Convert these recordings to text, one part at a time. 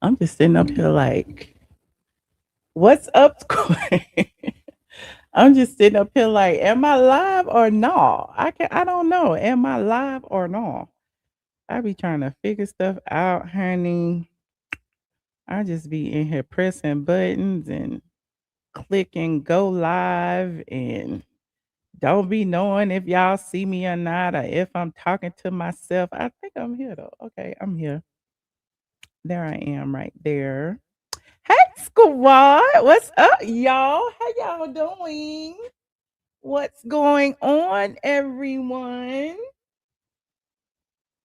I'm just sitting up here like, what's up, Square? I'm just sitting up here like, am I live or no? I don't know. Am I live or no? I be trying to figure stuff out, honey. I just be in here pressing buttons and clicking go live and don't be knowing if y'all see me or not or if I'm talking to myself. I think I'm here though. Okay, I'm here. There I am right there. Hey, squad. What's up, y'all? How y'all doing? What's going on, everyone?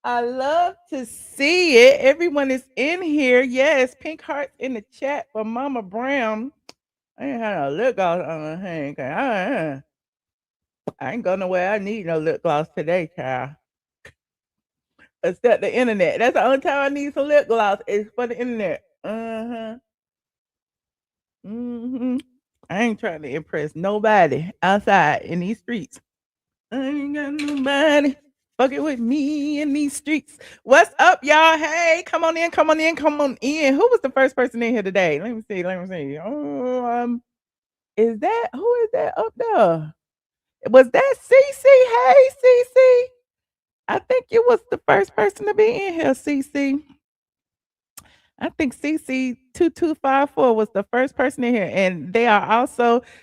I love to see it. Everyone is in here. Yes, pink hearts in the chat for Mama Brown. I ain't had no lip gloss on. I ain't going nowhere. I need no lip gloss today, child. Except the internet. That's the only time I need some lip gloss is for the internet. Uh-huh. Mm-hmm. I ain't trying to impress nobody outside in these streets. I ain't got nobody fucking with me in these streets. What's up, y'all? Hey, come on in, come on in, come on in. Who was the first person in here today? Let me see, let me see. Is that who is that up there? Was that CC? Hey, CC. I think you was the first person to be in here, CC. I think CC2254 was the first person in here, and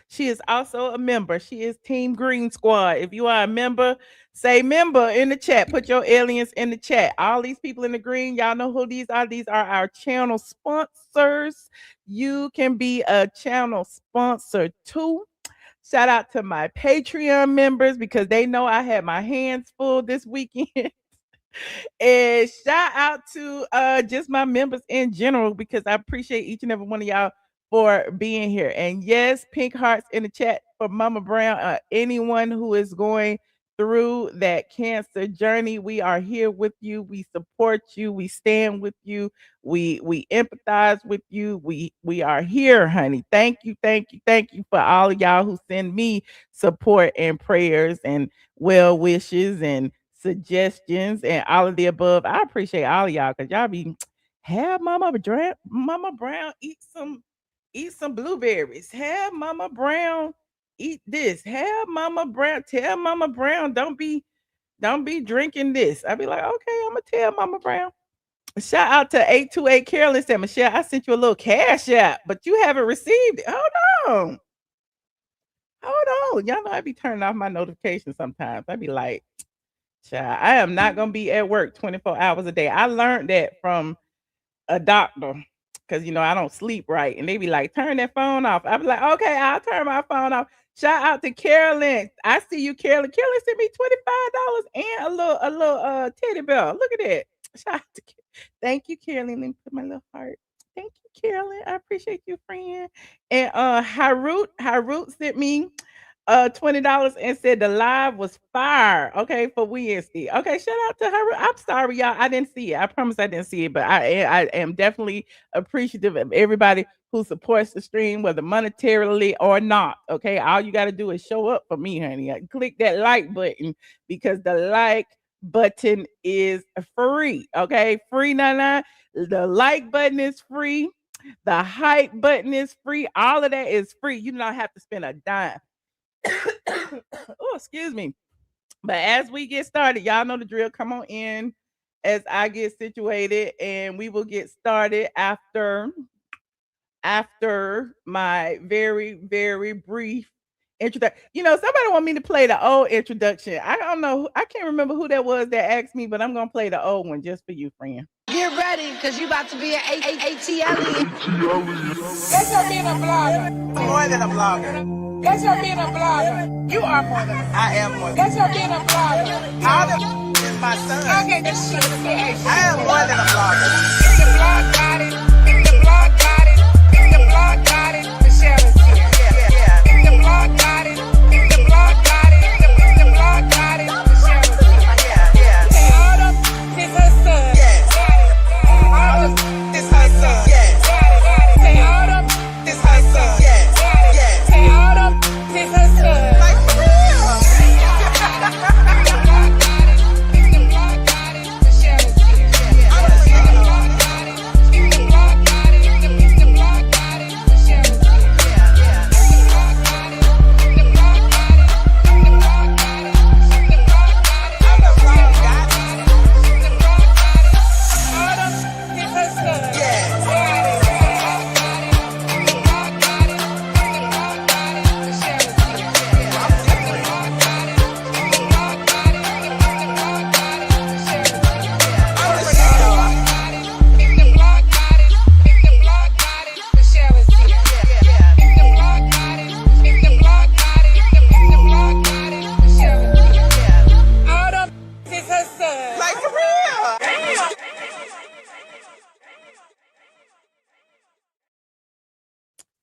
she is also a member. She is Team Green Squad. If you are a member, say member in the chat. Put your aliens in the chat. All these people in the green, y'all know who these are. These are our channel sponsors. You can be a channel sponsor too. Shout out to my Patreon members because they know I had my hands full this weekend. And shout out to just my members in general because I appreciate each and every one of y'all for being here. And yes, pink hearts in the chat for Mama Brown. Anyone who is going through that cancer journey, we are here with you. We support you. We stand with you. We empathize with you. We are here, honey. Thank you, thank you, thank you for all of y'all who send me support and prayers and well wishes and suggestions and all of the above. I appreciate all of y'all because y'all be have Mama Brown eat some blueberries. Have Mama Brown eat this. Have Mama Brown tell Mama Brown don't be drinking this. I be like, okay, I'm gonna tell Mama Brown. Shout out to 828 Carolyn said, Michelle, I sent you a little cash app, but you haven't received it. Hold on. Hold on. Y'all know I be turning off my notifications sometimes. I be like, child, I am not gonna be at work 24 hours a day. I learned that from a doctor because I don't sleep right, and they be like, "Turn that phone off." I be like, "Okay, I'll turn my phone off." Shout out to Carolyn. I see you, Carolyn. Carolyn sent me $25 and a little teddy bear. Look at that. Shout out to Thank you, Carolyn. Let me put my little heart. Thank you, Carolyn. I appreciate you, friend. And Harut sent me $20 and said the live was fire. Okay, for Wednesday. Okay, shout out to her. I'm sorry, y'all. I didn't see it. I promise I didn't see it, but I am definitely appreciative of everybody who supports the stream, whether monetarily or not. Okay, all you got to do is show up for me, honey. Click that like button because the like button is free. Okay, free 99. The like button is free. The hype button is free. All of that is free. You do not have to spend a dime. Oh, excuse me. But as we get started, y'all know the drill. Come on in as I get situated, and we will get started after my very, very brief introduction. Somebody want me to play the old introduction. I don't know. I can't remember who that was that asked me, but I'm gonna play the old one just for you, friend. Get ready, because you about to be an ATLien. That's your being a blogger. More than a blogger. That's your being a blogger. You are more than I am more than That's your being a blogger. all the is my son. Okay, this shit is I am more than a blogger. If the blog got it, if the blog got it, if the blog got it, Michelle is here. Yeah. If the blog got it, if the blog got it, if the blog got it, Michelle is here. Yeah. Say Autumn, this her son. Yes. Autumn, This her son. Yes. say Autumn, This her son. Yes. Yes. say Autumn, this her son. Like for real. If the blog got it, Michelle is here. If the blog got it,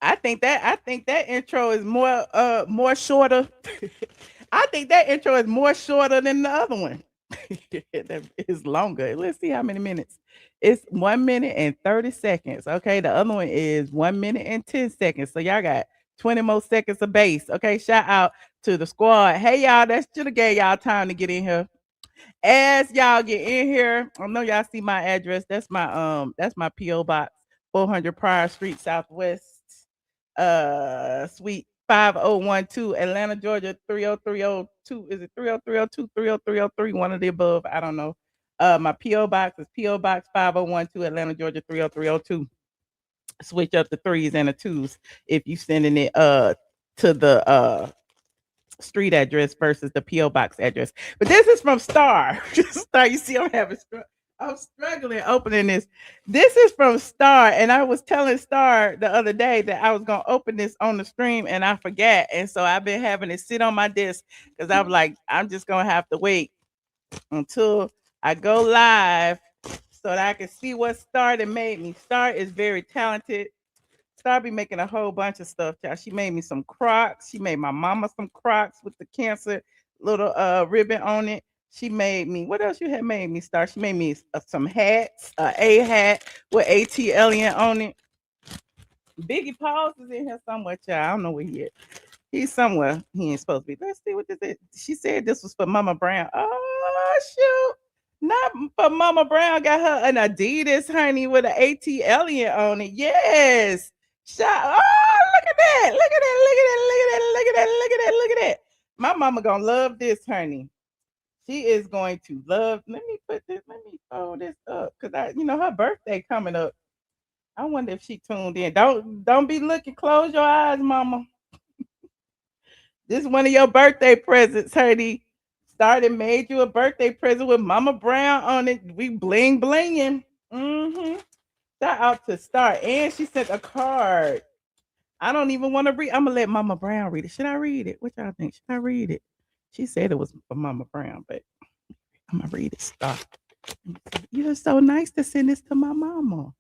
I think that intro is more shorter. I think that intro is more shorter than the other one. That is longer. Let's see how many minutes. It's 1 minute and 30 seconds. Okay. The other one is 1 minute and 10 seconds. So y'all got 20 more seconds of bass. Okay. Shout out to the squad. Hey y'all, that should have gave y'all time to get in here. As y'all get in here, I know y'all see my address. That's my PO box, 400 Prior Street Southwest, Suite 5012, Atlanta, Georgia 30302. Is it 30302, 30303? One of the above. I don't know. My PO box is PO Box 5012, Atlanta, Georgia 30302. Switch up the threes and the twos if you sending it to the street address versus the PO box address. But this is from Star. Star, you see, I'm struggling opening this. This is from Star, and I was telling Star the other day that I was gonna open this on the stream, and I forgot, and so I've been having it sit on my desk because I'm like, I'm just gonna have to wait until I go live so that I can see what Star that made me. Star is very talented. Star be making a whole bunch of stuff, child. She made me some Crocs. She made my mama some Crocs with the cancer little ribbon on it. She made me, what else you had made me, Star? She made me some hats, a hat with ATLien on it. Biggie Pauls is in here somewhere, child. I don't know where he is. He's somewhere. He ain't supposed to be. Let's see what this is. She said this was for Mama Brown. Oh, shoot. Not for Mama Brown. Got her an Adidas, honey, with an ATLien on it. Yes. Oh, look at that. Look at that. Look at that. Look at that. Look at that. Look at that. Look at that. My mama gonna love this, honey. She is going to love. Let me fold this up. Cause her birthday coming up. I wonder if she tuned in. Don't be looking. Close your eyes, mama. This is one of your birthday presents, honey. Started made you a birthday present with Mama Brown on it. We bling blinging. Mm-hmm. Shout out to Star. And she sent a card. I don't even want to read. I'm gonna let Mama Brown read it. Should I read it? What y'all think? Should I read it? She said it was for Mama Brown, but I'm gonna read it. Stop. You're so nice to send this to my mama.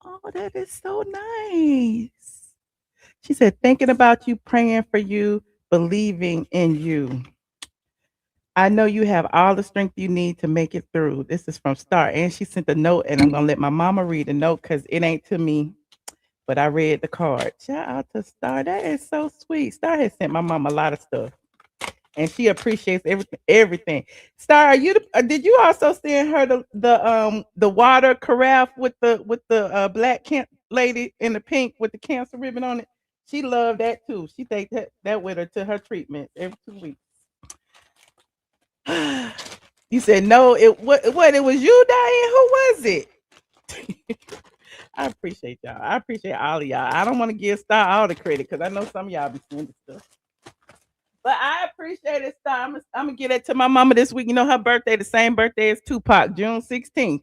Oh, that is so nice. She said, thinking about you, praying for you, believing in you. I know you have all the strength you need to make it through. This is from Star. And she sent a note, and I'm going to let my mama read the note because it ain't to me, but I read the card. Shout out to Star. That is so sweet. Star has sent my mom a lot of stuff, and she appreciates everything. Star, did you also send her the water carafe with the black lady in the pink with the cancer ribbon on it? She loved that too. She takes that with her to her treatment every 2 weeks. You said no. It was you, Diane. Who was it? I appreciate y'all. I appreciate all of y'all. I don't want to give Star all the credit because I know some of y'all be sending stuff. But I appreciate it, Star. I'm gonna get it to my mama this week. Her birthday, the same birthday as Tupac, June 16th.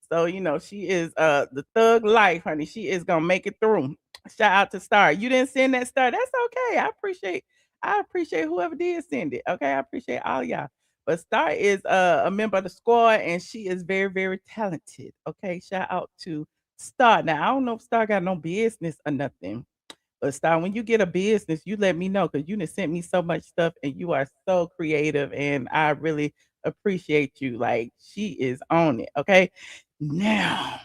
So she is the thug life, honey. She is gonna make it through. Shout out to Star. You didn't send that, Star. That's okay. I appreciate whoever did send it. Okay, I appreciate all y'all. But Star is a member of the squad, and she is very, very talented. Okay, shout out to Star. Now I don't know if Star got no business or nothing. But Star, when you get a business, you let me know because you done sent me so much stuff and you are so creative and I really appreciate you. Like she is on it. Okay. Now,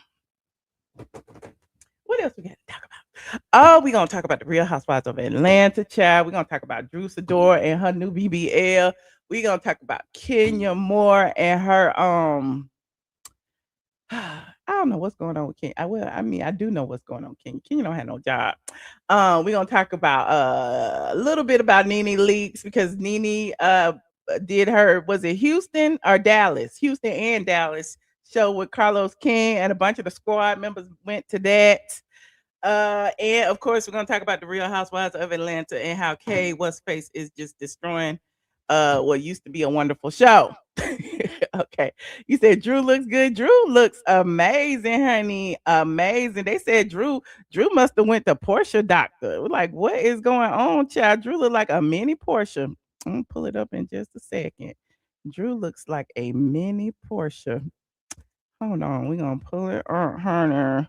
what else we got to talk about? Oh, we're gonna talk about the Real Housewives of Atlanta, child. We're gonna talk about Drew Sidora and her new BBL. We're gonna talk about Kenya Moore and her I don't know what's going on with Kenya. I do know what's going on with Kenya. Kenya don't have no job. We're gonna talk about a little bit about Nene Leakes because Nene did her, was it Houston or Dallas? Houston and Dallas show with Carlos King and a bunch of the squad members went to that. And of course, we're gonna talk about the Real Housewives of Atlanta and how Kay What's Face is just destroying what used to be a wonderful show. Okay. You said Drew looks good. Drew looks amazing, honey. Amazing. They said Drew must have went to Portia doctor. We're like, what is going on, child? Drew look like a mini Portia. I'm gonna pull it up in just a second. Drew looks like a mini Portia. Hold on, we're gonna pull it on her.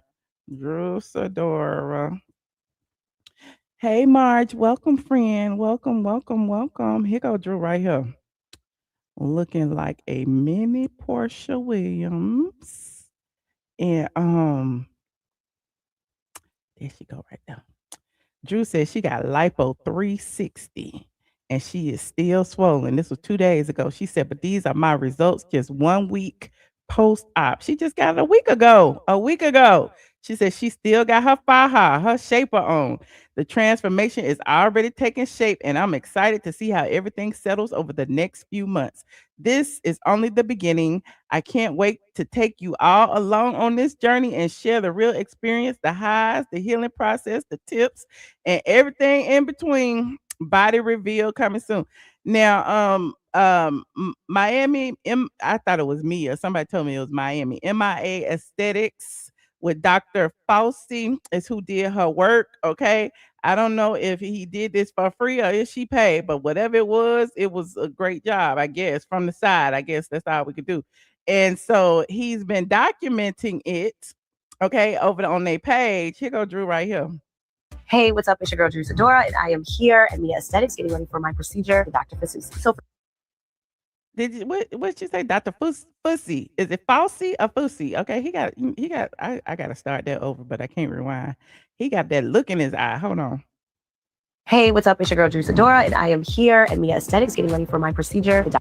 Drew Sidora. Hey, Marge. Welcome, friend. Welcome, welcome, welcome. Here go Drew right here. Looking like a mini Portia Williams. And there she go right there. Drew said she got lipo 360 and she is still swollen. This was 2 days ago. She said, but these are my results just 1 week post-op. She just got it a week ago. A week ago. She said she still got her faja, her shaper on. The transformation is already taking shape, and I'm excited to see how everything settles over the next few months. This is only the beginning. I can't wait to take you all along on this journey and share the real experience, the highs, the healing process, the tips, and everything in between. Body reveal coming soon. Now, Miami, I thought it was me or somebody told me it was Miami. MIA Aesthetics with Dr. Fauci is who did her work. Okay. I don't know if he did this for free or if she paid, but whatever it was a great job, I guess, from the side. I guess that's all we could do. And so he's been documenting it, okay, over on their page. Here go Drew right here. Hey, what's up? It's your girl, Sidora, and I am here at Mia Aesthetics getting ready for my procedure with Dr. Fasusi. So, Did you what you say, Dr. Fussy? Is it Fauci or Fussy? Okay, he got I gotta start that over, but I can't rewind. He got that look in his eye. Hold on. hey, what's up? It's your girl, Sidora, and I am here at Mia Aesthetics getting ready for my procedure with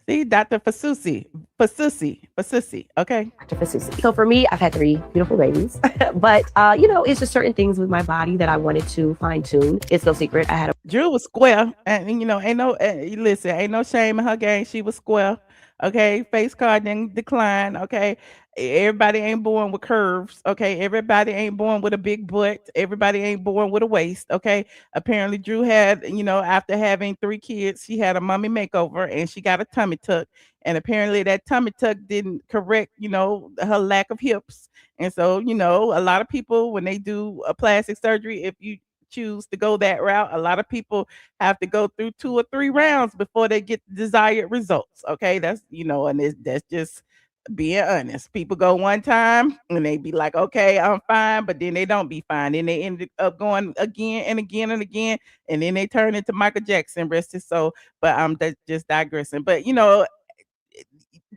See, Dr. Fasusi. Okay. Dr. Fasusi. So for me, I've had 3 beautiful babies, but it's just certain things with my body that I wanted to fine tune. It's no secret. I had a Drew was square, and ain't no listen, ain't no shame in her game. She was square. Okay, face card didn't decline. Okay, everybody ain't born with curves. Okay, everybody ain't born with a big butt. Everybody ain't born with a waist. Okay, apparently Drew had, after having 3 kids, she had a mommy makeover and she got a tummy tuck. And apparently that tummy tuck didn't correct, her lack of hips. And so, a lot of people when they do a plastic surgery, if you choose to go that route, a lot of people have to go through 2 or 3 rounds before they get the desired results. Okay, that's that's just being honest. People go one time and they be like, okay, I'm fine, but then they don't be fine. Then they end up going again and again and again, and then they turn into Michael Jackson, rest his soul. But I'm just digressing. But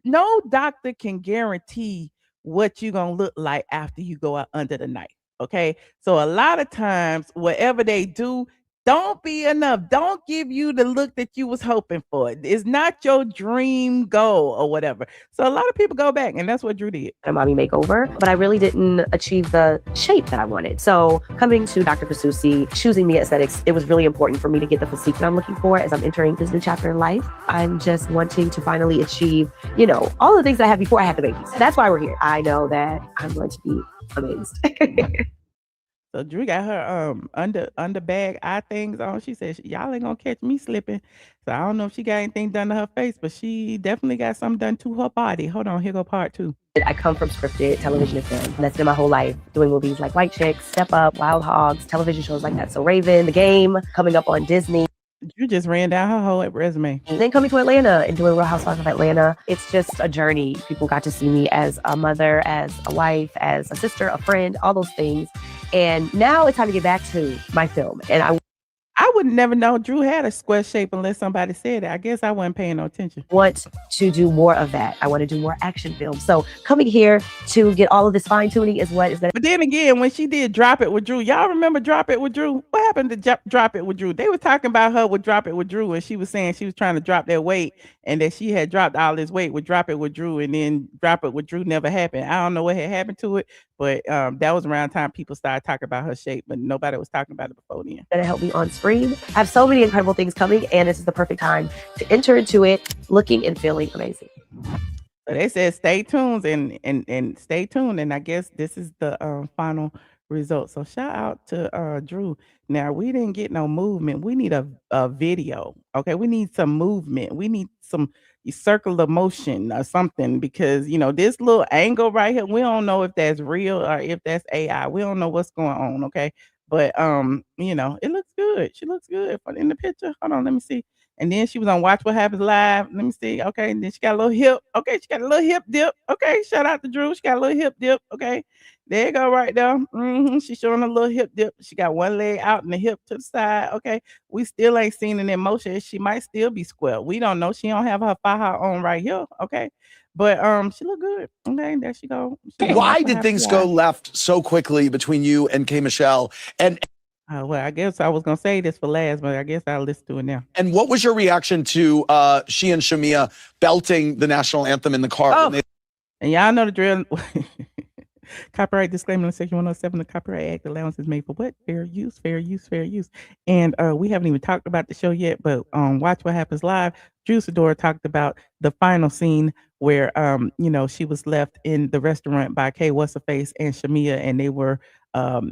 no doctor can guarantee what you're gonna look like after you go out under the knife. Okay. So a lot of times, whatever they do, don't be enough. Don't give you the look that you was hoping for. It's not your dream goal or whatever. So a lot of people go back, and that's what Drew did. a mommy makeover, but I really didn't achieve the shape that I wanted. So coming to Dr. Fasusi, choosing Mia Aesthetics, it was really important for me to get the physique that I'm looking for as I'm entering this new chapter in life. I'm just wanting to finally achieve, all the things that I had before I had the babies. That's why we're here. I know that I'm going to be amazed. So Drew got her under bag eye things on. She said, y'all ain't gonna catch me slipping. So I don't know if she got anything done to her face, but she definitely got something done to her body. Hold on, here go part 2. I come from scripted television and film. That's been my whole life, doing movies like White Chicks, Step Up, Wild Hogs, television shows like that. So Raven, The Game, coming up on Disney. You just ran down her whole resume. And then coming to Atlanta and doing Real Housewives of Atlanta. It's just a journey. People got to see me as a mother, as a wife, as a sister, a friend, all those things. And now it's time to get back to my film. And I would never know Drew had a square shape unless somebody said it. I guess I wasn't paying no attention. want to do more of that. I want to do more action films. So coming here to get all of this fine tuning is what is that. But then again, when she did Drop It with Drew, y'all remember Drop It with Drew? What happened to Drop It with Drew? They were talking about her with Drop It with Drew, and she was saying she was trying to drop that weight and that she had dropped all this weight with Drop It with Drew, and then Drop It with Drew never happened. I don't know what had happened to it, but that was around time people started talking about her shape, but nobody was talking about it before then. That help me on screen. I have so many incredible things coming, and this is the perfect time to enter into it looking and feeling amazing. So they said stay tuned and stay tuned, and I guess this is the final result. So shout out to Drew. Now we didn't get no movement. We need a video. Okay, we need some movement. We need some circular motion or something, because this little angle right here, we don't know if that's real or if that's AI. We don't know what's going on. Okay, but it looks good. She looks good in the picture. Hold on, let me see. And then she was on Watch What Happens Live. Let me see. Okay, and then she got a little hip. Okay, she got a little hip dip. Okay, shout out to Drew. She got a little hip dip. Okay, There you go, right there. She's showing a little hip dip. She got one leg out and the hip to the side. Okay, we still ain't seen an emotion. She might still be square. We don't know. She don't have her faja on right here. Okay, but she look good. Okay, there she go. She gonna Why watch her did happy things go eye. left so quickly between you and K Michelle? Well, I guess I was gonna say this for last, but I guess I'll listen to it now. And what was your reaction to she and Shamea belting the national anthem in the car? Oh, when they- and y'all know the drill. Copyright disclaimer in Section 107 of the Copyright Act, allowance is made for what? Fair use, fair use, fair use. And we haven't even talked about the show yet, but Watch What Happens Live, Sidora talked about the final scene where she was left in the restaurant by Kay What's-Her-Face and Shamea, and they were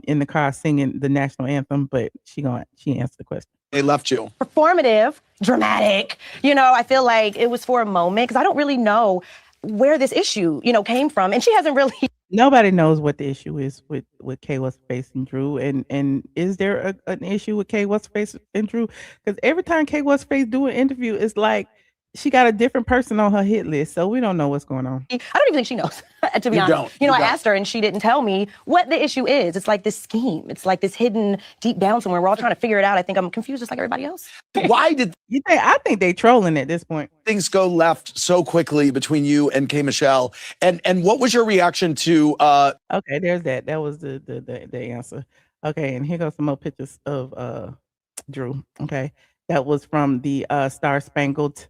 in the car singing the national anthem, but she answered the question. They left you. Performative, dramatic. I feel like it was for a moment because I don't really know where this issue, came from. And she hasn't really. Nobody knows what the issue is with Kay What's-Face and Drew. And is there an issue with Kay What's-Face and Drew? Because every time Kay What's-Face do an interview, it's like she got a different person on her hit list. So we don't know what's going on. I don't even think she knows, to be You honest. don't. I asked her and she didn't tell me what the issue is. It's like this scheme. It's like this hidden deep down somewhere. We're all trying to figure it out. I think I'm confused just like everybody else. Why did I think they trolling at this point. things go left so quickly between you and K Michelle? And what was your reaction to Okay, there's that. That was the answer. Okay, and here goes some more pictures of Drew. Okay. That was from the Star Spangled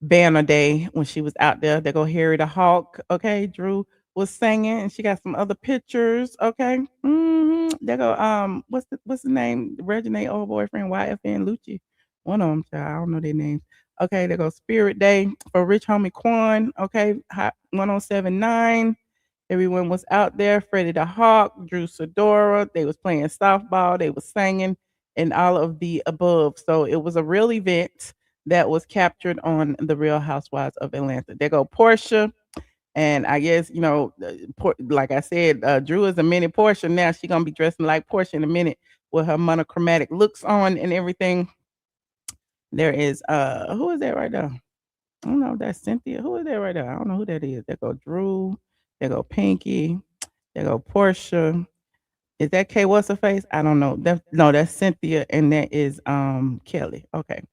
Banner Day when she was out there. They go Harry the Hawk. Okay, Drew was singing, and she got some other pictures. Okay, they go what's the name? Reginae old boyfriend YFN Lucci. One of them, child, I don't know their names. Okay, they go Spirit Day for Rich Homie Quan. Okay, Hot 1079. Everyone was out there. Freddie the Hawk, Drew Sidora. They was playing softball. They was singing, and all of the above. So it was a real event that was captured on the Real Housewives of Atlanta. There go Portia, and I guess like I said, Drew is a mini Portia now. She's gonna be dressing like Portia in a minute with her monochromatic looks on and everything. There is who is that right there? I don't know if that's Cynthia. Who is that right there? I don't know who that is. There go Drew. There go Pinky. There go Portia. Is that Kay What's-Her-Face? I don't know. That's Cynthia, and that is Kelly. Okay.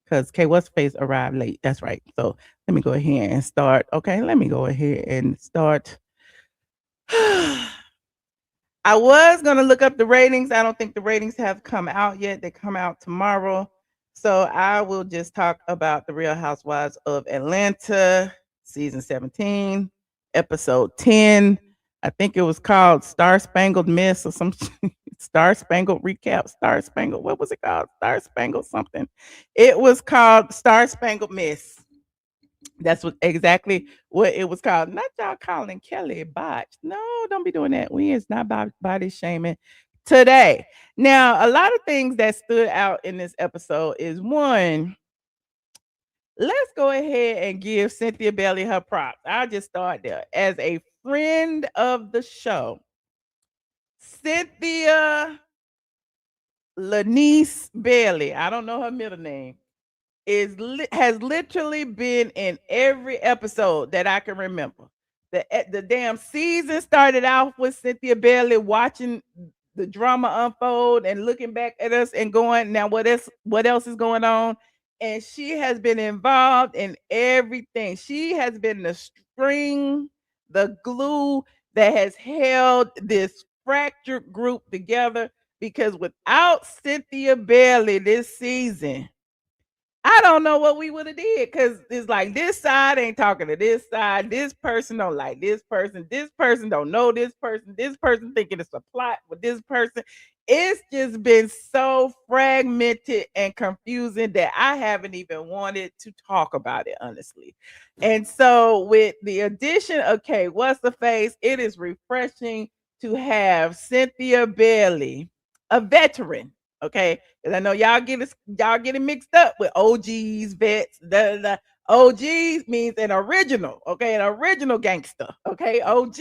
Because Kay What's-Her-Face arrived late. That's right. So let me go ahead and start. Okay, let me go ahead and start. I was gonna look up the ratings. I don't think the ratings have come out yet. They come out tomorrow. So I will just talk about the Real Housewives of Atlanta, season 17, episode 10. I think it was called Star Spangled Mess or some Star Spangled Recap. Star Spangled, what was it called? Star Spangled something. It was called Star Spangled Mess. That's exactly what it was called. Not y'all calling Kelly botched. No, don't be doing that. We is not body shaming today. Now, a lot of things that stood out in this episode is one, let's go ahead and give Cynthia Bailey her props. I'll just start there. As a friend of the show, Cynthia Lanice Bailey, I don't know her middle name, has literally been in every episode that I can remember. The damn season started off with Cynthia Bailey watching the drama unfold and looking back at us and going, now what else is going on? And she has been involved in everything. She has been the string, the glue that has held this fractured group together, because without Cynthia Bailey this season, I don't know what we would have did, because it's like this side ain't talking to this side. This person don't like this person. This person don't know this person. This person thinking it's a plot with this person. It's just been so fragmented and confusing that I haven't even wanted to talk about it, honestly. And so with the addition of Kay What's-Her-Face, it is refreshing to have Cynthia Bailey, a veteran. Okay, because I know y'all get it mixed up with OGs, vets. The OGs means an original. Okay, an original gangster. Okay, OG,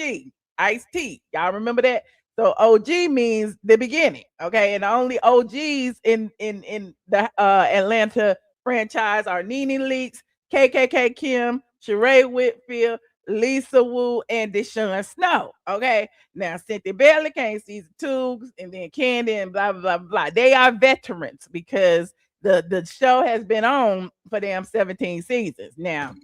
Ice-T. Y'all remember that? So OG means the beginning. Okay, and the only OGs in the Atlanta franchise are Nene Leakes, KKK Kim, Sheree Whitfield, Lisa Wu, and Deshaun Snow. Okay. Now Cynthia Bailey came season 2, and then Candy and blah blah blah blah. They are veterans because the show has been on for them 17 seasons now.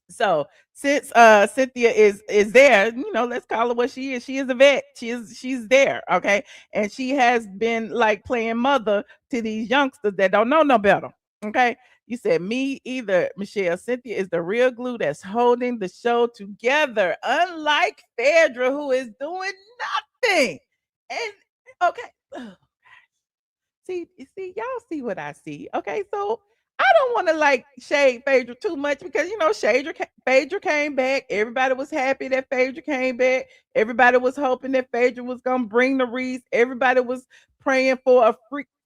So since Cynthia is there, let's call her what she is. She is a vet. She's there, okay, and she has been like playing mother to these youngsters that don't know no better. Okay, you said me either, Michelle. Cynthia is the real glue that's holding the show together, unlike Phaedra, who is doing nothing. And okay, see, y'all see what I see. Okay, so I don't want to like shade Phaedra too much because Phaedra came back. Everybody was happy that Phaedra came back. Everybody was hoping that Phaedra was gonna bring the wreath. Everybody was praying for a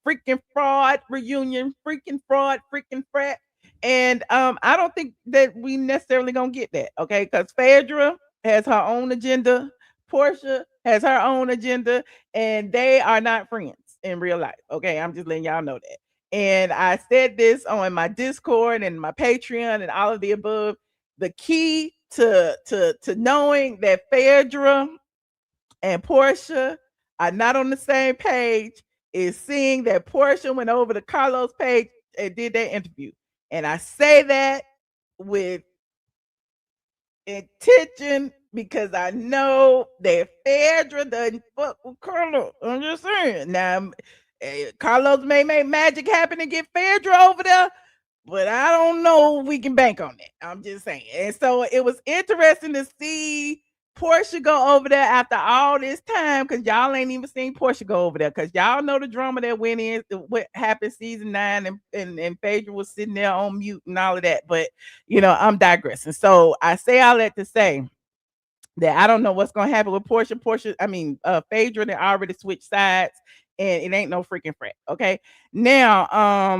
freaking fraud reunion, freaking fraud, freaking frat. And I don't think that we necessarily gonna get that, okay? Because Phaedra has her own agenda. Portia has her own agenda, and they are not friends in real life. Okay, I'm just letting y'all know that. And I said this on my Discord and my Patreon and all of the above. The key to knowing that Phaedra and Portia are not on the same page is seeing that Portia went over to Carlos' page and did that interview. And I say that with intention because I know that Phaedra doesn't fuck with Carlos. I'm just saying. Now, Carlos may make magic happen and get Phaedra over there, but I don't know if we can bank on that. I'm just saying. And so it was interesting to see Portia go over there after all this time because y'all ain't even seen Portia go over there because y'all know the drama that went in, what happened season 9, and Phaedra was sitting there on mute and all of that. But, I'm digressing. So I say all that to say that I don't know what's going to happen with Phaedra, they already switched sides and it ain't no freaking frat. Okay. Now,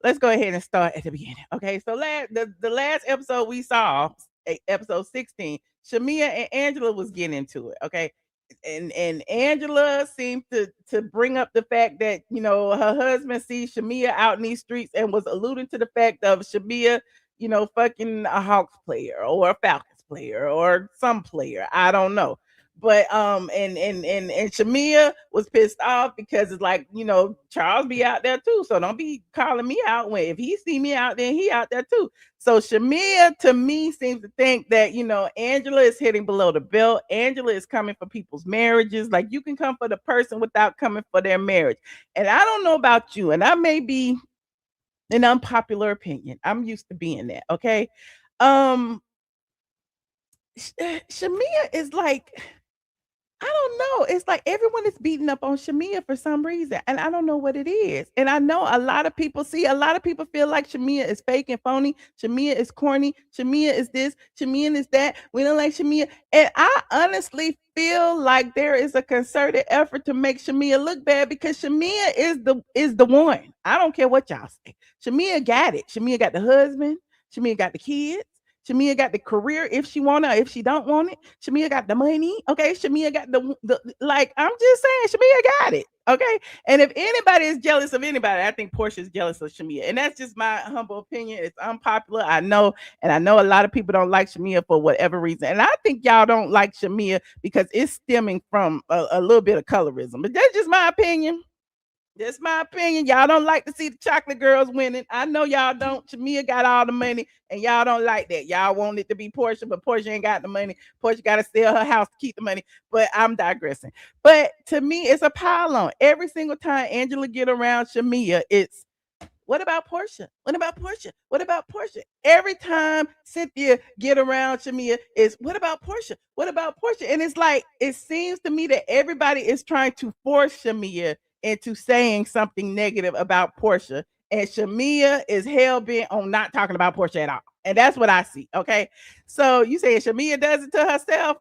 let's go ahead and start at the beginning. Okay. So the last episode we saw, episode 16, Shamea and Angela was getting into it. Okay. And Angela seemed to bring up the fact that, her husband sees Shamea out in these streets and was alluding to the fact of Shamea, fucking a Hawks player or a Falcons player or some player. I don't know. But and Shamea was pissed off because it's like, Charles be out there too. So don't be calling me out when if he see me out there, he out there too. So Shamea to me seems to think that, Angela is hitting below the belt. Angela is coming for people's marriages. Like you can come for the person without coming for their marriage. And I don't know about you, and I may be an unpopular opinion. I'm used to being that. Okay. Shamea is like, I don't know. It's like everyone is beating up on Shamea for some reason, and I don't know what it is. And I know a lot of people feel like Shamea is fake and phony. Shamea is corny. Shamea is this. Shamea is that. We don't like Shamea. And I honestly feel like there is a concerted effort to make Shamea look bad because Shamea is the one. I don't care what y'all say. Shamea got it. Shamea got the husband. Shamea got the kids. Shamea got the career if she want it, if she don't want it. Shamea got the money. Okay. Shamea got the like, I'm just saying, Shamea got it. Okay. And if anybody is jealous of anybody, I think Portia is jealous of Shamea. And that's just my humble opinion. It's unpopular. I know. And I know a lot of people don't like Shamea for whatever reason. And I think y'all don't like Shamea because it's stemming from a little bit of colorism. But that's just my opinion. That's my opinion. Y'all don't like to see the chocolate girls winning. I know y'all don't. Shamea got all the money, and y'all don't like that. Y'all want it to be Portia, but Portia ain't got the money. Portia got to sell her house to keep the money. But I'm digressing. But to me, it's a pile on. Every single time Angela get around Shamea, it's what about Portia? What about Portia? What about Portia? Every time Cynthia get around Shamea is what about Portia? What about Portia? And it's like, it seems to me that everybody is trying to force Shamea into saying something negative about Portia. And Shamea is hell-bent on not talking about Portia at all. And that's what I see. Okay. So you say Shamea does it to herself?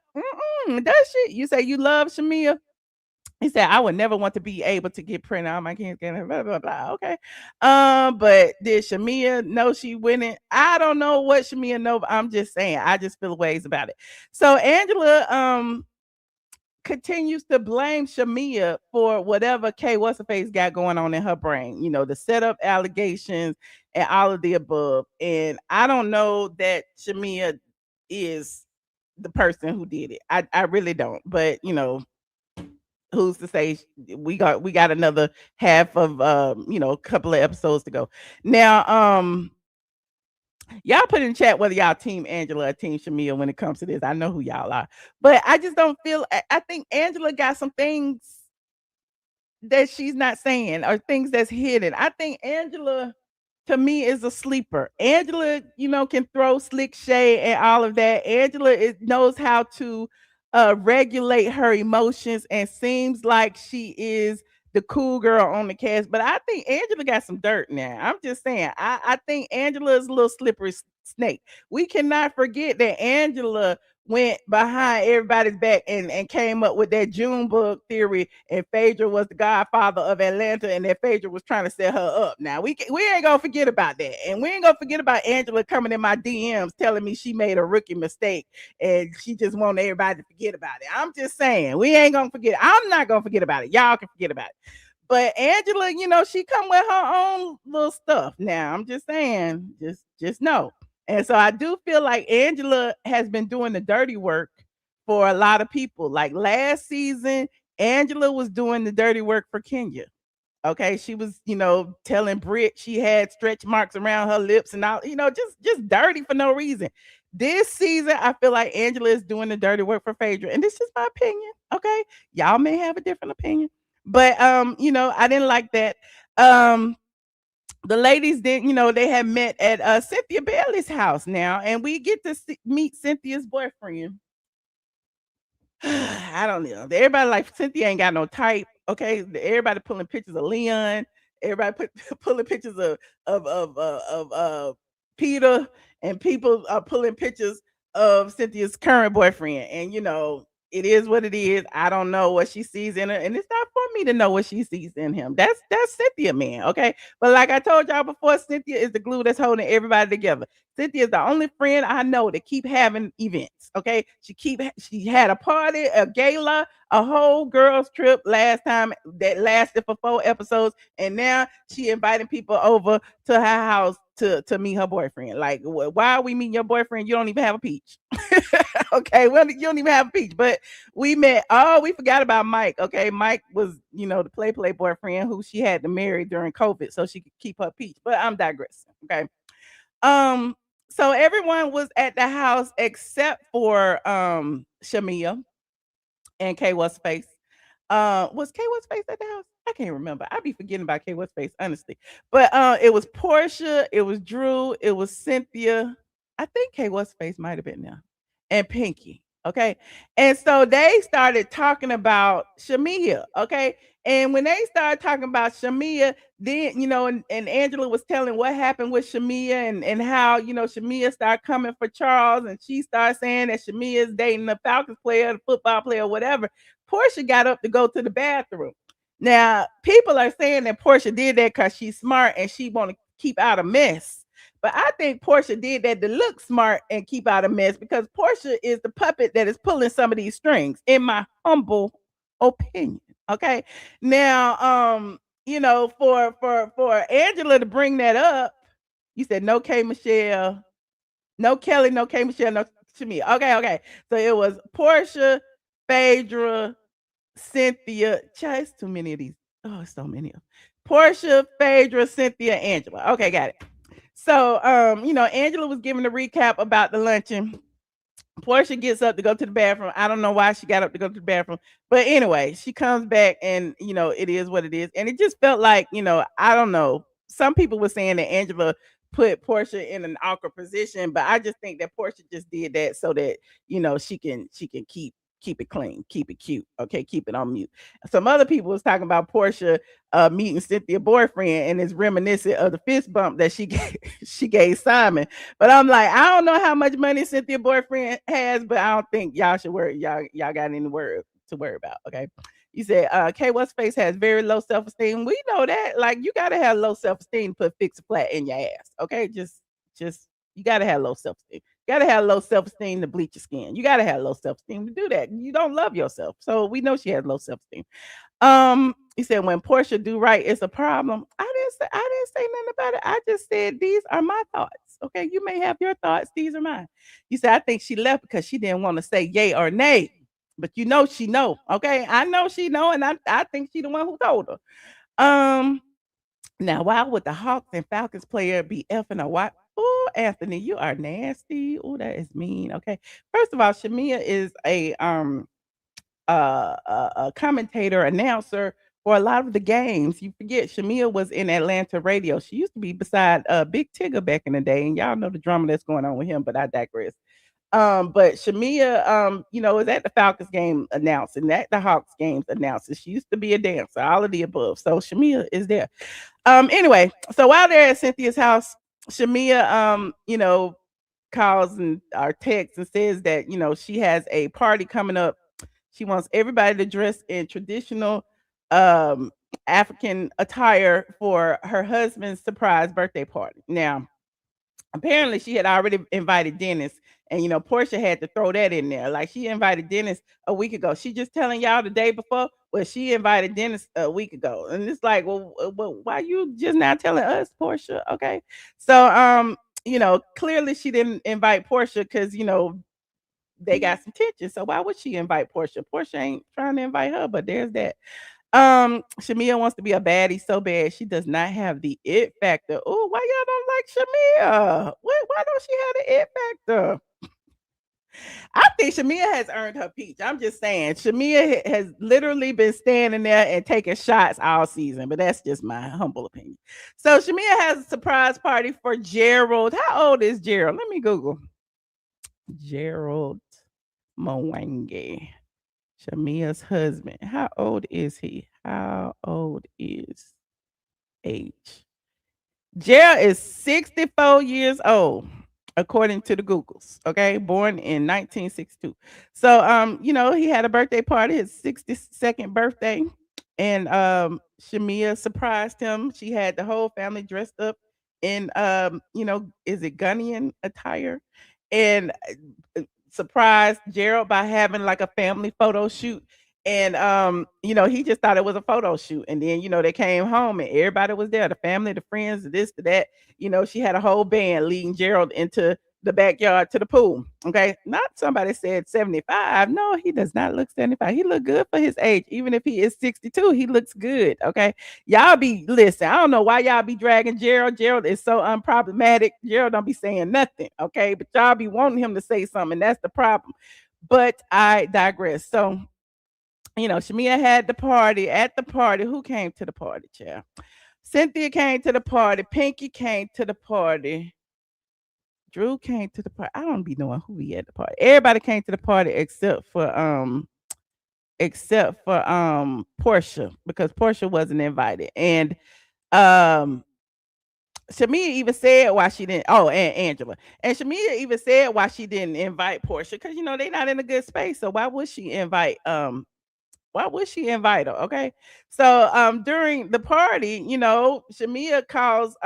Does she? You say you love Shamea? He said, I would never want to be able to get pregnant. All my kids getting blah, blah, blah. Okay. But did Shamea know she winning? I don't know what Shamea know, but I'm just saying, I just feel ways about it. So Angela continues to blame Shamea for whatever What's-her-face got going on in her brain, the setup allegations and all of the above. And I don't know that Shamea is the person who did it. I really don't. But who's to say we got another half of a couple of episodes to go. Now, y'all put in chat whether y'all team Angela or team Shamea when it comes to this. I know who y'all are, but I just don't feel. I think Angela got some things that she's not saying or things that's hidden. I think Angela, to me, is a sleeper. Angela, can throw slick shade and all of that. Angela knows how to regulate her emotions and seems like she is the cool girl on the cast. But I think Angela got some dirt now. I'm just saying. I think Angela is a little slippery snake. We cannot forget that Angela went behind everybody's back and came up with that Junebug theory, and Phaedra was the godfather of Atlanta, and that Phaedra was trying to set her up. Now we ain't gonna forget about that, and we ain't gonna forget about Angela coming in my DMs telling me she made a rookie mistake and she just wanted everybody to forget about it. I'm just saying we ain't gonna forget. I'm not gonna forget about it. Y'all can forget about it. But Angela, she come with her own little stuff. Now I'm just saying, just know. And so I do feel like Angela has been doing the dirty work for a lot of people. Like last season, Angela was doing the dirty work for Kenya. Okay, she was, telling Britt she had stretch marks around her lips and all, just dirty for no reason. This season, I feel like Angela is doing the dirty work for Phaedra, and this is my opinion. Okay, y'all may have a different opinion, but I didn't like that. The ladies did, they had met at Cynthia Bailey's house now, and we get to meet Cynthia's boyfriend. I don't know. Everybody like Cynthia ain't got no type. Okay, everybody pulling pictures of Leon. Everybody pulling pictures of Peter, and people are pulling pictures of Cynthia's current boyfriend. And it is what it is. I don't know what she sees in her, and it's not for me to know what she sees in him. That's Cynthia, man. Okay, but like I told y'all before, Cynthia is the glue that's holding everybody together. Cynthia is the only friend I know that keep having events. Okay, she had a party, a gala, a whole girls trip last time that lasted for 4 episodes, and now she inviting people over to her house to meet her boyfriend. Like, why are we meeting your boyfriend? You don't even have a peach. Okay, well, you don't even have a peach. But we met. Oh, we forgot about Mike. Okay, Mike was, the play boyfriend who she had to marry during COVID so she could keep her peach. But I'm digressing. Okay. So everyone was at the house except for Shamea and K What's Face. Was K What's Face at the house? I can't remember. I be forgetting about K What's Face, honestly. But it was Portia, it was Drew, it was Cynthia. I think K What's Face might have been there. And Pinky. Okay. And so they started talking about Shamea. Okay. And when they started talking about Shamea, then, and Angela was telling what happened with Shamea and how, Shamea started coming for Charles, and she started saying that Shamea is dating the Falcons player, the football player, whatever. Portia got up to go to the bathroom. Now, people are saying that Portia did that because she's smart and she want to keep out a mess. But I think Portia did that to look smart and keep out a mess, because Portia is the puppet that is pulling some of these strings, in my humble opinion. Okay. Now, for Angela to bring that up, you said no K Michelle, no Kelly, no K Michelle, no Shamea. Okay. So it was Portia, Phaedra, Cynthia. It's too many of these. Oh, so many of them. Portia, Phaedra, Cynthia, Angela. Okay, got it. So, Angela was giving a recap about the luncheon. Portia gets up to go to the bathroom. I don't know why she got up to go to the bathroom, but anyway, she comes back, and it is what it is. And it just felt like, I don't know. Some people were saying that Angela put Portia in an awkward position, but I just think that Portia just did that so that she can keep it clean, keep it cute. Okay, keep it on mute. Some other people was talking about Portia meeting Cynthia's boyfriend, and is reminiscent of the fist bump that she gave Simon. But I'm like, I don't know how much money Cynthia's boyfriend has, but I don't think y'all should worry. Y'all got any word to worry about. Okay. You said K What's Face has very low self-esteem. We know that. Like, you gotta have low self-esteem to put Fix a Flat in your ass. Okay, just you gotta have low self-esteem. You gotta have low self-esteem to bleach your skin. You gotta have low self-esteem to do that. You don't love yourself. So we know she has low self-esteem. He said when Portia do right, it's a problem. I didn't say nothing about it. I just said these are my thoughts. Okay, you may have your thoughts. These are mine. You said, I think she left because she didn't want to say yay or nay. But you know she know. Okay, I know she know, and I think she the one who told her. Um, Now why would the Hawks and Falcons player be effing a what? Oh, Anthony, you are nasty. Oh, that is mean. Okay, first of all, Shamea is a commentator, announcer for a lot of the games. You forget Shamea was in Atlanta radio. She used to be beside Big Tigger back in the day, and y'all know the drama that's going on with him. But I digress. But Shamea, is at the Falcons game announcing, at the Hawks games announcing. She used to be a dancer, all of the above. So Shamea is there. Anyway, so while they're at Cynthia's house, Shamea, calls and or texts and says that she has a party coming up. She wants everybody to dress in traditional um African attire for her husband's surprise birthday party. Now, apparently she had already invited Dennis, and Portia had to throw that in there. Like, she invited Dennis a week ago. She just telling y'all the day before. Well, she invited Dennis a week ago, and it's like, well, why you just now telling us, Portia? Okay, so clearly she didn't invite Portia because they got some tension. So why would she invite Portia? Portia ain't trying to invite her, but there's that. Shamea wants to be a baddie so bad. She does not have the it factor. Oh, why y'all don't like Shamea? Why don't she have the it factor? I think Shamea has earned her peach. I'm just saying. Shamea has literally been standing there and taking shots all season, but that's just my humble opinion. So Shamea has a surprise party for Gerald. How old is Gerald? Let me Google. Gerald Mwangi. Shamea's husband. How old is he? How old is age? Gerald is 64 years old, according to the Googles. Okay, born in 1962. So he had a birthday party, his 62nd birthday, and Shamea surprised him. She had the whole family dressed up in is it Ghanaian attire? And surprised Gerald by having like a family photo shoot. And he just thought it was a photo shoot. And then, they came home and everybody was there, the family, the friends, this, to that. She had a whole band leading Gerald into the backyard to the pool. Okay. Not somebody said 75. No, he does not look 75. He look good for his age. Even if he is 62, he looks good. Okay. Y'all listen, I don't know why y'all be dragging Gerald. Gerald is so unproblematic. Gerald don't be saying nothing. Okay. But y'all be wanting him to say something. That's the problem. But I digress. So, Shamea had the party. At the party, who came to the party, child? Cynthia came to the party. Pinky came to the party. Drew came to the party. I don't be knowing who we at the party. Everybody came to the party except for Portia, because Portia wasn't invited. And Shamea even said why she didn't. Oh, and Angela. And Shamea even said why she didn't invite Portia, because they not in a good space. So why would she invite her? Okay. So during the party, Shamea calls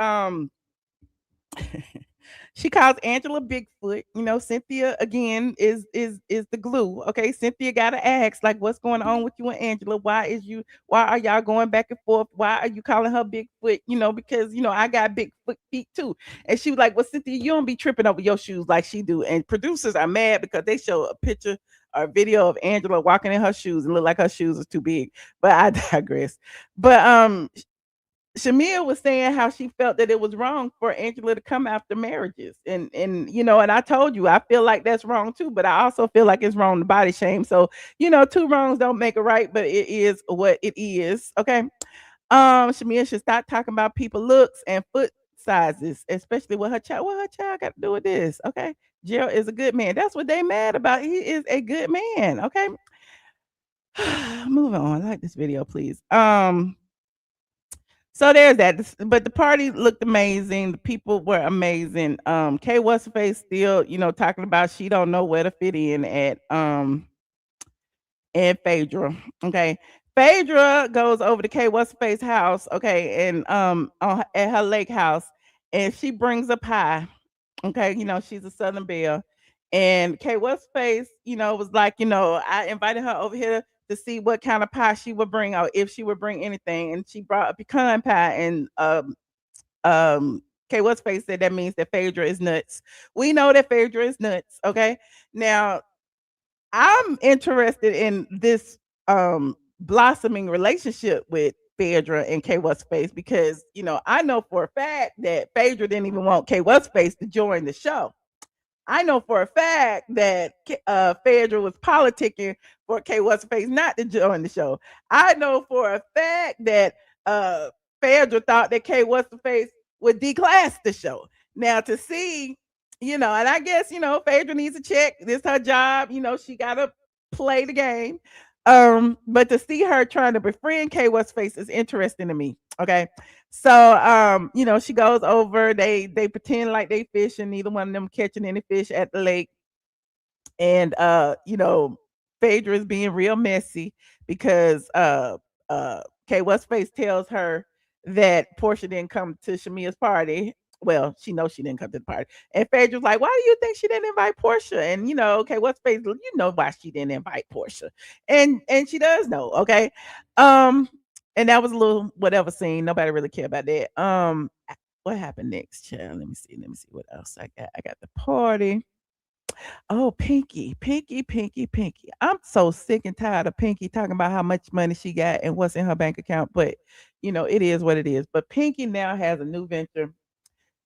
she calls Angela Bigfoot. Cynthia again is the glue. Okay. Cynthia gotta ask, like, what's going on with you and Angela? Why are y'all going back and forth? Why are you calling her Bigfoot? Because I got Bigfoot feet too. And she was like, well, Cynthia, you don't be tripping over your shoes like she do. And producers are mad because they show a picture or video of Angela walking in her shoes and look like her shoes are too big. But I digress. But Shamea was saying how she felt that it was wrong for Angela to come after marriages. And I told you, I feel like that's wrong too, but I also feel like it's wrong to body shame. So, two wrongs don't make a right, but it is what it is. Okay. Shamea should stop talking about people looks and foot sizes, especially with her child. What her child got to do with this? Okay. Gerald is a good man. That's what they mad about. He is a good man. Okay. Moving on. Like this video, please. So there's that. But the party looked amazing. The people were amazing. Kay What's-Her-Face still, talking about she don't know where to fit in at Phaedra. Okay. Phaedra goes over to Kay What's-Her-Face house, okay, and at her lake house, and she brings a pie. Okay, she's a Southern Belle. And Kay What's-Face, was like, I invited her over here to see what kind of pie she would bring, or if she would bring anything. And she brought a pecan pie and K What's Face said that means that Phaedra is nuts. We know that Phaedra is nuts. Okay. Now I'm interested in this blossoming relationship with Phaedra and K What's Face because I know for a fact that Phaedra didn't even want K What's Face to join the show. I know for a fact that Phaedra was politicking for K What's Face not to join the show. I know for a fact that Phaedra thought that K What's Face would declass the show. Now to see, and I guess Phaedra needs a check. This her job. She gotta play the game. But to see her trying to befriend K What's Face is interesting to me. Okay. So she goes over, they pretend like they fish and neither one of them catching any fish at the lake. And Phaedra is being real messy because K What's Face tells her that Portia didn't come to Shamea's party. Well, she knows she didn't come to the party. And Phaedra's like, why do you think she didn't invite Portia? And K What's Face, you know why she didn't invite Portia. And she does know, okay. And that was a little whatever scene. Nobody really cared about that. What happened next, child? Let me see what else I got. I got the party. Oh, Pinky. I'm so sick and tired of Pinky talking about how much money she got and what's in her bank account. But it is what it is. But Pinky now has a new venture.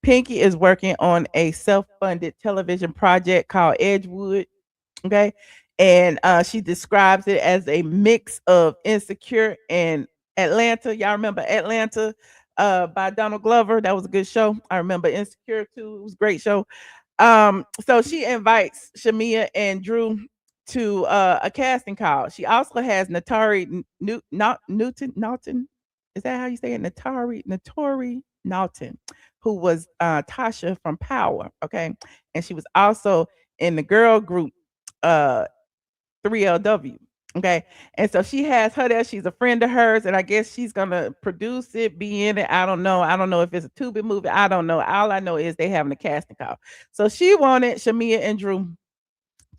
Pinky is working on a self-funded television project called Edgewood. Okay. And she describes it as a mix of Insecure and Atlanta. Y'all remember Atlanta by Donald Glover? That was a good show. I remember Insecure too. It was a great show. So she invites Shamea and Drew to a casting call. She also has Natari Naughton. Is that how you say it? Natari Naughton, who was Tasha from Power. Okay. And she was also in the girl group 3LW. Okay. And so she has her there. She's a friend of hers, and I guess she's gonna produce it, be in it. I don't know. I don't know if it's a Tubi movie. I don't know. All I know is they having a casting call. So she wanted Shamea and Drew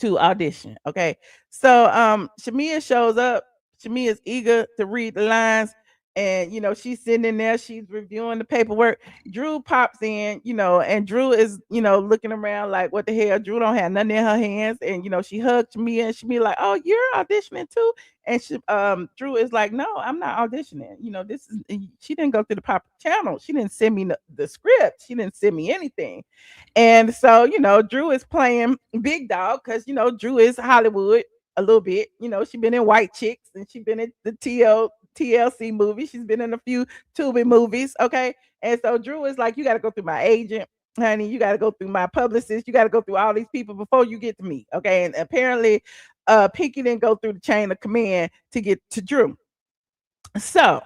to audition. Okay. So Shamea shows up. Shamea is eager to read the lines. And she's sitting in there, she's reviewing the paperwork. Drew pops in, and Drew is, looking around like, what the hell? Drew don't have nothing in her hands. And she hugged me and she be like, oh, you're auditioning too. And Drew is like, no, I'm not auditioning. This is, she didn't go through the proper channel. She didn't send me the script. She didn't send me anything. And so, Drew is playing big dog because, Drew is Hollywood a little bit. She been in White Chicks and she been in the TLC movie. She's been in a few Tubi movies. Okay. And so Drew is like, you got to go through my agent, honey. You got to go through my publicist. You got to go through all these people before you get to me. Okay. And apparently, Pinky didn't go through the chain of command to get to Drew. So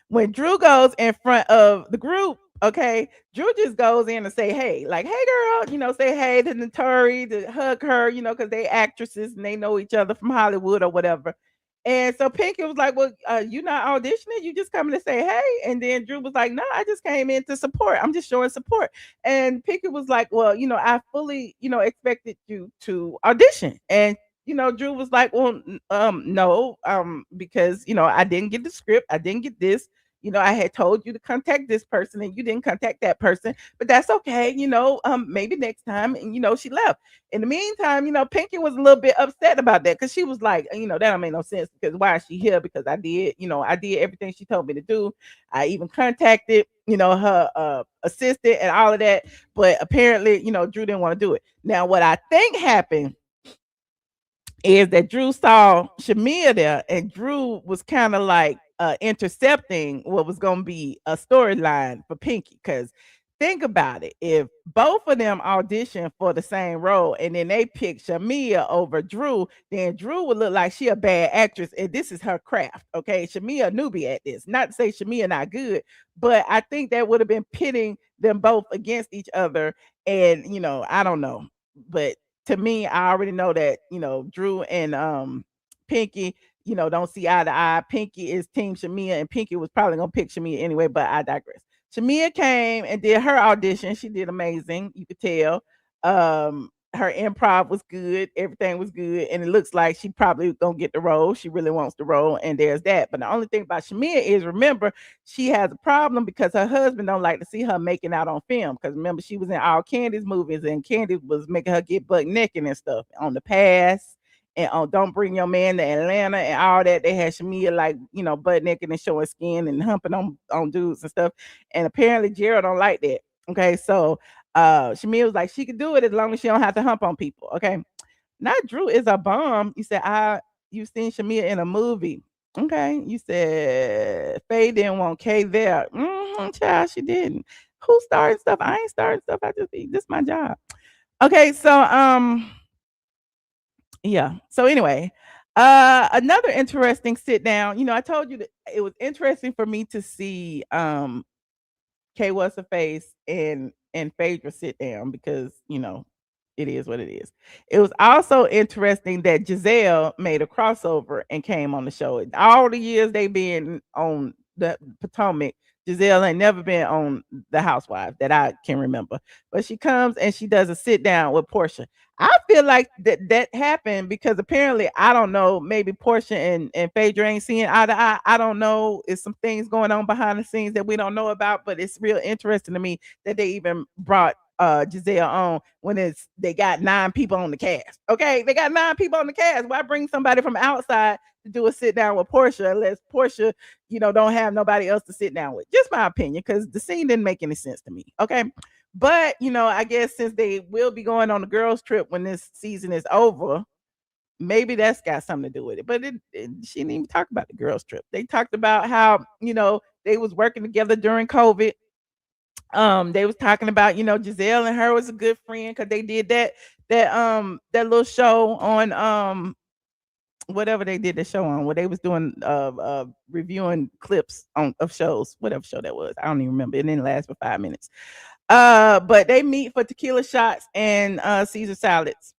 when Drew goes in front of the group, okay, Drew just goes in and say, hey, like, hey, girl, say hey to Naturi, to hug her, because they actresses and they know each other from Hollywood or whatever. And so Pinky was like, well, you not auditioning? You just coming to say hey? And then Drew was like, no, I just came in to support. I'm just showing support. And Pinky was like, well, I fully, expected you to audition. And Drew was like, well, no, because I didn't get the script. I didn't get this. I had told you to contact this person and you didn't contact that person, but that's okay. Maybe next time. And, she left. In the meantime, Pinky was a little bit upset about that because she was like, that don't make no sense because why is she here? Because I did everything she told me to do. I even contacted, her assistant and all of that. But apparently, Drew didn't want to do it. Now, what I think happened is that Drew saw Shamea there and Drew was kind of like, intercepting what was going to be a storyline for Pinky. Because think about it, if both of them audition for the same role and then they pick Shamea over Drew, then Drew would look like she a bad actress and this is her craft. Okay, Shamea a newbie at this. Not to say Shamea not good, but I think that would have been pitting them both against each other. And I don't know, but to me, I already know that Drew and Pinky don't see eye to eye. Pinky is team Shamea, and Pinky was probably gonna pick Shamea anyway, but I digress. Shamea came and did her audition. She did amazing, you could tell. her improv was good, everything was good, and it looks like she probably gonna get the role. She really wants the role, and there's that. But the only thing about Shamea is, remember, she has a problem because her husband don't like to see her making out on film. Because remember, she was in all Candy's movies, and Candy was making her get butt naked and stuff on The Pass and on Don't Bring Your Man to Atlanta and all that. They had Shamea like, butt naked and showing skin and humping on dudes and stuff. And apparently Gerald don't like that. Okay, so Shamea was like, she could do it as long as she don't have to hump on people. Okay. Not Drew is a bomb. You said you've seen Shamea in a movie. Okay. You said Faye didn't want Kay there. Child, she didn't. Who started stuff? I ain't starting stuff. This is my job. Okay, so yeah. So anyway, another interesting sit down. I told you that it was interesting for me to see Kay What's Her Face and Phaedra sit down because it is what it is. It was also interesting that Giselle made a crossover and came on the show. All the years they been on the Potomac, Giselle ain't never been on the Housewives that I can remember. But she comes and she does a sit down with Portia. I feel like that happened because apparently, I don't know, maybe Portia and Phaedra ain't seeing eye to eye. I don't know. It's some things going on behind the scenes that we don't know about, but it's real interesting to me that they even brought Giselle on when they got 9 people on the cast. Okay, they got 9 people on the cast. Why bring somebody from outside to do a sit down with Portia unless Portia, don't have nobody else to sit down with? Just my opinion, because the scene didn't make any sense to me. Okay. But I guess since they will be going on the girls' trip when this season is over, maybe that's got something to do with it. But she didn't even talk about the girls' trip. They talked about how they was working together during COVID. They was talking about Giselle and her was a good friend because they did that little show on whatever they did the show on, where they was doing reviewing clips of shows, whatever show that was. I don't even remember. It didn't last for 5 minutes. But they meet for tequila shots and Caesar salads.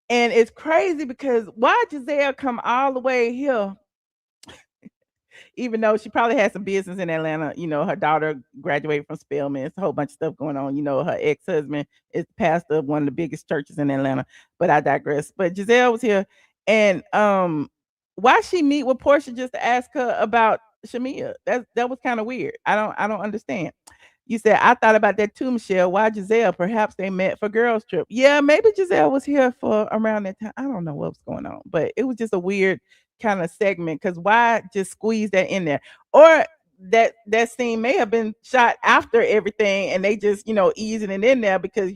And it's crazy because why Giselle come all the way here, even though she probably had some business in Atlanta. Her daughter graduated from Spelman. It's a whole bunch of stuff going on. Her ex-husband is the pastor of one of the biggest churches in Atlanta. But I digress. But Giselle was here. And why she meet with Portia just to ask her about Shamea? That was kind of weird. I don't understand. You said, I thought about that too, Michelle. Why Giselle? Perhaps they met for girls' trip. Yeah, maybe Giselle was here for around that time. I don't know what was going on, but it was just a weird kind of segment because why just squeeze that in there? Or that scene may have been shot after everything and they just, easing it in there because,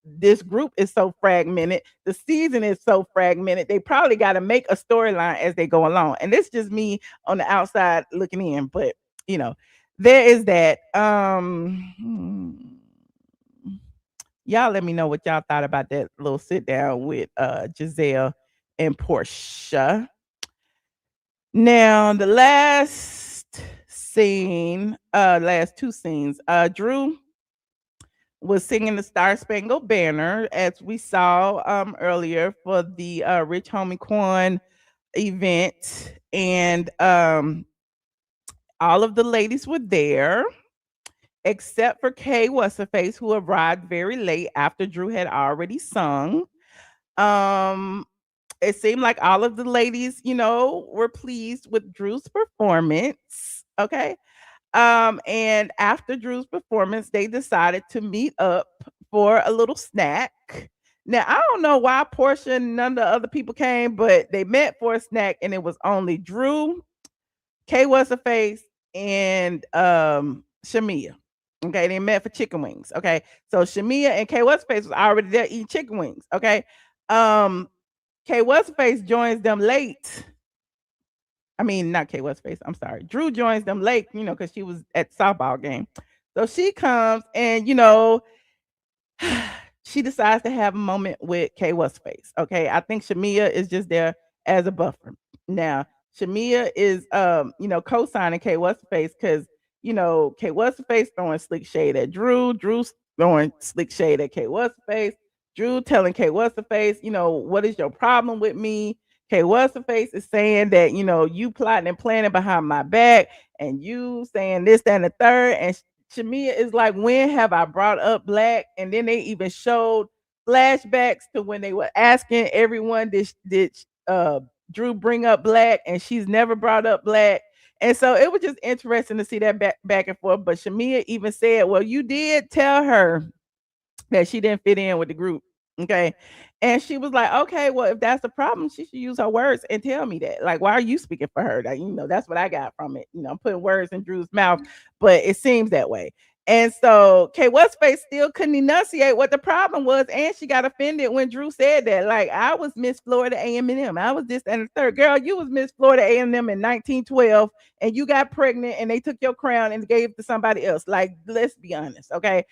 this group is so fragmented. The season is so fragmented. They probably got to make a storyline as they go along. And this is just me on the outside looking in, but there is that. Y'all let me know what y'all thought about that little sit down with Giselle and Portia. Now, the last two scenes, Drew was singing the Star Spangled Banner, as we saw earlier for the Rich Homie Quan event. And all of the ladies were there, except for Kay What's Her Face, who arrived very late after Drew had already sung. It seemed like all of the ladies, were pleased with Drew's performance. Okay. And after Drew's performance, they decided to meet up for a little snack. Now, I don't know why Portia and none of the other people came, but they met for a snack and it was only Drew, Kay What's Her Face, and Shamea. Okay, they met for chicken wings. Okay, so Shamea and Kay What's Her Face was already there eating chicken wings. Okay, Kay What's Her Face joins them late. I mean, not Kay What's Her Face. I'm sorry. Drew joins them late, because she was at the softball game. So she comes and, she decides to have a moment with Kay What's Her Face. Okay, I think Shamea is just there as a buffer. Now, Shamea is, co-signing Kay What's Her Face because, Kay What's Her Face throwing slick shade at Drew. Drew's throwing slick shade at Kay What's Her Face. Drew telling Kay What's Her Face, what is your problem with me? Kay What's Her Face is saying that, you plotting and planning behind my back and you saying this, that, and the third. And Shamea is like, when have I brought up black? And then they even showed flashbacks to when they were asking everyone, did Drew bring up Black, and she's never brought up Black. And so it was just interesting to see that back and forth. But Shamea even said, well, you did tell her that she didn't fit in with the group. Okay. And she was like, okay, well, if that's the problem, she should use her words and tell me that. Like, why are you speaking for her? Like, that's what I got from it. I'm putting words in Drew's mouth, but it seems that way. And so Kay Westface still couldn't enunciate what the problem was, and she got offended when Drew said that. Like, I was Miss Florida A&M. I was this and the third. Girl, you was Miss Florida A&M in 1912, and you got pregnant, and they took your crown and gave it to somebody else. Like, let's be honest, okay?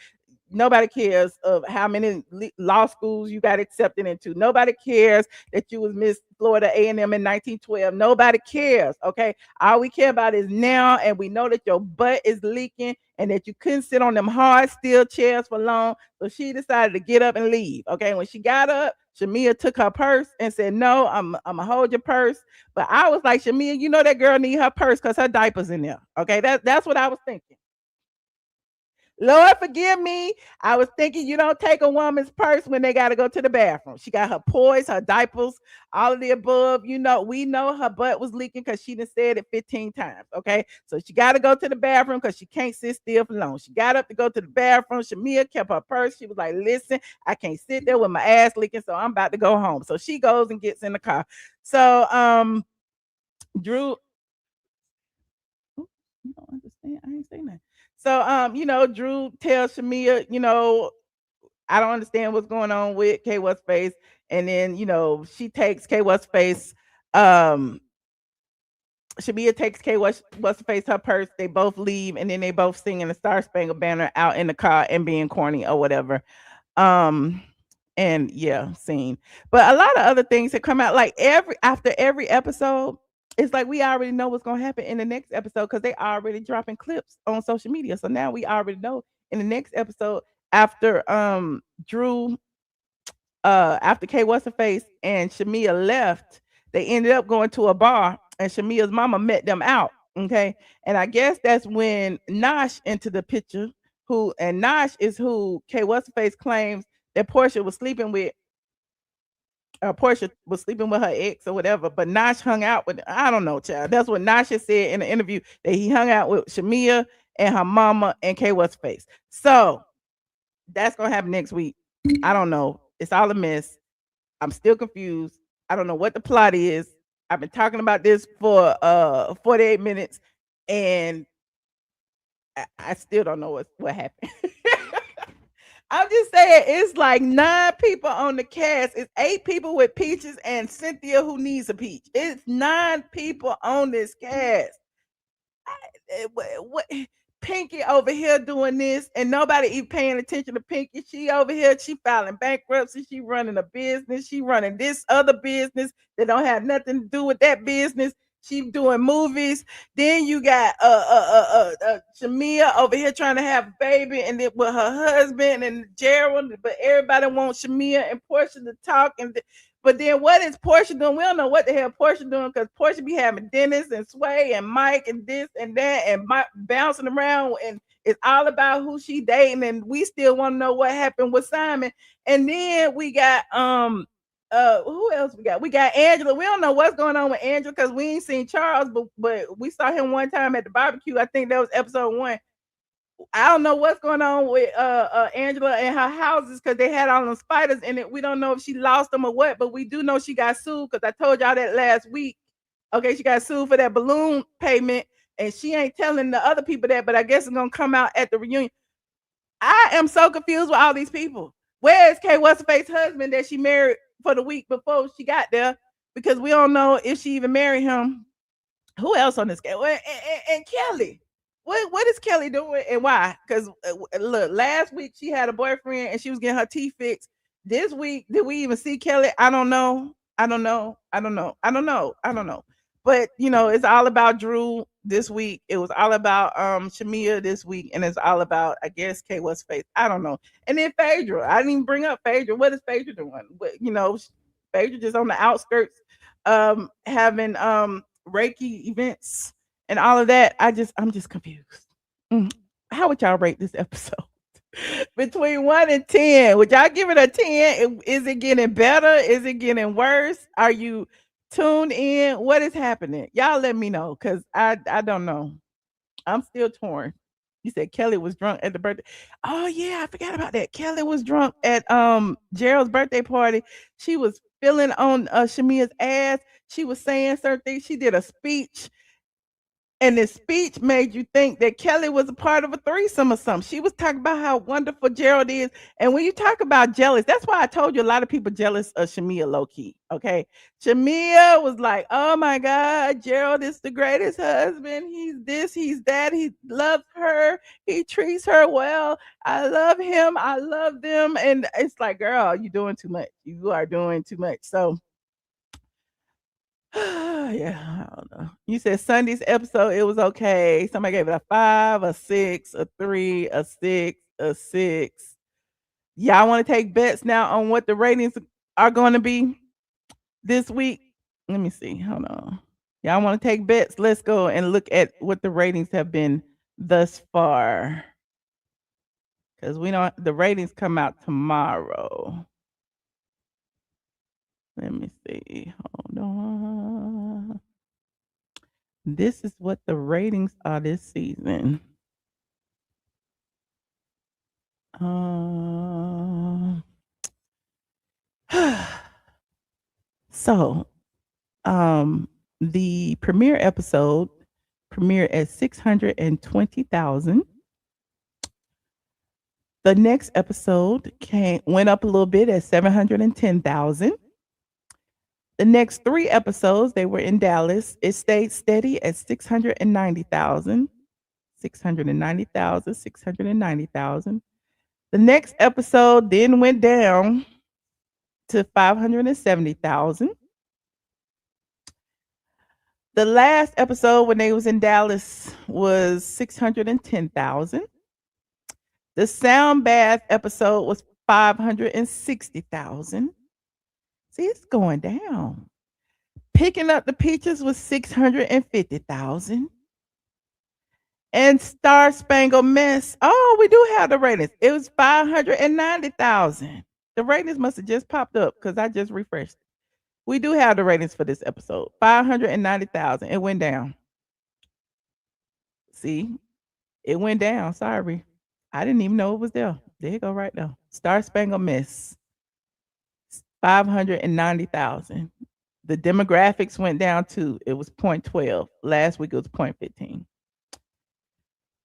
Nobody cares of how many law schools you got accepted into. Nobody cares that you was Miss Florida A&M in 1912. Nobody cares, okay? All we care about is now, and we know that your butt is leaking and that you couldn't sit on them hard steel chairs for long. So she decided to get up and leave, okay? When she got up, Shamea took her purse and said, no, I'm gonna hold your purse. But I was like, Shamea, that girl need her purse because her diaper's in there, okay? That's what I was thinking. Lord, forgive me. I was thinking you don't take a woman's purse when they got to go to the bathroom. She got her poise, her diapers, all of the above. We know her butt was leaking because she done said it 15 times. Okay. So she got to go to the bathroom because she can't sit still for long. She got up to go to the bathroom. Shamea kept her purse. She was like, listen, I can't sit there with my ass leaking, so I'm about to go home. So she goes and gets in the car. So Drew, you don't understand. I ain't saying that. So, Drew tells Shamea, I don't understand what's going on with K Westface. And then, she takes K Westface, Shamea takes K Westface her purse. They both leave, and then they both singing the Star Spangled Banner out in the car and being corny or whatever. And yeah, scene. But a lot of other things that come out, like after every episode, it's like we already know what's gonna happen in the next episode because they already dropping clips on social media. So now we already know in the next episode after Drew after Kay What's-Her-Face and Shamea left, they ended up going to a bar and Shamea's mama met them out. Okay. And I guess that's when Nosh entered the picture, and Nosh is who Kay What's-Her-Face claims that Portia was sleeping with. Portia was sleeping with her ex or whatever, but Nosh hung out with, I don't know, child. That's what Nosh said in the interview, that he hung out with Shamea and her mama and Kay What's-Face. So that's gonna happen next week. I don't know. It's all a mess. I'm still confused. I don't know what the plot is. I've been talking about this for 48 minutes, and I still don't know what happened. I'm just saying, it's like 9 people on the cast. It's 8 people with peaches and Cynthia who needs a peach. It's 9 people on this cast. What Pinky over here doing this, and nobody even paying attention to Pinky. She over here, she filing bankruptcy. She running a business. She running this other business that don't have nothing to do with that business. She doing movies. Then you got Shamea over here trying to have a baby, and then with her husband and Gerald. But everybody wants Shamea and Portia to talk. But then what is Portia doing? We don't know what the hell Portia doing, because Portia be having Dennis and Sway and Mike and this and that and bouncing around, and it's all about who she dating. And we still want to know what happened with Simon. And then we got who else we got? We got Angela. We don't know what's going on with Angela because we ain't seen Charles, but we saw him one time at the barbecue. I think that was episode 1. I don't know what's going on with Angela and her houses because they had all them spiders in it. We don't know if she lost them or what, but we do know she got sued because I told y'all that last week. Okay, she got sued for that balloon payment, and she ain't telling the other people that, but I guess it's gonna come out at the reunion. I am so confused with all these people. Where is Kay What's-Her-Face husband that she married for the week before she got there? Because we don't know if she even married him. Who else on this case? And Kelly. What is Kelly doing and why? Because look, last week she had a boyfriend and she was getting her teeth fixed. This week, did we even see Kelly? I don't know. But it's all about Drew this week. It was all about Shamea this week, and it's all about, I guess, Kay What's-Face. I don't know. And then Phaedra. I didn't even bring up Phaedra. What is Phaedra doing? But Phaedra just on the outskirts, having Reiki events and all of that. I'm just confused. How would y'all rate this episode? Between 1 and 10, would y'all give it a 10? Is it getting better? Is it getting worse? Are you tuned in? What is happening? Y'all let me know, because I don't know. I'm still torn. You said Kelly was drunk at the birthday. Oh yeah, I forgot about that. Kelly was drunk at Gerald's birthday party. She was feeling on Shamea's ass. She was saying certain things. She did a speech, and this speech made you think that Kelly was a part of a threesome or something. She was talking about how wonderful Gerald is. And when you talk about jealous, that's why I told you a lot of people jealous of Shamea low key. Okay. Shamea was like, oh my God, Gerald is the greatest husband. He's this, he's that. He loves her. He treats her well. I love him. I love them. And it's like, girl, you're doing too much. You are doing too much. So, yeah, I don't know. You said Sunday's episode, it was okay. Somebody gave it a 5, a 6, a 3, a 6, a 6. Y'all want to take bets now on what the ratings are going to be this week? Let me see. Hold on. Y'all want to take bets? Let's go and look at what the ratings have been thus far. Because the ratings come out tomorrow. Let me see. Hold on. This is what the ratings are this season. So, the premiere episode premiered at 620,000. The next episode went up a little bit at 710,000. The next 3 episodes, they were in Dallas. It stayed steady at 690,000, 690,000, 690,000. The next episode then went down to 570,000. The last episode when they was in Dallas was 610,000. The sound bath episode was 560,000. See, it's going down. Picking up the peaches was 650,000. And Star Spangled Mess. Oh, we do have the ratings. It was 590,000. The ratings must have just popped up because I just refreshed. We do have the ratings for this episode. 590,000. It went down. See, it went down. Sorry. I didn't even know it was there. There you go, right now. Star Spangled Mess. 590,000. The demographics went down too. It was 0.12. Last week it was 0.15.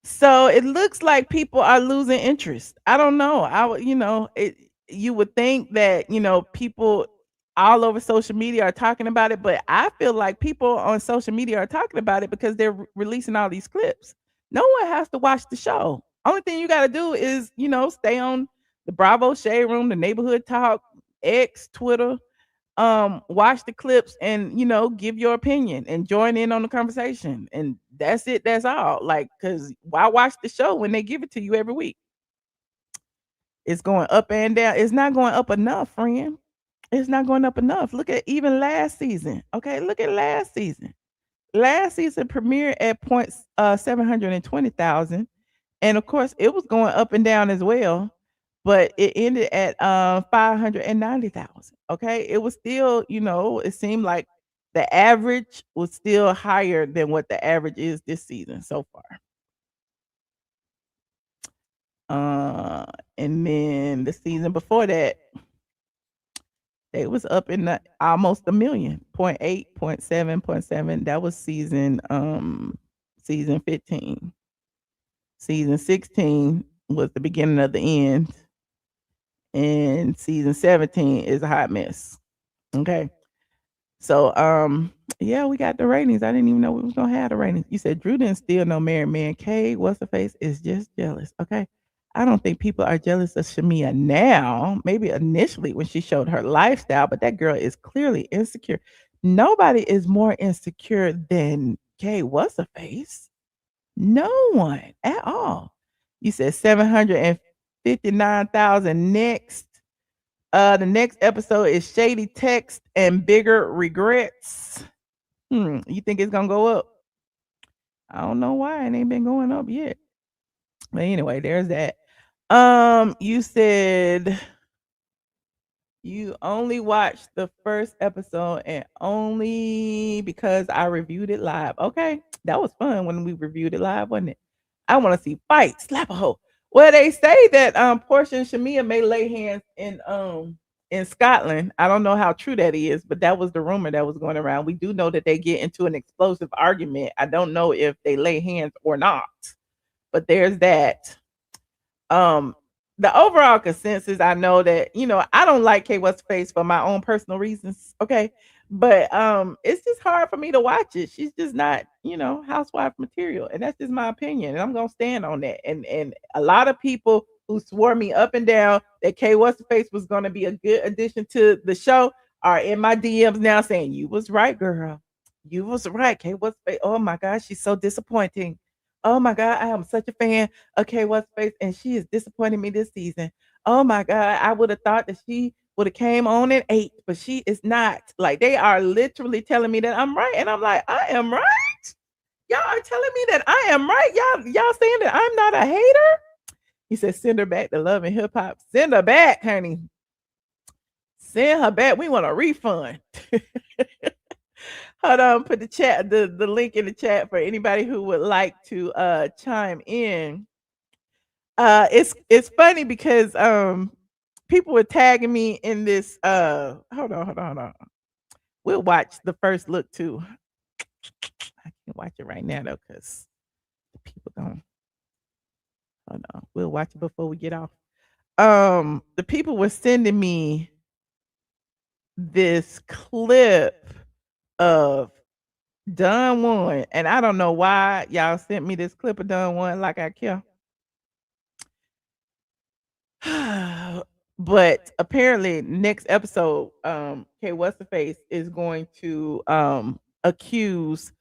So it looks like people are losing interest. I don't know. You would think that, people all over social media are talking about it, but I feel like people on social media are talking about it because they're releasing all these clips. No one has to watch the show. Only thing you got to do is, stay on the Bravo Shade Room, the Neighborhood Talk, X, Twitter, watch the clips and, give your opinion and join in on the conversation. And that's it. That's all. Like, because why watch the show when they give it to you every week? It's going up and down. It's not going up enough, friend. It's not going up enough. Look at even last season. Okay, look at last season. Last season premiered at 720,000. And of course, it was going up and down as well, but it ended at 590,000. Okay, it was still, it seemed like the average was still higher than what the average is this season so far. And then the season before that, it was up in almost a million, 0.8, 0.7, 0.7. That was season 15. Season 16 was the beginning of the end. And season 17 is a hot mess. Okay. So yeah, we got the ratings. I didn't even know we was gonna have the ratings. You said Drew didn't steal no married man. Kay, what's the face? Is just jealous. Okay. I don't think people are jealous of Shamea now. Maybe initially when she showed her lifestyle, but that girl is clearly insecure. Nobody is more insecure than Kay, what's the face? No one at all. You said 759,000 next. The next episode is Shady Text and Bigger Regrets. You think it's gonna go up? I don't know why it ain't been going up yet. But anyway, there's that. You said you only watched the first episode and only because I reviewed it live. Okay, that was fun when we reviewed it live, wasn't it? I want to see fight, slap a hoe. Well, they say that Portia and Shamea may lay hands in Scotland. I don't know how true that is, but that was the rumor that was going around. We do know that they get into an explosive argument. I don't know if they lay hands or not, but there's that. Um, the overall consensus, I know that I don't like K What's Face for my own personal reasons. Okay, but it's just hard for me to watch it. She's just not housewife material, and that's just my opinion, and I'm gonna stand on that. And a lot of people who swore me up and down that K What's Face was gonna be a good addition to the show are in my DMs now saying you was right, girl. You was right. K What's Face. Oh my gosh, she's so disappointing. Oh my God, I am such a fan of K What's Face, and she is disappointing me this season. Oh my God, I would have thought that she would have came on at 8, but she is not. Like they are literally telling me that I'm right, and I'm like, I am right. Y'all are telling me that I am right. Y'all saying that I'm not a hater. He said, send her back to Love and Hip Hop. Send her back, honey. Send her back. We want a refund. Hold on, put the link in the chat for anybody who would like to chime in. It's funny because people were tagging me in this hold on. We'll watch the first look too. I can't watch it right now though, because the people don't. Hold on. We'll watch it before we get off. The people were sending me this clip of Don Juan, and I don't know why y'all sent me this clip of Don Juan like I care. But apparently next episode, K What's the Face is going to accuse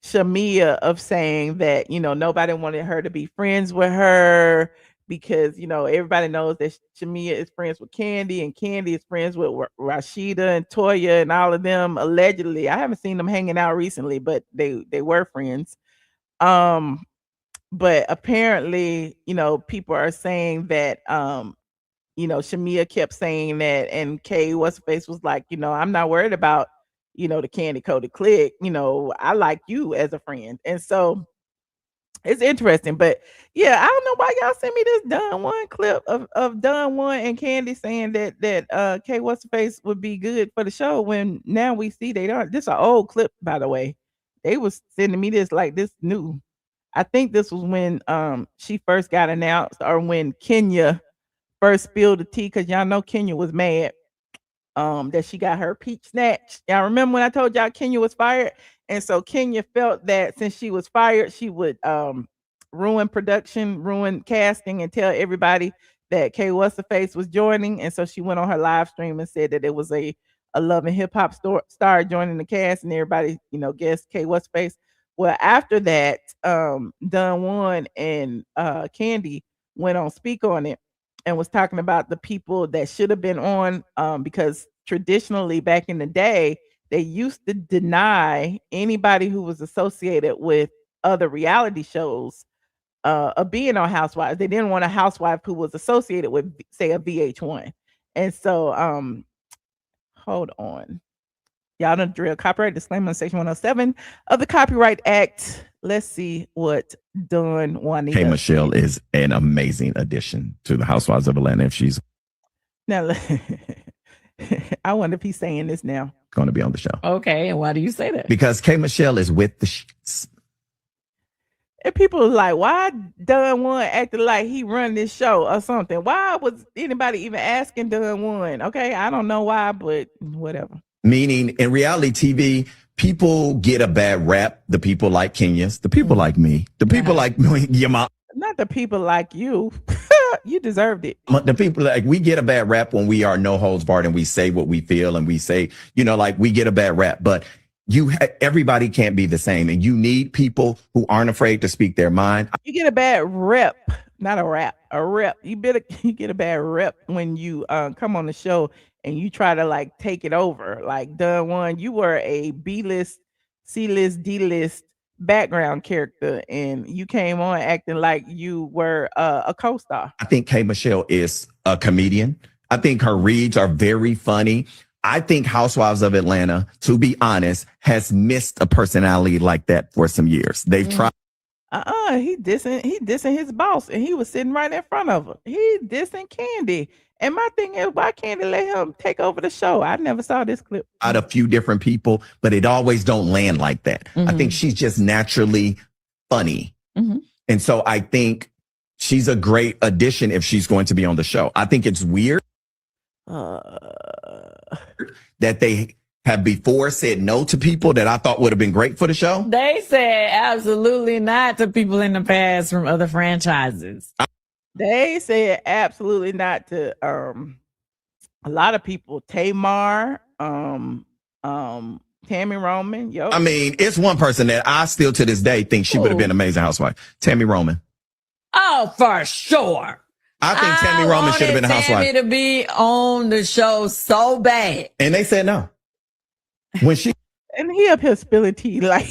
Shamea of saying that nobody wanted her to be friends with her because everybody knows that Shamea is friends with Candy, and Candy is friends with Rashida and Toya and all of them. Allegedly, I haven't seen them hanging out recently, but they were friends. But apparently, people are saying that Shamea kept saying that, and K What's Face was like, I'm not worried about the Candy Coated Click. I like you as a friend, and so it's interesting. But yeah, I don't know why y'all sent me this Don Juan clip of Don Juan and Candy saying that K What's the Face would be good for the show, when now we see they don't. This is an old clip, by the way. They was sending me this like this new. I think this was when she first got announced, or when Kenya first spilled the tea, because y'all know Kenya was mad that she got her peach snatched. Y'all remember when I told y'all Kenya was fired? And so Kenya felt that since she was fired, she would ruin production, ruin casting, and tell everybody that K What's the Face was joining. And so she went on her live stream and said that it was a Love and Hip Hop star joining the cast, and everybody guessed K What's the Face. Well, after that, Don Juan and Candy went on Speak on It and was talking about the people that should have been on, because traditionally back in the day, they used to deny anybody who was associated with other reality shows of being on Housewives. They didn't want a housewife who was associated with, say, a VH1. And so, hold on. Y'all know the drill. Copyright disclaimer on Section 107 of the Copyright Act. Let's see what Don Juanita. K Michelle is an amazing addition to the Housewives of Atlanta. If she's now, I wonder if he's saying this now. Going to be on the show. Okay, and why do you say that? Because K Michelle is with the sheets. And people are like, why Don Juan acted like he run this show or something? Why was anybody even asking Don Juan? Okay, I don't know why, but whatever. Meaning, in reality TV, people get a bad rap. The people like Kenyas, the people like me, the people like your mom. Not the people like you. You deserved it. The people like, we get a bad rap when we are no holds barred and we say what we feel, and we say, like, we get a bad rap. But everybody can't be the same, and you need people who aren't afraid to speak their mind. You get a bad rep, not a rap, a rep. You get a bad rep when you come on the show and you try to like take it over. Like Don Juan, you were a B-list, C-list, D-list background character, and you came on acting like you were a co-star. I think K. Michelle is a comedian. I think her reads are very funny. I think Housewives of Atlanta, to be honest, has missed a personality like that for some years. They've tried. He dissing his boss, and he was sitting right in front of her. He dissing Candy. And my thing is, why can't they let him take over the show? I never saw this clip. Out a few different people, but it always don't land like that. I think she's just naturally funny. And so I think she's a great addition if she's going to be on the show. I think it's weird that they have before said no to people that I thought would have been great for the show. They said absolutely not to people in the past from other franchises. They said absolutely not to a lot of people. Tamar, Tammy Roman. Yo, I mean, it's one person that I still to this day think she would have been an amazing housewife. Tammy Roman. Oh, for sure. I think Tammy Roman should have been a housewife. Tammy to be on the show so bad. And they said no. When she and he up here spilling tea like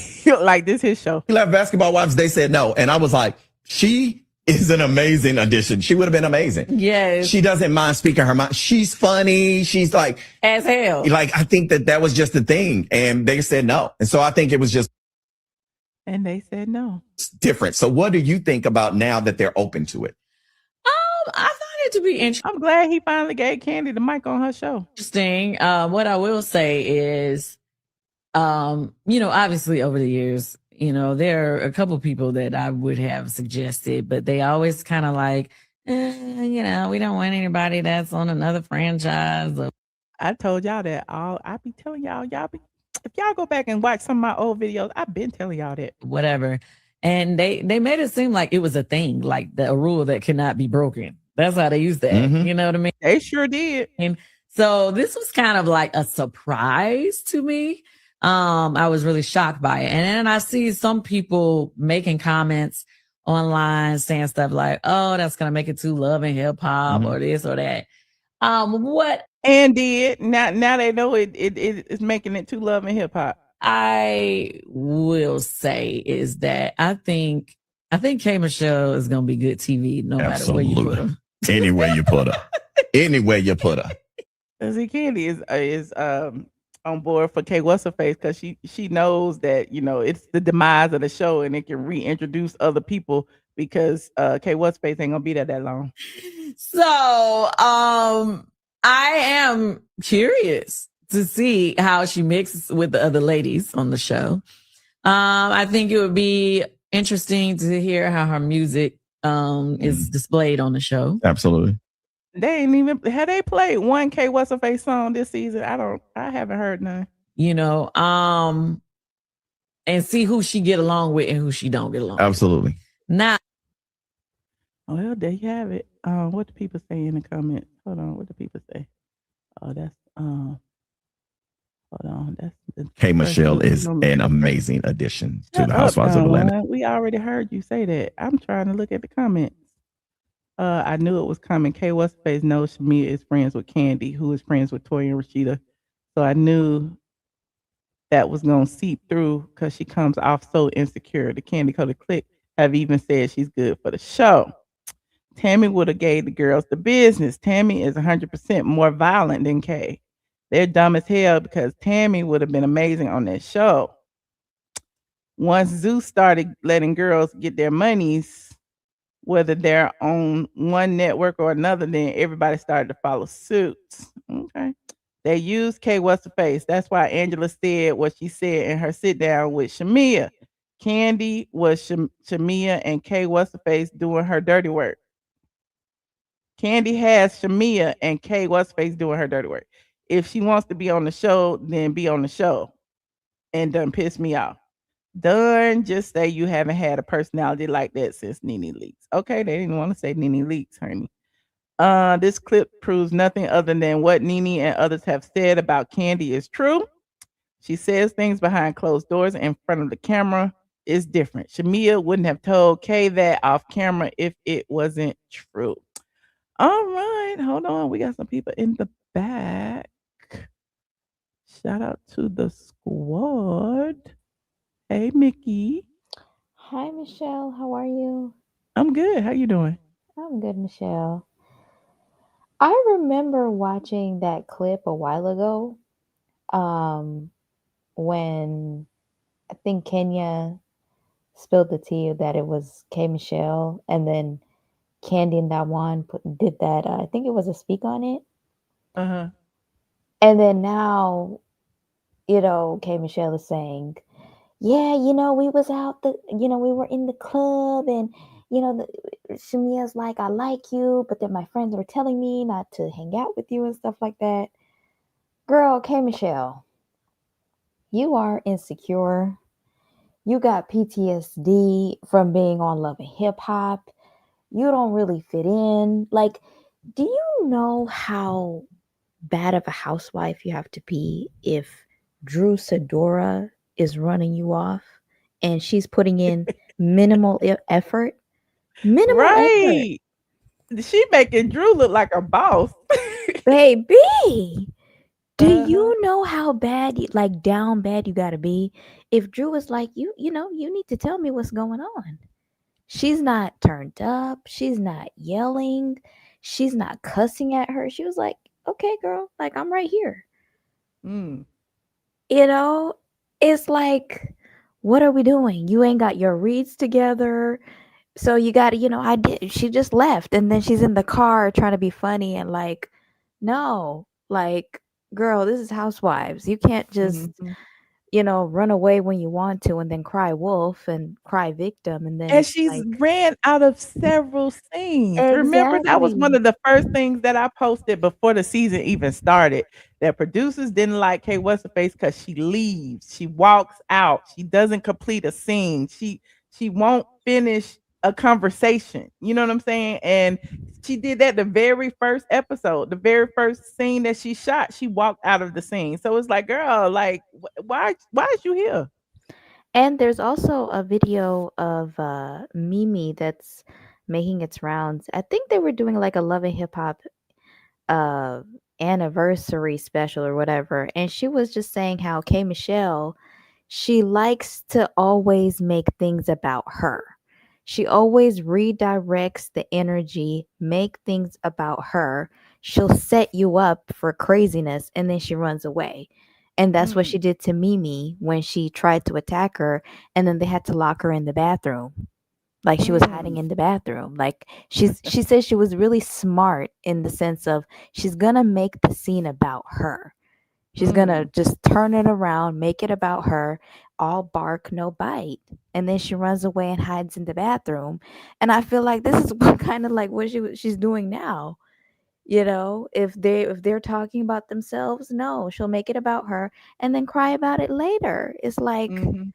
this his show. left Basketball Wives, they said no. And I was like, she is an amazing addition. She would have been amazing. Yes. She doesn't mind speaking her mind. She's funny. She's like, as hell. Like, I think that was just the thing. And they said no. And so I think it was just. And they said no. Different. So what do you think about now that they're open to it? I find it to be interesting. I'm glad he finally gave Candy the mic on her show. Interesting. What I will say is, obviously over the years, there are a couple people that I would have suggested, but they always kind of like, we don't want anybody that's on another franchise. I told y'all that I be telling y'all, if y'all go back and watch some of my old videos, I've been telling y'all that. Whatever. And they made it seem like it was a thing, like a rule that cannot be broken. That's how they used that. You know what I mean? They sure did. And so this was kind of like a surprise to me. I was really shocked by it. And then I see some people making comments online saying stuff like, oh, that's going to make it too love and hip hop or this or that. What? And did. Now they know it is making it too love and hip hop. I will say is that I think K. Michelle is going to be good TV no matter where you put her. Anywhere you put her. Anywhere you put her. See, Candy is on board for K. What's her face because she knows that it's the demise of the show and it can reintroduce other people because K. What's face ain't gonna be there that long. So I am curious to see how she mixes with the other ladies on the show. I think it would be interesting to hear how her music is displayed on the show. Absolutely. They ain't even had they played one K. What's her face song this season. I haven't heard none. And see who she get along with and who she don't get along. Absolutely. Now, well, there you have it. What do people say in the comments? Hold on, what do people say? Oh, that's hold on. That's K. Michelle is an amazing addition to the Housewives of Atlanta. We already heard you say that. I'm trying to look at the comments. I knew it was coming. K. What's face knows Shamea is friends with Candy, who is friends with Toya and Rashida. So I knew that was gonna seep through because she comes off so insecure. The Candy Colored Clique have even said she's good for the show. Tammy would have gave the girls the business. Tammy is 100% more violent than Kay. They're dumb as hell because Tammy would have been amazing on that show. Once Zeus started letting girls get their monies, whether they're on one network or another, then everybody started to follow suit. Okay. They used K. What's her face. That's why Angela said what she said in her sit down with Shamea. Candy was Shamea and K. What's her face doing her dirty work. Candy has Shamea and K. What's her face doing her dirty work. If she wants to be on the show, then be on the show. And done piss me off. Done just say you haven't had a personality like that since Nene Leakes. Okay, they didn't want to say Nene Leakes, honey. This clip proves nothing other than what Nene and others have said about Candy is true. She says things behind closed doors in front of the camera is different. Shamea wouldn't have told Kay that off camera if it wasn't true. All right, hold on. We got some people in the back. Shout out to the squad. Hey, Mickey. Hi, Michelle. How are you? I'm good. How you doing? I'm good, Michelle. I remember watching that clip a while ago, um, when I think Kenya spilled the tea that it was K Michelle, and then Candy and Dawan did that. I think it was a speak on it, Uh-huh. and then now, K Michelle is saying, yeah, we was out we were in the club, and Shamea's like, I like you, but then my friends were telling me not to hang out with you and stuff like that. Girl, K Michelle, you are insecure. You got PTSD from being on Love and Hip Hop. You don't really fit in. Like, do you know how bad of a housewife you have to be if Sidora is running you off and she's putting in minimal effort? Minimal effort. Right. She making Drew look like a boss. Baby, do Uh-huh. you know how bad, down bad you gotta be? If Drew is like, you need to tell me what's going on. She's not turned up. She's not yelling. She's not cussing at her. She was like, okay, girl, like, I'm right here. Mm. It's like, what are we doing? You ain't got your reads together. So you got to, she just left, and then she's in the car trying to be funny and like, no, like, girl, this is Housewives. You can't just, Mhm. Run away when you want to and then cry wolf and cry victim. And then And it's she's like, ran out of several scenes. Remember, that was one exactly. of the first things that I posted before the season even started. That producers didn't like Hey What's Her Face because she leaves, she walks out, she doesn't complete a scene, she won't finish a conversation. You know what I'm saying? And she did that the very first episode, the very first scene that she shot, she walked out of the scene. So it's like, girl, like, why is you here? And there's also a video of Mimi that's making its rounds. I think they were doing like a Love and Hip Hop uh anniversary special or whatever, and she was just saying how K Michelle, she likes to always make things about her. She always redirects the energy, make things about her. She'll set you up for craziness and then she runs away. And that's what Mm. she did to Mimi when she tried to attack her, and then they had to lock her in the bathroom. Like, she was hiding Mm. in the bathroom. Like, she said she was really smart in the sense of she's gonna make the scene about her. She's gonna Mm. just turn it around, make it about her, all bark, no bite. And then she runs away and hides in the bathroom. And I feel like this is what kind of like what she's doing now. If they're talking about themselves, no, she'll make it about her and then cry about it later. It's like, Mhm.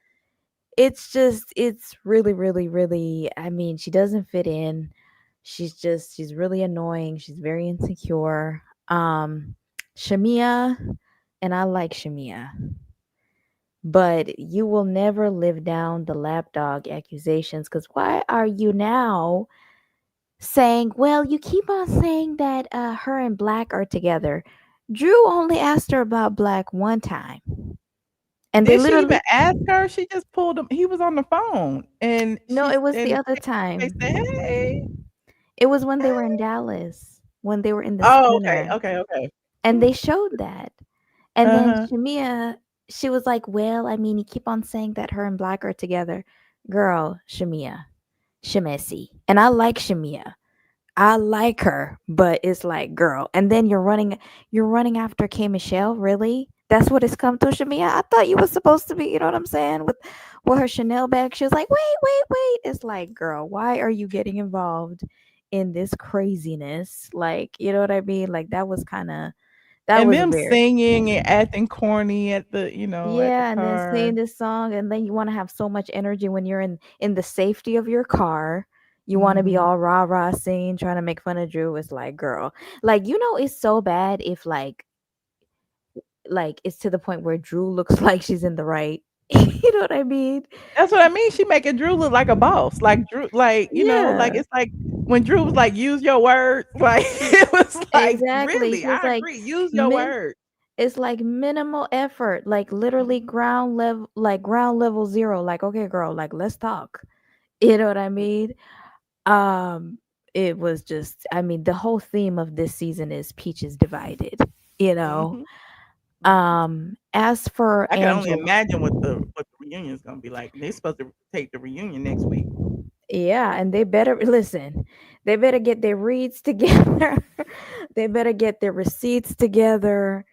it's really, really, really, I mean, she doesn't fit in. She's really annoying. She's very insecure. Shamea, and I like Shamea, but you will never live down the lapdog accusations, because why are you now saying, well, you keep on saying that her and Black are together? Drew only asked her about Black one time. And they Did she even literally, ask her? She just pulled him. He was on the phone, and no, it was the and other they said, time. "Hey, It was when they were in hey." Dallas, when they were in the Oh, okay, center, okay, okay. and they showed that. And then Uh-huh. Shamea, she was like, well, I mean, you keep on saying that her and Black are together. Girl, Shamesi. And I like Shamea. I like her, but it's like, girl. And then you're running after K Michelle, really? That's what it's come to, Shamea. I thought you were supposed to be, you know what I'm saying, with her Chanel bag. She was like, wait, wait, wait. It's like, girl, why are you getting involved in this craziness? Like, you know what I mean? Like, that And was them weird. singing and acting corny at the, at the Yeah, and then car. singing this song, and then you want to have so much energy when you're in the safety of your car. You want to be Mhm. all rah rah singing, trying to make fun of Drew. It's like, girl, like, it's so bad if like it's to the point where Drew looks like she's in the right. You know what I mean? That's what I mean. She making Drew look like a boss. Like Drew, like, like Yeah, it's like when Drew was like, "Use your words." Like it was like, exactly. really, She was I like, agree. Use your min words. it's like minimal effort, like literally Mhm. ground level, like ground level zero. Like, okay, girl, like, let's talk. You know what I mean? Um, it was just, I mean, the whole theme of this season is Peaches divided, you know. Mhm. Mhm. As for I can only Angela, imagine what the reunion is gonna be like. They're supposed to take the reunion next week. yeah, and they better listen. They better get their reads together. They better get their receipts together.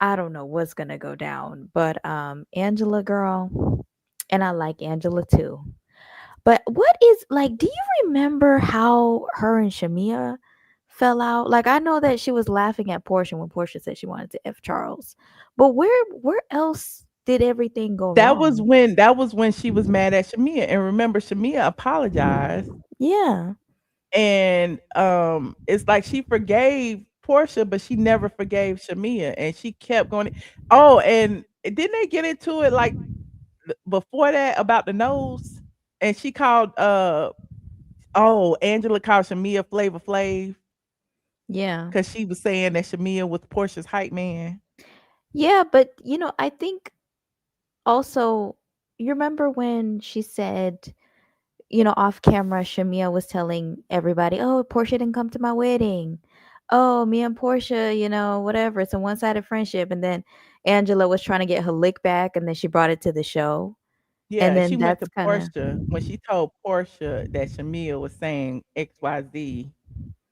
I don't know what's gonna go down, but Angela girl, and I like Angela too. But what is like, do you remember how her and Shamea fell out? Like I know that she was laughing at Portia when Portia said she wanted to F Charles. But where else did everything go wrong? That was when she was mad at Shamea. And remember, Shamea apologized. Yeah. And it's like she forgave Portia, but she never forgave Shamea. And she kept going. Oh, and didn't they get into it like before that about the nose? And she called Angela called Shamea Flavor Flav Yeah. because she was saying that Shamea was Portia's hype man. Yeah, but I think also you remember when she said, off camera, Shamia was telling everybody, "Oh, Portia didn't come to my wedding. Oh, me and Portia, whatever. It's a one-sided friendship." And then Angela was trying to get her lick back, and then she brought it to the show. And Yeah, she then went that's to kind of Portia when she told Portia that Shamea was saying XYZ,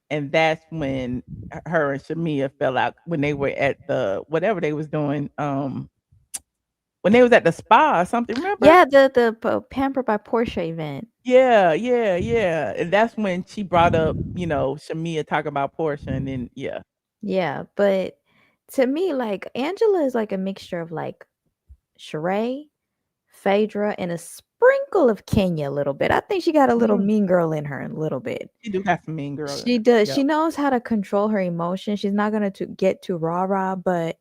and that's when her and Shamea fell out when they were at the whatever they was doing, when they was at the spa or something, remember? yeah, the Pamper by Portia event. Yeah, yeah, yeah, and that's when she brought up, Shamea talking about Portia, and then yeah. Yeah, but to me, like Angela is like a mixture of like Sheree, Phaedra, and a sprinkle of Kenya a little bit. I think she got a little Mhm. mean girl in her a little bit. She do got some mean girl in She her. does. Yep. She knows how to control her emotions. She's not gonna get too rah-rah, but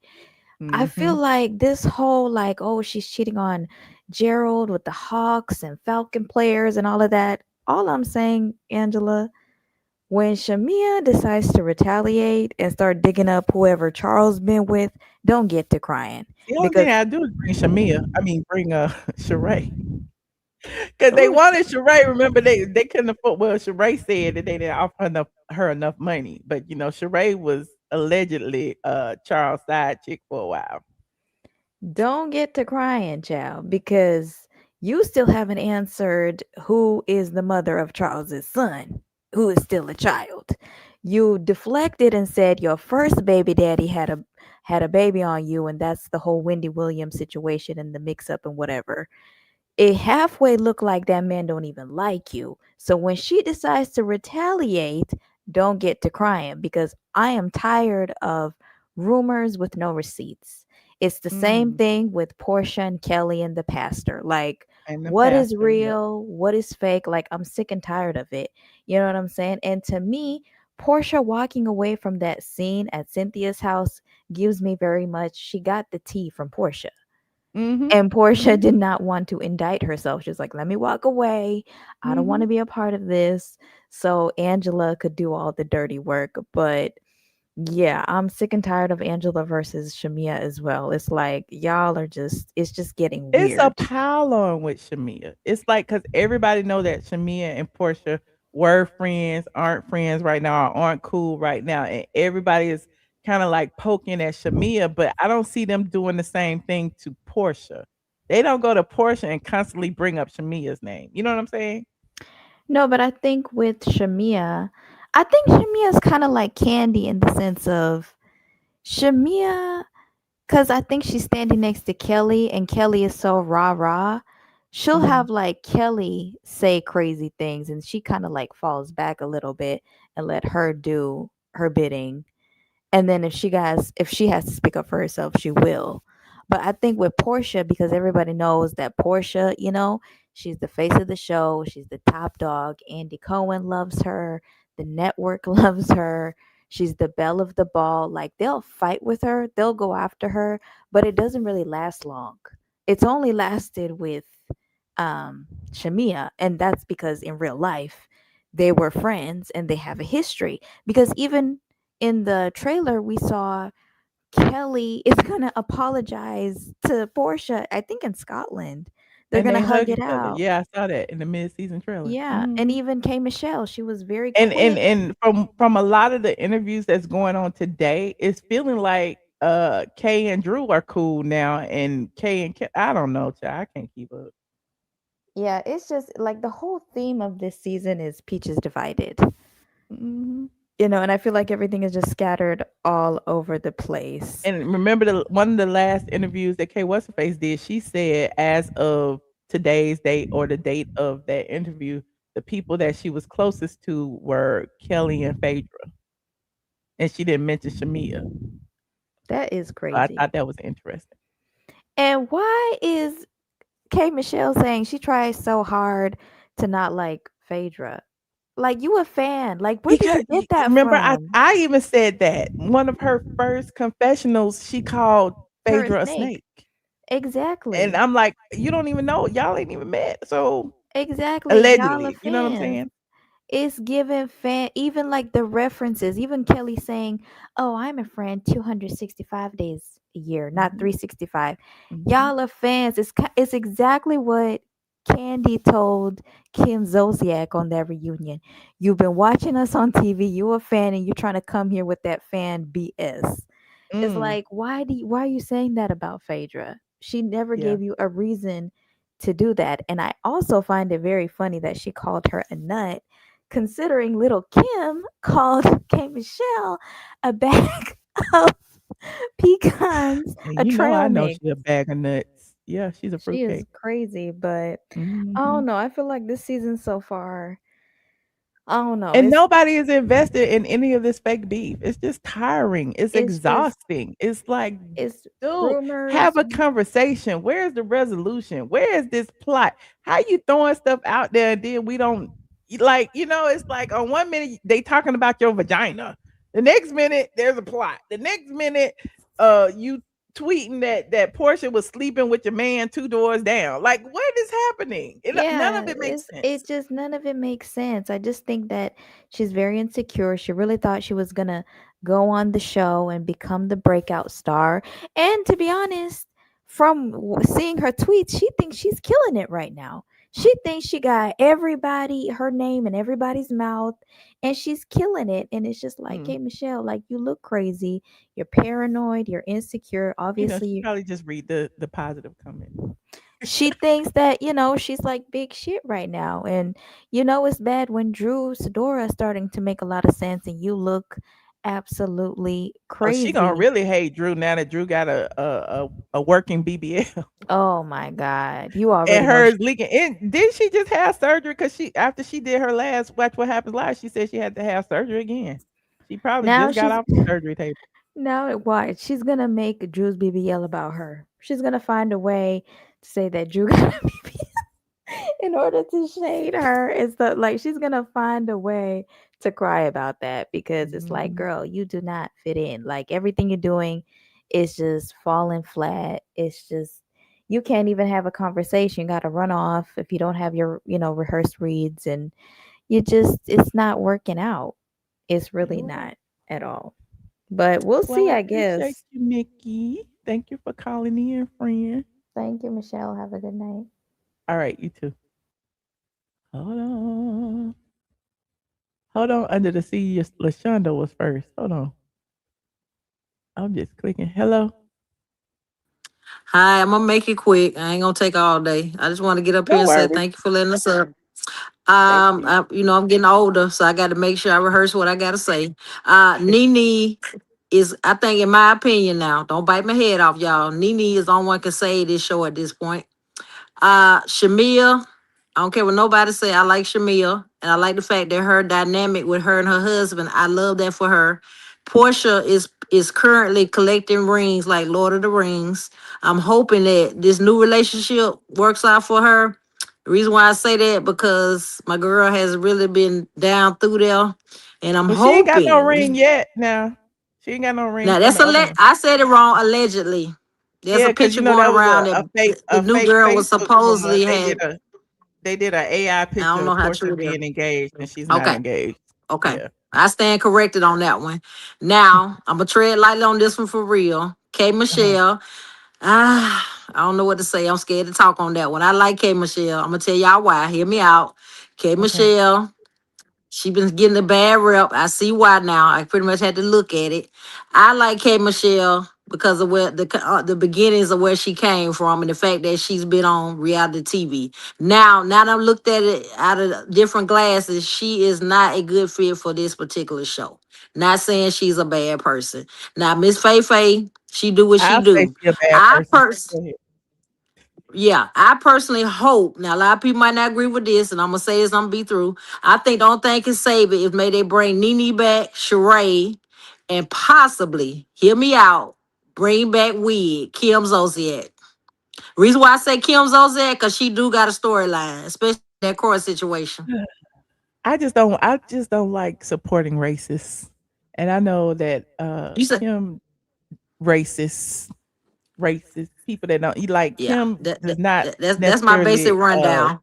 I feel Mhm. like this whole like, oh, she's cheating on Gerald with the Hawks and Falcon players and all of that. All I'm saying, Angela, when Shamea decides to retaliate and start digging up whoever Charles been with, don't get to crying The only thing because I do is bring Shamea I mean, bring, Sheree. 'Cause they oh, wanted Sheree, remember they couldn't afford well, Sheree said that they didn't offer her enough money, but, Sheree was allegedly, Charles' side chick for a while. don't get to crying, child, because you still haven't answered who is the mother of Charles's son, who is still a child. You deflected and said your first baby daddy had a baby on you, and that's the whole Wendy Williams situation and the mix up and whatever. It halfway look like that man don't even like you. So when she decides to retaliate, don't get to crying because I am tired of rumors with no receipts. It's the same Mm, thing with Portia and Kelly and the pastor. Like, and the what is pastor, yep. real? What is fake? Like, I'm sick and tired of it. You know what I'm saying? And to me, Portia walking away from that scene at Cynthia's house gives me very much. She got the tea from Portia. Mhm, And Portia mhm, did not want to indict herself. She was like, "Let me walk away. I don't want mhm. to be a part of this." So Angela could do all the dirty work. But yeah, I'm sick and tired of Angela versus Shamea as well. It's like y'all are it's just getting It's a weird. pile on with Shamea. It's like because everybody know that Shamea and Portia were friends, aren't friends right now, or aren't cool right now, and everybody is kinda, like, poking at Shamea, but I don't see them doing the same thing to Portia. They don't go to Portia and constantly bring up Shamea's name. You know what I'm saying? No, but I think with Shamea, I think Shamea's kind of like Candy in the sense of Shamea. Cause I think she's standing next to Kelly, and Kelly is so rah-rah. She'll Mhm. have like Kelly say crazy things, and she kind of like falls back a little bit and let her do her bidding. And then if she has to speak up for herself, she will. But I think with Portia, because everybody knows that Portia, she's the face of the show, she's the top dog. Andy Cohen loves her, the network loves her. She's the belle of the ball. Like they'll fight with her, they'll go after her, but it doesn't really last long. It's only lasted with Shamea, and that's because in real life they were friends and they have a history. Because even in the trailer we saw Kelly is gonna apologize to Portia, I think in Scotland. They're And gonna they hug hug it each other. out. Yeah, I saw that in the mid-season trailer. Yeah, and even K Michelle, she was very And quick. from a lot of the interviews that's going on today, it's feeling like Kay and Drew are cool now, and Kay and I don't know, child, I can't keep up. Yeah, it's just like the whole theme of this season is Peaches divided. Mhm. You know, and I feel like everything is just scattered all over the place. And remember one of the last interviews that Kay What's Her Face did, she said as of today's date or the date of that interview, the people that she was closest to were Kelly and Phaedra. And she didn't mention Shamea. That is So I crazy. thought that was interesting. And why is K Michelle saying she tries so hard to not like Phaedra? Like, you a fan. Like, where did you get that remember, from? I even said that one of her first confessionals, she called Her a Phaedra a snake. snake. Exactly. And I'm like, you don't even know. Y'all ain't even met. So Exactly. Y'all are allegedly, you know what I'm fans. saying? It's giving fan, even like the references, even Kelly saying, "Oh, I'm a friend 265 days a year, not 365." Y'all are fans. It's exactly what Candy told Kim Zolciak on that reunion. You've been watching us on TV. You a fan, and you're trying to come here with that fan BS. It's like, why are you saying that about Phaedra? She never Yeah. gave you a reason to do that. And I also find it very funny that she called her a nut, considering little Kim called K Michelle a bag of pecans, And a you know, I trail know mix. she a bag of nuts. Yeah, she's a She is fruitcake. crazy, but I Mhm. don't know. I feel like this season so far, I don't know. And nobody is invested in any of this fake beef. It's just tiring. It's It's just exhausting. It's like, it's dude, rumors. have a conversation. Where's the resolution? Where is this plot? How you throwing stuff out there and then we don't like, it's like on one minute they talking about your vagina. The next minute there's a plot. The next minute you tweeting that Portia was sleeping with your man 2 doors down. Like, what is happening? None of it makes sense. It just none of it makes sense. I just think that she's very insecure. She really thought she was gonna go on the show and become the breakout star. And to be honest, from seeing her tweets, she thinks she's killing it right now. She thinks she got everybody, her name in everybody's mouth, and she's killing it. And it's just like, hey, Michelle, like, you look crazy. You're paranoid. You're insecure. Obviously, She probably just read the positive comment. she thinks that, she's like big shit right now. And it's bad when Drew Sidora is starting to make a lot of sense and you look absolutely Oh, she gonna crazy. really hate Drew now that Drew got a working BBL. Oh my God. You already And know hers leaking. Did she just have surgery? Because after she did her last Watch What Happens Live, she said she had to have surgery again. She probably now just got she's off the surgery table. now why she's gonna make Drew's BBL about her. She's gonna find a way to say that Drew got a BBL in order to shade her. It's like she's gonna find a way to cry about that because it's like, girl, you do not fit in. Like, everything you're doing is just falling flat. It's just, you can't even have a conversation. You got to run off if you don't have your rehearsed reads, and it's not working out. It's really not at all. But we'll see, Well, I appreciate guess. you, Nikki. Thank you for calling in, friend. Thank you, Michelle. Have a good night. All right, you too. Hold on. Hold on. Under the sea, LaShonda was first. Hold on. I'm just clicking. Hello. Hi, I'm gonna make it quick. I ain't gonna take all day. I just want to get up here Don't and say worry. thank you for letting us up. Thank you. I'm getting older, so I got to make sure I rehearse what I gotta say. Nene is, I think, in my opinion now, don't bite my head off, y'all. Nene is the only one can say this show at this point. Shamea, I don't care what nobody say. I like Shamea, and I like the fact that her dynamic with her and her husband. I love that for her. Portia is currently collecting rings like Lord of the Rings. I'm hoping that this new relationship works out for her. The reason why I say that because my girl has really been down through there, and I'm Well, she ain't got no ring hoping. yet. Now she ain't got no ring Now from that's the other one. I said it wrong. Allegedly, there's Yeah, a because picture going that was around a that fake the new girl was Facebook rumor. supposedly had. They did an AI I picture don't know of how Portia true it is. being engaged, and she's not Okay. engaged. Okay. Yeah. I stand corrected on that one. Now, I'm going to tread lightly on this one for real. K. Michelle. I don't know what to say. I'm scared to talk on that one. I like K Michelle. I'm gonna tell y'all why. Hear me out. K Michelle, she been getting a bad rep. I see why now. I pretty much had to look at it. I like K Michelle because of where the beginnings of where she came from and the fact that she's been on reality TV. Now that I've looked at it out of different glasses, she is not a good fit for this particular show. Not saying she's a bad person. Now, Miss Faye, she do what she I'll say do. she's a bad I person. pers- Go ahead. Yeah, I personally hope. Now, a lot of people might not agree with this, and I'm gonna say this. I'm gonna be through. I think the only thing can save it is maybe they bring Nene back, Sheree, and possibly hear me out. Bring back Wig, Kim Zolciak. Reason why I say Kim Zolciak because she do got a storyline, especially that court situation. I just don't like supporting racists. And I know that You said, Kim racist people that don't like yeah, Kim does not that's my basic necessarily rundown.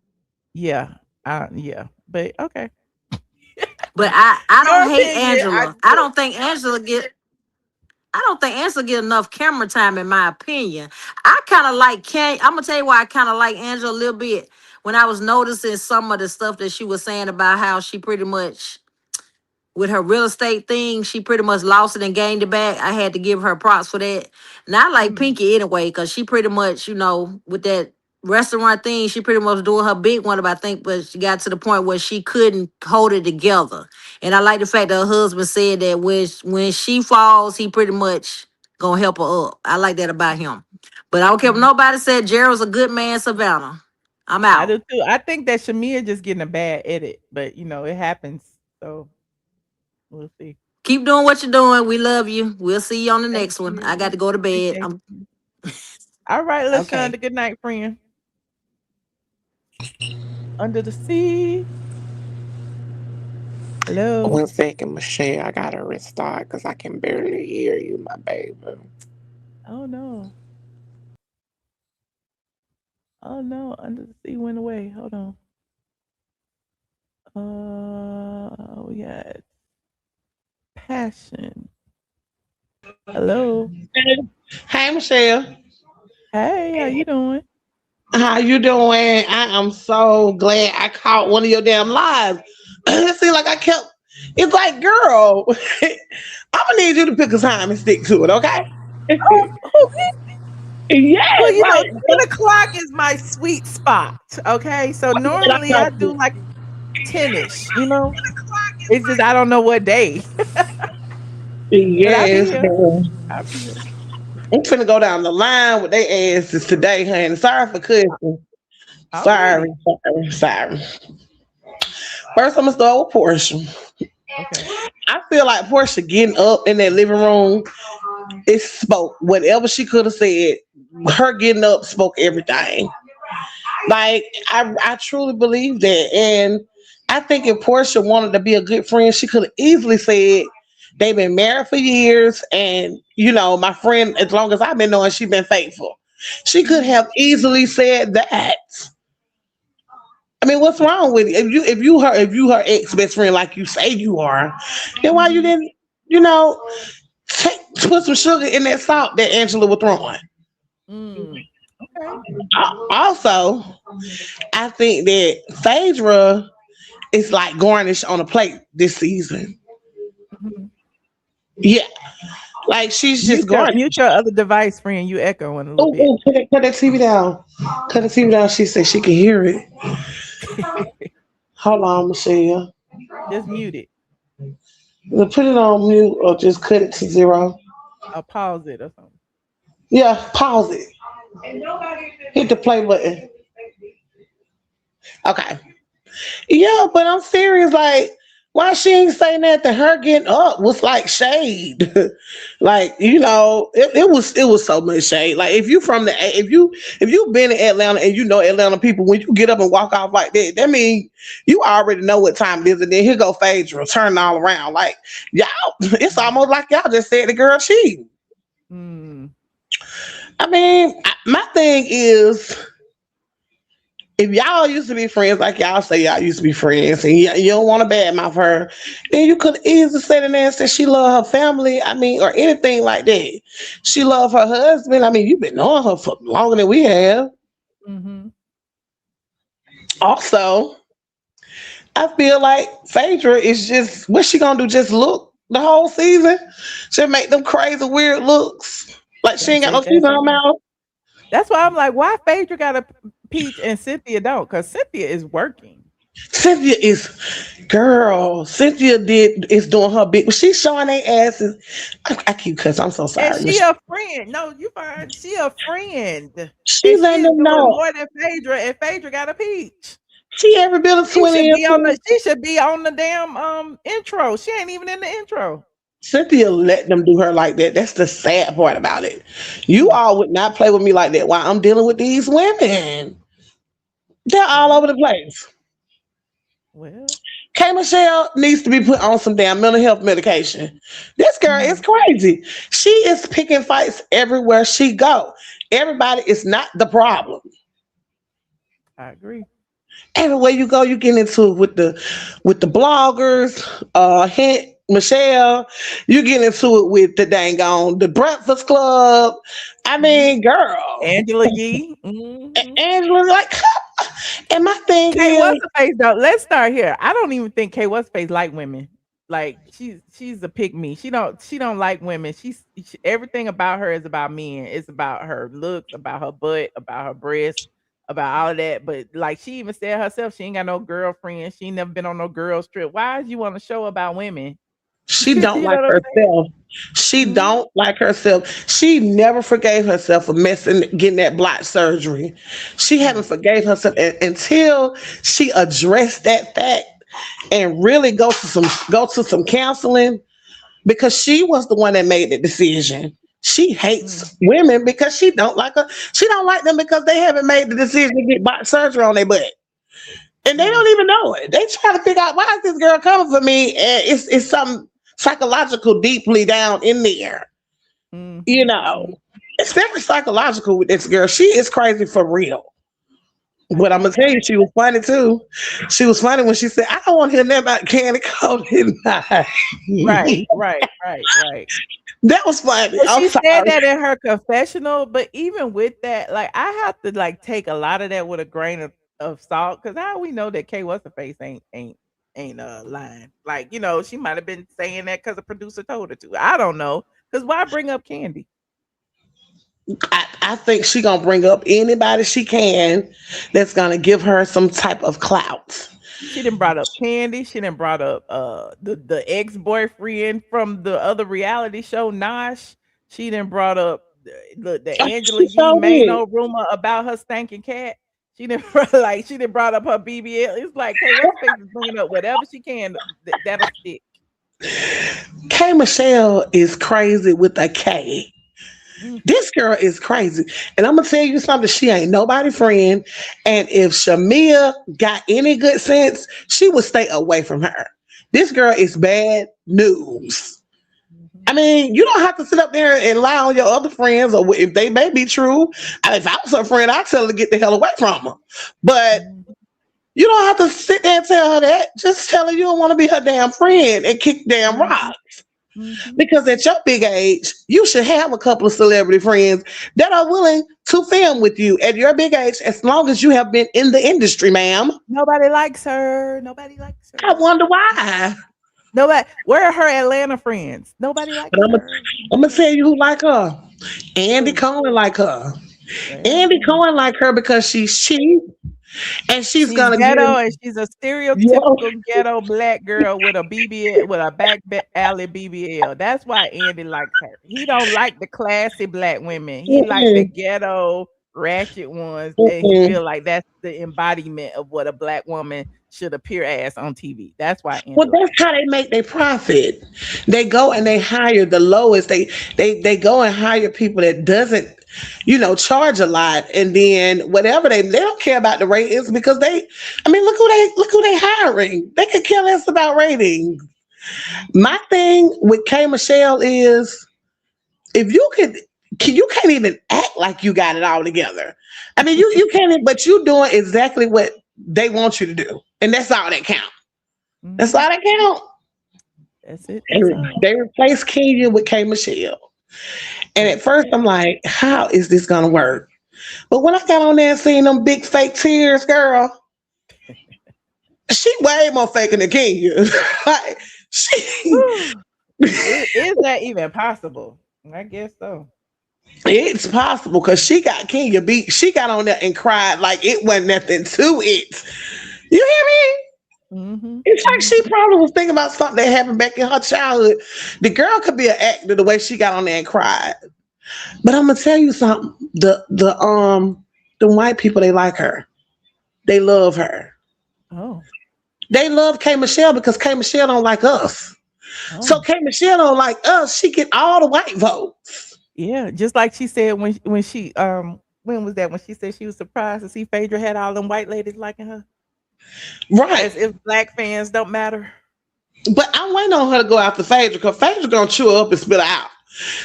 yeah. Yeah. But okay. But I Your don't hate opinion, Angela. I don't think Angela get enough camera time, in my opinion. I kind of like I'm gonna tell you why I kind of like Angela a little bit. When I was noticing some of the stuff that she was saying about how she pretty much, with her real estate thing, she pretty much lost it and gained it back. I had to give her props for that. And I like Pinky anyway, because she pretty much, with that restaurant thing, she pretty much doing her big one, but I think, but she got to the point where she couldn't hold it together. And I like the fact that her husband said that when she falls, he pretty much gonna help her up. I like that about him. But I don't care if nobody said Gerald's a good man, Savannah. I'm I out. do too. I think that Shamea just getting a bad edit, but it happens. So we'll see. Keep doing what you're doing. We love you. We'll see you on the Thank next one. you. I got to go to bed. Appreciate you. All right, LaShonda. Okay. Good night, friend. Under the sea. Hello. 1 second, Michelle. I gotta restart because I can barely hear you, my baby. Oh no. Oh no. Under the sea went away. Hold on. We got passion. Hello. Hey, Michelle. Hey, how you doing? How you doing? I am so glad I caught one of your damn lives. It seemed like it's like, girl, I'm gonna need you to pick a time and stick to it, okay? Yeah. Well, 10 o'clock is my sweet spot. Okay. So normally I do like 10ish, It's just I don't know what day. Yes. I'll be here. I'm finna go down the line with their asses today, honey. Sorry for cussing. Sorry. First, I'm gonna start with Portia. Okay. I feel like Portia getting up in that living room, it spoke whatever she could have said. Her getting up spoke everything. Like I truly believe that, and I think if Portia wanted to be a good friend, she could have easily said they've been married for years, and my friend, as long as I've been knowing, she's been faithful. She could have easily said that. I mean, what's wrong with it? If you her ex best friend like you say you are, then why you didn't put some sugar in that salt that Angela was throwing? Okay. Also, I think that Phaedra is like garnish on a plate this season. Yeah, like she's just garnish. Mute your other device, friend. You echoing a little bit. Cut that TV down. Cut the TV down. She said she can hear it. Hold on, Michelle. Just mute it. Put it on mute or just cut it to 0. I'll pause it or something. Yeah, pause it. Hit the play button. Okay. Yeah, but I'm serious. Like, why she ain't saying that? To her getting up was like shade. Like, it was so much shade. Like, if you been in Atlanta and Atlanta people, when you get up and walk off like that means you already know what time it is. And then here go Phaedra turning all around. Like, y'all, it's almost like y'all just said the girl cheating. I mean, my thing is, if y'all used to be friends, like y'all say y'all used to be friends, and you don't want to badmouth her, then you could easily say the man said she love her family. I mean, or anything like that. She love her husband. I mean, you've been knowing her for longer than we have. Mm-hmm. Also, I feel like Phaedra is just, what's she gonna do? Just look the whole season? She'll make them crazy, weird looks. Like she ain't got no teeth in her mouth. That's why I'm like, why Phaedra got a peach and Cynthia don't? Because Cynthia is working. Cynthia is doing her big. She's showing their asses. I keep cussing. I'm so sorry. And she a friend. No, you fine. She a friend. She's letting them know more than Phaedra, and Phaedra got a peach. She every bit of 20. She should be on the damn intro. She ain't even in the intro. Cynthia let them do her like that. That's the sad part about it. You all would not play with me like that while I'm dealing with these women. They're all over the place. Well, K. Michelle needs to be put on some damn mental health medication. This girl is crazy. She is picking fights everywhere she go. Everybody is not the problem. I agree. Everywhere you go, you get into it with the bloggers, Michelle, you get into it with the dang on the Breakfast Club. I mean, girl. Angela Yee. Mm-hmm. Angela, like, and my thing Kay, is, what's the face though? Let's start here. I don't even think Kay what's face like women. Like she's a pick me. She don't like women. She everything about her is about men. It's about her looks, about her butt, about her breasts, about all of that. But like she even said herself, she ain't got no girlfriend. She ain't never been on no girls trip. Why do you want to show about women? she don't like herself. She don't like herself. She never forgave herself for getting that block surgery. She haven't forgave herself until she addressed that fact and really go to some counseling, because she was the one that made the decision. She hates women because she don't like her. She don't like them because they haven't made the decision to get block surgery on their butt. And they don't even know it. They try to figure out, why is this girl coming for me? And it's something psychological deeply down in there. You know, it's very psychological with this girl. She is crazy for real. But I'm gonna tell you, she was funny too. She was funny when she said, "I don't want to hear nothing about candy coated." Right. That was funny. Well, she said that in her confessional, but even with that, like I have to like take a lot of that with a grain of salt, because how we know that Kay what's the face ain't lying. Like, you know, she might have been saying that because a producer told her to. I don't know. Because why bring up Candy? I think she gonna bring up anybody she can that's gonna give her some type of clout. She done brought up Candy. She done brought up the ex-boyfriend from the other reality show, Nosh. She done brought up the Angela Yee made no rumor about her stinking cat. She done brought up her BBL. It's like Kay what's face is bringing up whatever she can that'll stick. K. Michelle is crazy with a K. This girl is crazy. And I'm gonna tell you something, she ain't nobody friend. And if Shamea got any good sense, she would stay away from her. This girl is bad news. I mean, you don't have to sit up there and lie on your other friends, or if they may be true. If I was her friend, I'd tell her to get the hell away from her. But you don't have to sit there and tell her that. Just tell her you don't want to be her damn friend and kick damn rocks. Because at your big age, you should have a couple of celebrity friends that are willing to film with you at your big age, as long as you have been in the industry, ma'am. Nobody likes her. I wonder why. Nobody. Where are her Atlanta friends? Nobody likes her. I'm gonna tell you who like her. Andy Cohen like her. Andy Cohen like her because she's cheap. And she's gonna ghetto, and she's a stereotypical ghetto black girl with a BBL, with a back alley BBL. That's why Andy likes her. He don't like the classy black women. He likes the ghetto ratchet ones. And he feel like that's the embodiment of what a black woman should appear as on TV. That's why Andy that's how they make their profit. They go and they hire the lowest. They go and hire people that doesn't, charge a lot, and then whatever they don't care about the ratings, because look who they hiring. They could care less about ratings. My thing with K. Michelle is, if you could you can't even act like you got it all together. I mean, you can't, but you doing exactly what they want you to do, and that's all that count. That's all that count. That's it. They replaced Kenya with K. Michelle, and at first I'm like, how is this gonna work? But when I got on there and seen them big fake tears, girl, she way more faking than Kenya. Like, is that even possible? I guess so. It's possible because she got Kenya beat. She got on there and cried like it wasn't nothing to it. You hear me? Mm-hmm. It's like she probably was thinking about something that happened back in her childhood. The girl could be an actor the way she got on there and cried. But I'm gonna tell you something. The white people, they like her. They love her. Oh. They love K. Michelle because K. Michelle don't like us. Oh. So K. Michelle don't like us. She get all the white votes. Yeah, just like she said when she when was that? When she said she was surprised to see Phaedra had all them white ladies liking her. Right. As if black fans don't matter. But I'm waiting on her to go after Phaedra because Phaedra gonna chew her up and spit her out.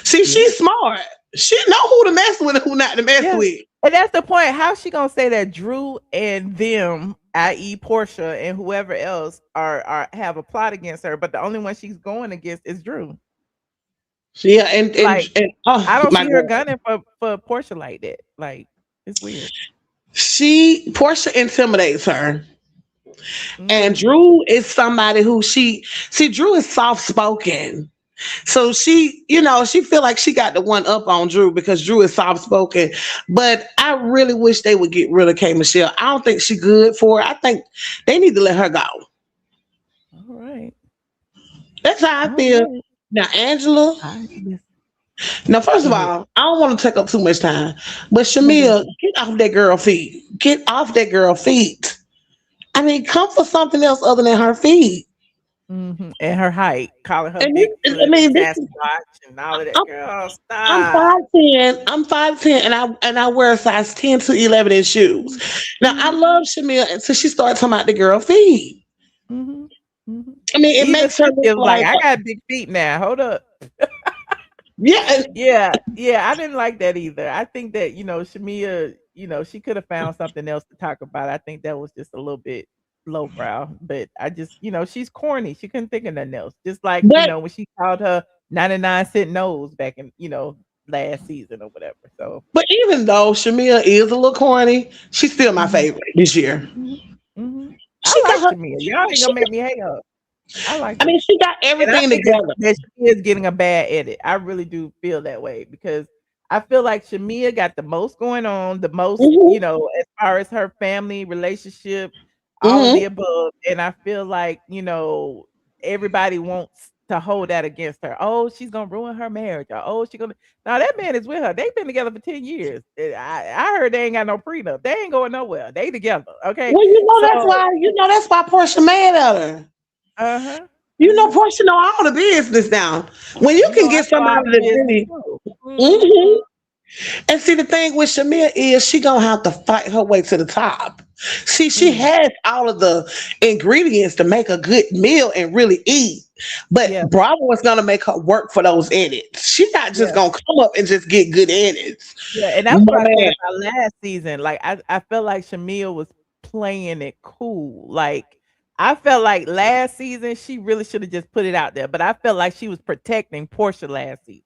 See, she's smart. She know who to mess with and who not to mess with. And that's the point. How's she gonna say that Drew and them, i.e. Portia and whoever else, are have a plot against her, but the only one she's going against is Drew? Yeah, and I don't see her gunning for Portia like that. Like, it's weird. Portia intimidates her. And Drew is somebody who Drew is soft-spoken. So she feel like she got the one up on Drew because Drew is soft-spoken. But I really wish they would get rid of K. Michelle. I don't think she's good for it. I think they need to let her go. All right. That's how I feel. Right. Now, Angela. Now, first of all, I don't want to take up too much time, but Shamea, get off that girl feet. Get off that girl feet. I mean, come for something else other than her feet. Mm-hmm. And her height, calling her and big. And all of that. Girl, stop. I'm 5'10", and I wear a size 10 to 11 in shoes. Now, I love Shamea until she started talking about the girl feet. Mm-hmm. Mm-hmm. I mean, it makes her look like I got big feet now. Hold up. Yeah. I didn't like that either. I think that Shamea, she could have found something else to talk about. I think that was just a little bit lowbrow. But I just, she's corny. She couldn't think of nothing else. Just like when she called her 99-cent nose back in last season or whatever. So, but even though Shamea is a little corny, she's still my favorite this year. Mm-hmm. I like Shamea. Y'all ain't gonna make me hang up. I mean, she got everything together. That she is getting a bad edit. I really do feel that way because I feel like Shamea got the most going on, the most, as far as her family relationship, all of the above. And I feel like, everybody wants to hold that against her. Oh, she's gonna ruin her marriage. Or, oh, she's gonna. Now that man is with her. They've been together for 10 years. I heard they ain't got no prenup. They ain't going nowhere. They together. Okay. Well, that's why Portia mad at her. Uh-huh. Portia know all the business now. When you can get somebody to really. Mm-hmm. And see, the thing with Shamea is she gonna have to fight her way to the top. See, she has all of the ingredients to make a good meal and really eat. But Bravo is gonna make her work for those edits. She's not just gonna come up and just get good edits. Yeah, and that's what I said about last season. Like I felt like Shamea was playing it cool. Like I felt like last season she really should have just put it out there. But I felt like she was protecting Portia last season.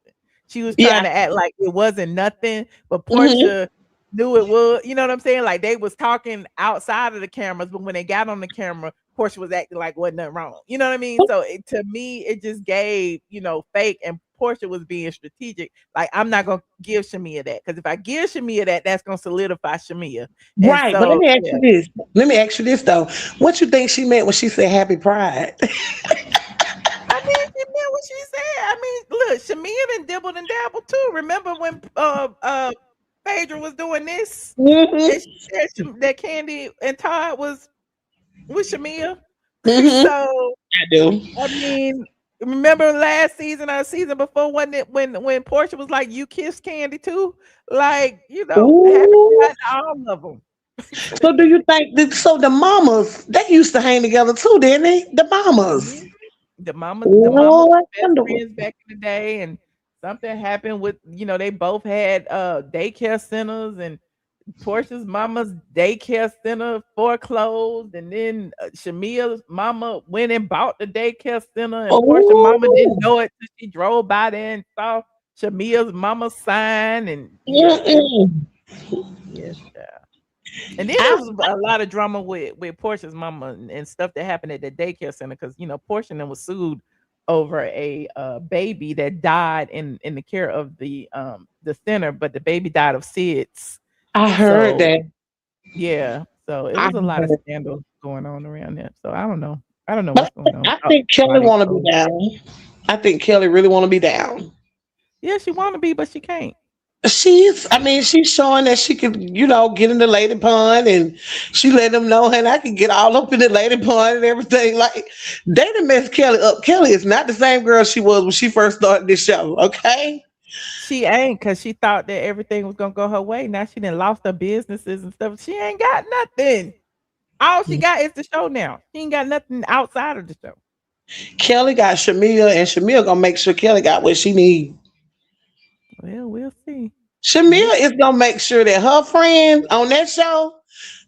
She was trying to act like it wasn't nothing, but Portia knew it was. You know what I'm saying? Like they was talking outside of the cameras, but when they got on the camera, Portia was acting like wasn't nothing wrong. You know what I mean? So to me, it just gave, fake, and Portia was being strategic. Like I'm not gonna give Shamea that because if I give Shamea that, that's gonna solidify Shamea. Right. So, but let me ask you this. Let me ask you this though. What you think she meant when she said Happy Pride? I mean, she meant what she said. I mean, look, Shamea done dibbled and dabbled too. Remember when Phaedra was doing this? And she said that Candy and Todd was with Shamea. So I do. I mean, remember last season or season before, wasn't it when Portia was like, "You kissed Candy too"? Like, Happy Pride to all of them. So do you think that? So the mamas, they used to hang together too, didn't they? The mamas. The mamas were best friends back in the day, and something happened with, they both had daycare centers, and Portia's mama's daycare center foreclosed, and then Shamea's mama went and bought the daycare center, and Portia's mama didn't know it till she drove by there and saw Shamea's mama sign, and yes, child. And then there was a lot of drama with Portia's mama and stuff that happened at the daycare center, because Portia then was sued over a baby that died in the care of the center, but the baby died of SIDS. I heard that. Yeah, so it was a lot of scandals going on around there. So I don't know. But What's going on. I think Kelly want to be down. I think Kelly really want to be down. Yeah, she want to be, but she can't. She's showing that she could, get in the lady pond, and she let them know, and I can get all up in the lady pond and everything. Like, they done messed Kelly up. Kelly is not the same girl she was when she first started this show, okay? She ain't, because she thought that everything was going to go her way. Now she done lost her businesses and stuff. She ain't got nothing. All she got is the show now. She ain't got nothing outside of the show. Kelly got Shamea, and Shamea gonna make sure Kelly got what she need. Well, we'll see. Shamea is gonna make sure that her friends on that show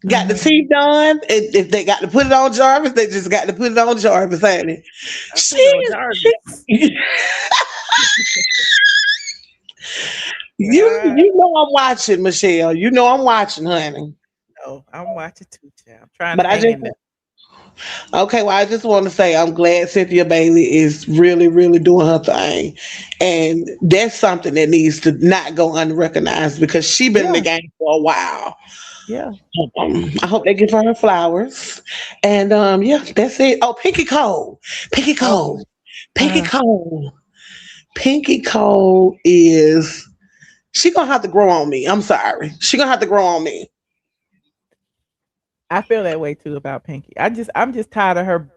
got the teeth done. If they got to put it on Jarvis, they just got to put it on Jarvis, honey. You know I'm watching, Michelle. You know I'm watching, honey. No, I'm watching too, child. I'm trying to Okay, well, I just want to say I'm glad Cynthia Bailey is really, really doing her thing. And that's something that needs to not go unrecognized, because she's been in the game for a while. Yeah. I hope they give her flowers. And that's it. Oh, Pinky Cole. Pinky Cole is, she gonna have to grow on me. I'm sorry. She gonna have to grow on me. I feel that way too about Pinky. I'm just tired of her.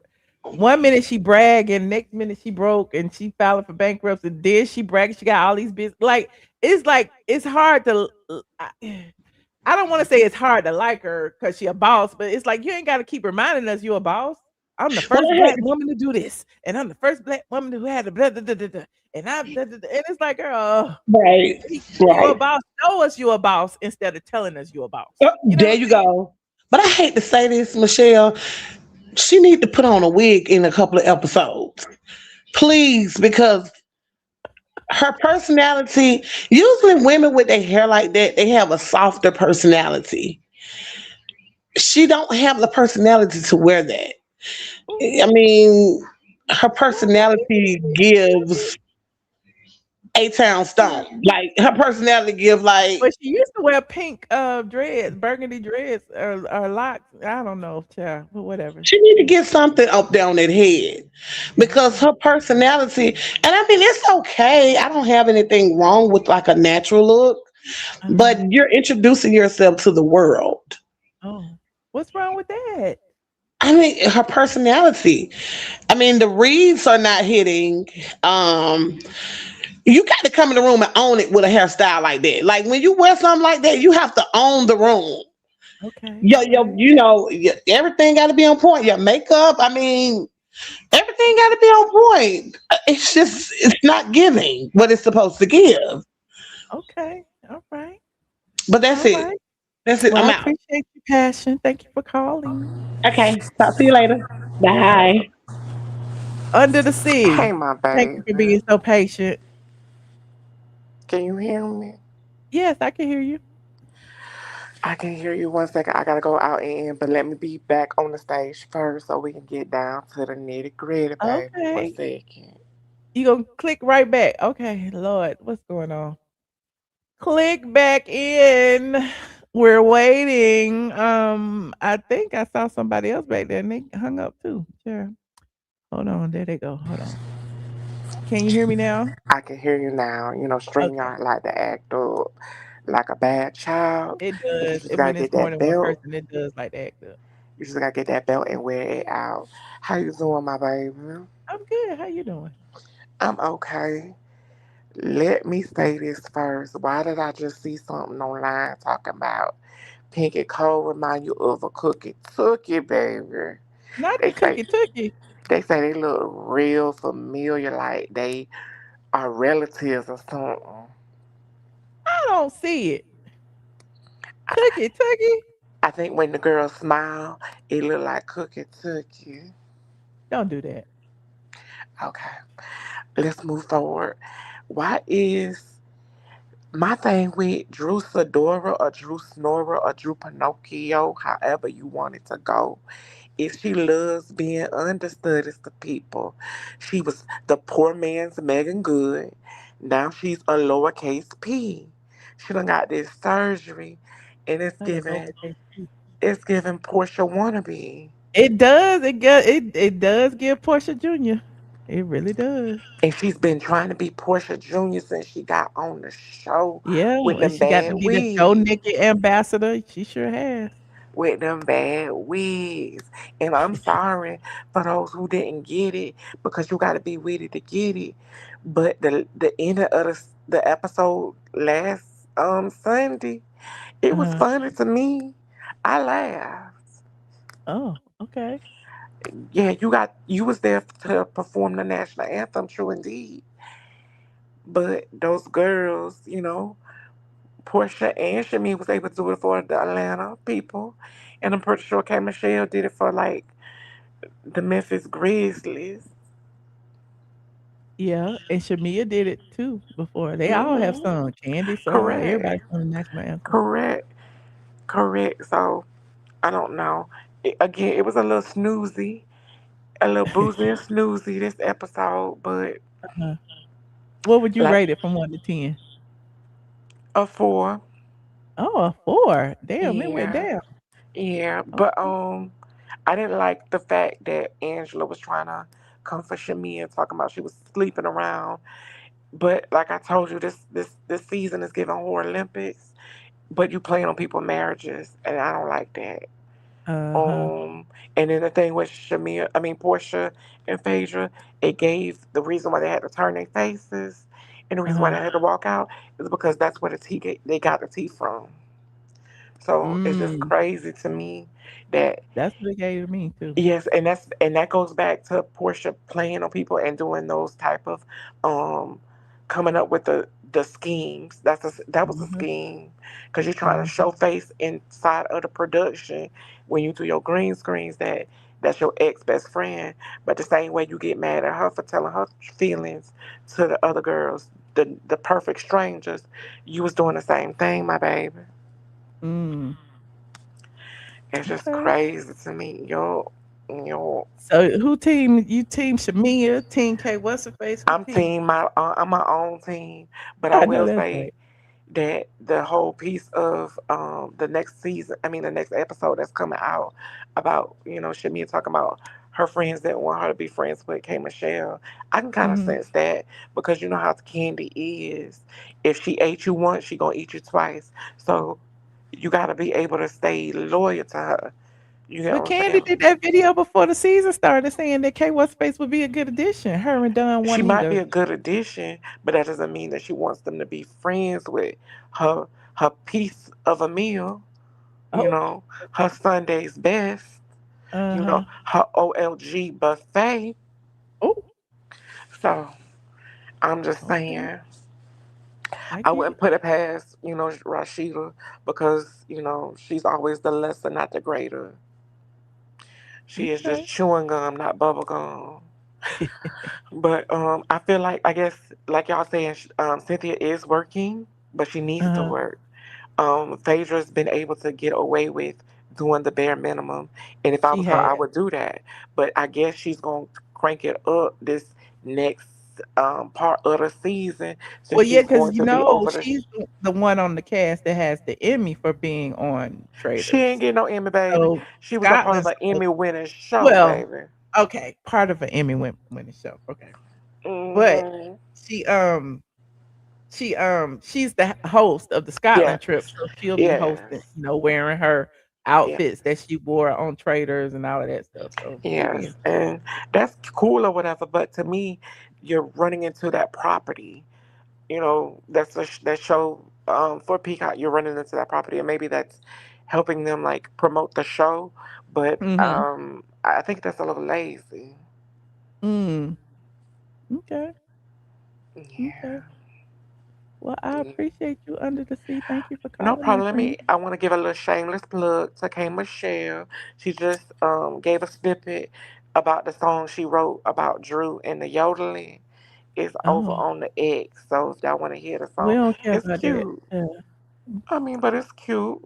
One minute she brag, and next minute she broke, and she filing for bankruptcy. Then she bragging she got all these business. Like it's hard to. I don't want to say it's hard to like her because she a boss, but it's like you ain't got to keep reminding us you a boss. I'm the first black woman to do this, and I'm the first black woman who had a blah, blah, blah, blah, blah, and and it's like, girl, right. You a boss. Show us you a boss instead of telling us you a boss. There you go. But I hate to say this, Michelle. She need to put on a wig in a couple of episodes, please, because her personality. Usually, women with their hair like that, they have a softer personality. She don't have the personality to wear that. I mean, her personality gives A-Town Stone. Like, her personality gives like. But she used to wear pink dreads, burgundy dreads, or locks. I don't know, child, but whatever. She need to get something up there on that head, because her personality. And I mean, it's okay. I don't have anything wrong with like a natural look, but you're introducing yourself to the world. Oh, what's wrong with that? I mean, her personality. I mean, the reeds are not hitting. You got to come in the room and own it with a hairstyle like that. Like, when you wear something like that, you have to own the room. Okay. Everything got to be on point. Your makeup, I mean, everything got to be on point. It's not giving what it's supposed to give. Okay. All right. But that's it. Right. That's it. Well, I'm I out. appreciate your passion. Thank you for calling. Okay. Talk to you later. Bye. Under the Sea. Hey, my baby. Thank you for being so patient. Can you hear me? Yes, I can hear you. I can hear you. 1 second. I gotta go out and in, but let me be back on the stage first so we can get down to the nitty gritty, baby. Okay. 1 second. You gonna click right back. Okay, Lord, what's going on? Click back in. We're waiting. I think I saw somebody else back there and they hung up too. Sure. Hold on, there they go. Hold on. Can you hear me now? I can hear you now. StreamYard like to act up like a bad child. It You does. just gotta When it's get more that than one belt. person, it does like that. You just gotta get that belt and wear it out. How you doing, my baby? I'm good. How you doing? I'm okay. Let me say this first. Why did I just see something online talking about Pinky Cole remind you of a cookie tookie, baby? Not They the say cookie tookie. they say they look real familiar, like they are relatives or something. I don't see it. Tookie. I think when the girls smile, it look like Cookie Tookie. Don't do that. Okay, let's move forward. Why is my thing with Drew Sidora or Drew Snorer or Drew Pinocchio, however you want it to go, is she loves being understudies to people. She was the poor man's Megan Good. Now she's a lowercase p. She done got this surgery, and Not a lowercase p. it's giving Portia wannabe. It does. It does give Portia Jr. It really does. And she's been trying to be Portia Jr. since she got on the show Yeah, with and them she got bad to be the Go wigs. Nikki ambassador. She sure has. With them bad wigs. And I'm sorry for those who didn't get it because you got to be with it to get it. But the end of the episode last Sunday, it was Uh-huh. funny to me. I laughed. Oh, okay. Yeah, you was there to perform the national anthem, true indeed. But those girls, Portia and Shamea was able to do it for the Atlanta people. And I'm pretty sure K. Michelle did it for like the Memphis Grizzlies. Yeah, and Shamea did it too before. They all have Hmm. sung. Candy sung. Everybody Correct. sung the national anthem. Correct. Correct. So I don't know. Again, it was a little snoozy, a little boozy and snoozy this episode, but Uh-huh. What would you like rate it from 1 to 10? a four. Oh, a 4. Damn, it went Yeah. down. Yeah. But Okay. I didn't like the fact that Angela was trying to comfort Shamea and talking about she was sleeping around. But like I told you, this season is giving horror Olympics, but you playing on people's marriages, and I don't like that. Uh-huh. Um, and then the thing with Portia and Phaedra, it gave the reason why they had to turn their faces, and the reason why Uh-huh. they had to walk out is because that's where they got the tea from. So it's just Mm. crazy to me that That's what it gave me too. yes, and that goes back to Portia playing on people and doing those type of um coming up with the schemes. That was a Mhm. scheme because you're trying to Mhm. show face inside of the production when you do your green screens that's your ex best friend. But the same way you get mad at her for telling her feelings to the other girls, the perfect strangers, you was doing the same thing, my baby. Mm. It's just Okay. crazy to me. Yo, So who team you team Shamea, team K what's her face? Who team? I'm my own team, but I I know will that's say right. that the whole piece of the next season, the next episode that's coming out about Shamia talking about her friends that want her to be friends with K Michelle. I can kind of Mhm. sense that because you know how Candy is. If she ate you once, she gonna eat you twice. So you got to be able to stay loyal to her. You get But what I'm Candy saying? did that video before the season started saying that K what's face would be a good addition. Her and Don She might be Juanita. a good addition, but that doesn't mean that she wants them to be friends with her her piece of a meal, you Oh. know, her Sunday's best, Uh-huh. her OLG buffet. Oh, So I'm just okay. saying, I I get wouldn't it. put it past, Rashida because, she's always the lesser, not the greater. She is just Okay. chewing gum, not bubble gum. But I feel like I guess like y'all saying, Cynthia is working, but she needs to Uh-huh. work. Phaedra's been able to get away with doing the bare minimum, and if I She was her, had. I would do that. But I guess she's gonna crank it up this next part of the season since Well, yeah, she's because going to be over the. she's the one on the cast that has the Emmy for being on She ain't Traitors. getting no Emmy, baby. So She was a part of Scotland's an Emmy winning show, well, baby. okay, part of an Emmy winning show. Okay. But Hmm. she she's the host of the Scotland Yes, trip, so she'll be hosting, yes, wearing her yes. outfits that she wore on Traitors and all of that stuff. So she be Yes, and that's cool or whatever. But to me, you're running into that property. That's that show for Peacock. You're running into that property, and maybe that's helping them like promote the show. But Mhm. I think that's a little lazy. Mm. Okay. Yeah. Okay. Well, I appreciate you under the sea. Thank you for No calling in, problem. friend. I want to give a little shameless plug to K Michelle. She just gave a snippet about the song she wrote about Drew and the yodeling. It's over Oh, on the X. So if y'all want to hear the we song, don't care it's about that. cute. Yeah. I mean, but it's cute.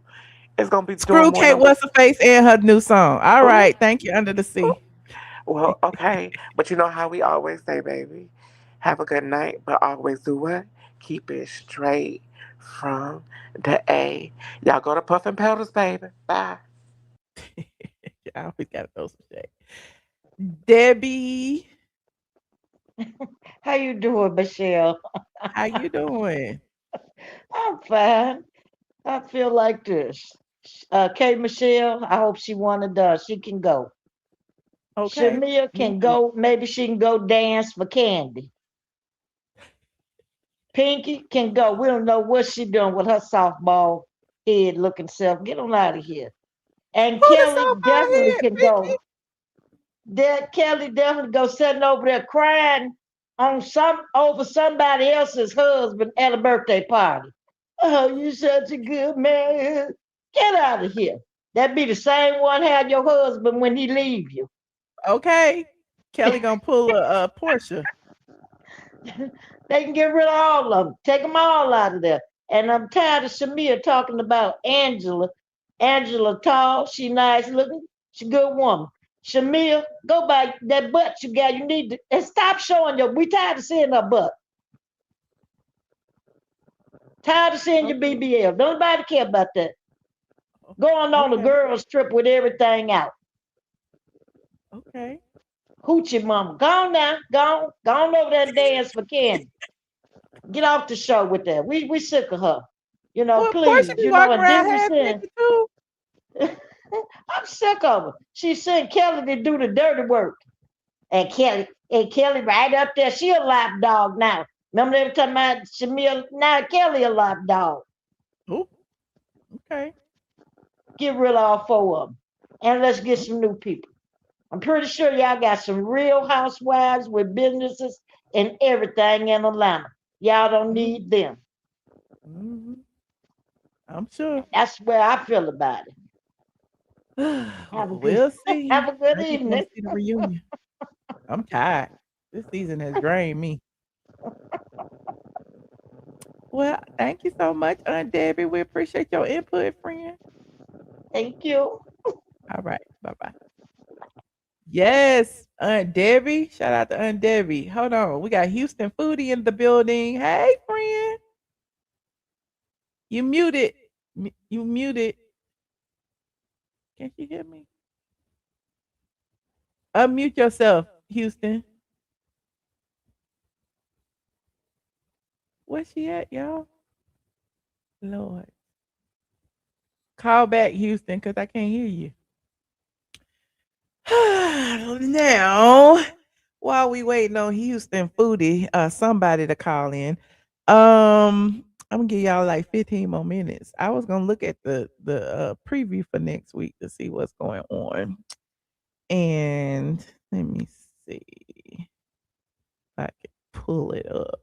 It's gonna be doing Screw more Kate number. What's her face and her new song. All Ooh, right. Thank you, Under the ooh. Sea. Well, okay. But you know how we always say, baby, have a good night, but always do what? Keep it straight from the A. Y'all go to Puff and Pedals, baby. Bye. I always gotta throw some shade. Debbie, How you doing, Michelle? how you doing? I'm fine. I feel like this. Kay Michelle, I hope she wanna done. She can go. Okay. Shamea Me can too. go. Maybe she can go dance for Candy. Pinky can go. We don't know what she doing with her softball head looking self. Get on out of here. And Who the Kelly softball definitely head, can Pinky? go. That Kelly definitely go sitting over there crying on some over somebody else's husband at a birthday party. Oh, you such a good man. Get out of here. That be the same one had your husband when he leave you. Okay. Kelly gonna pull a Portia. They can get rid of all of them. Take them all out of there. And I'm tired of Shamea talking about Angela. Angela tall, she nice looking, she a good woman. Shamea, go by that butt you got. You need to and stop showing your. We tired of seeing her butt. Tired of seeing your Okay. BBL. Nobody care about that. Going on a Okay. girls trip with everything out. Okay. Hoochie mama. Go on now. Go on over there and dance for Candy. Get off the show with that. We sick of her. You know, Well, Portia please, be you know, walking and then around we half saying, naked too. I'm sick of her. She sent Kelly to do the dirty work. And Kelly right up there, she a lap dog now. Remember every time I Shamia, now Kelly a lap dog. Oh, okay. Get rid of all four of them. And let's get some new people. I'm pretty sure y'all got some real housewives with businesses and everything in Atlanta. Y'all don't need them. Mm-hmm. I'm sure. That's where I feel about it. Have a good We'll see. have a good I just want evening. to see the reunion. I'm tired. This season has drained me. Well, thank you so much, Aunt Debbie. We appreciate your input, friend. Thank you. All right. Bye bye. Yes, Aunt Debbie. Shout out to Aunt Debbie. Hold on. We got Houston Foodie in the building. Hey, friend. You muted. You muted. Can't you hear me? Unmute yourself, Houston. Where's she at, y'all? Lord. Call back, Houston, because I can't hear you. Now, while we waiting on Houston Foodie, somebody to call in, I'm gonna give y'all like 15 more minutes. I was gonna look at the preview for next week to see what's going on, and let me see if I can pull it up.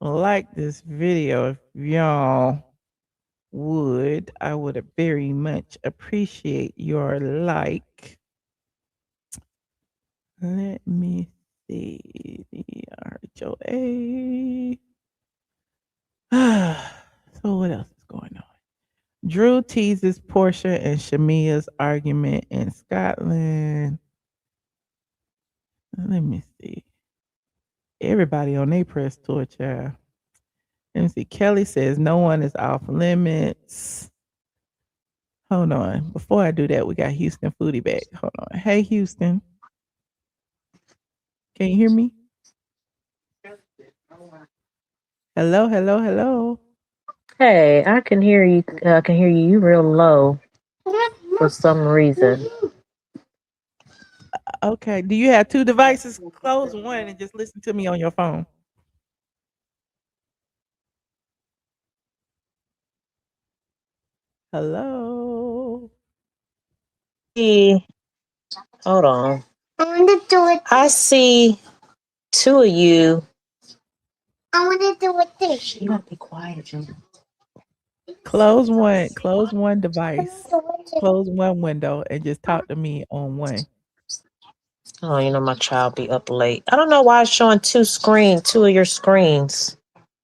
Like this video, if y'all would, I would very much appreciate your like. Let me see the RHOA. So what else is going on? Drew teases Portia and Shamea's argument in Scotland. Let me see. Everybody on their press tour, child. Let me see. Kelly says no one is off limits. Hold on. Before I do that, we got Houston Foodie back. Hold on. Hey, Houston. Can you hear me? Hello, hello, hello. Hey, I can hear you. Can hear you. You real low for some reason. Okay. Do you have two devices? Close one and just listen to me on your phone. Hello. Hey, hold on. I see two of you I want to do it this. You gotta be quiet, Jim. Close one device. Close one window and just talk to me on one. Oh, you know my child be up late. I don't know why it's showing two of your screens.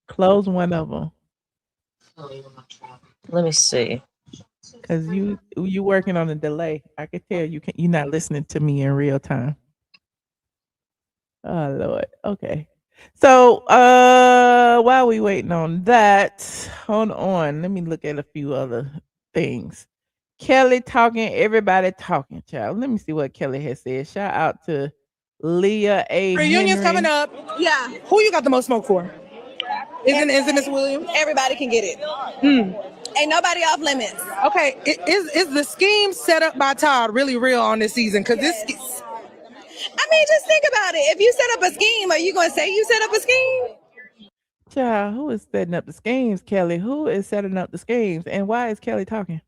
Close one of them. Let me see. Cause you working on a delay. I can tell you're not listening to me in real time. Oh Lord. Okay. So while we waiting on that, hold on. Let me look at a few other things. Kelly talking, everybody talking, child. Let me see what Kelly has said. Shout out to Leah A. Reunion's Henry. coming up. Yeah. Who you got the most smoke for? Isn't Miss Williams? Everybody can get it. Ain't nobody off limits. Okay, is the scheme set up by Todd really real on this season? Because this. I mean, just think about it. If you set up a scheme, are you going to say you set up a scheme? Child, who is setting up the schemes, Kelly? Who is setting up the schemes? And why is Kelly talking?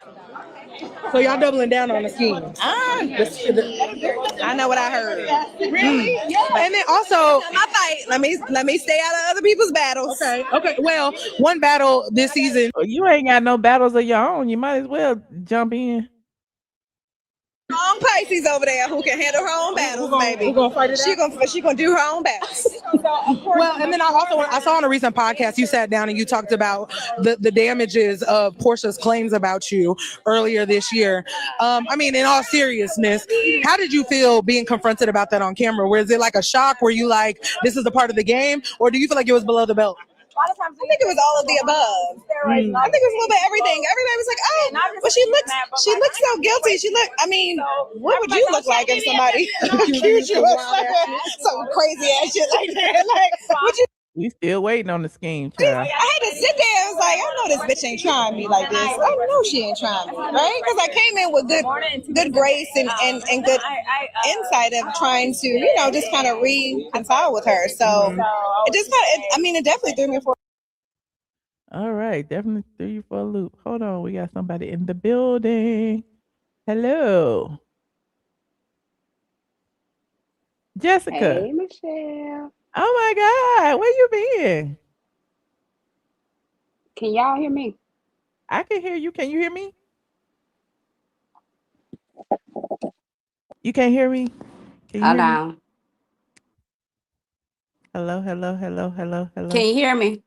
So y'all doubling down on the scheme. I know what I heard. Really? Yeah. And then also, my fight. Let me stay out of other people's battles. Okay. Well, one battle this season. You ain't got no battles of your own. You might as well jump in. Strong Pisces over there who can handle her own battles, baby. Who gonna fight it out? She gonna do her own battles. Well, and then I saw on a recent podcast you sat down and you talked about the damages of Portia's claims about you earlier this year. I mean, in all seriousness, how did you feel being confronted about that on camera? Was it like a shock? Were you like, this is a part of the game, or do you feel like it was below the belt? I think it was all of the above. I think it was a little bit of everything. Everybody was like, "Oh, but she looks so guilty. I mean, what would you look like if somebody accused you of some crazy ass shit like that? Like, would you?" We still waiting on the scheme, child. I had to sit there. I was like, I know this bitch ain't trying me like this. I know she ain't trying me, right? Because I came in with good grace and good insight of trying to, just kind of reconcile with her. So it just it definitely threw me for. All right, definitely threw you for a loop. Hold on, we got somebody in the building. Hello, Jessica. Hey, Michelle. Oh my God, where you been? Can y'all hear me? I can hear you. Can you hear me? You can't hear me? Can you Hold hear me? on. Hello. Can you hear me?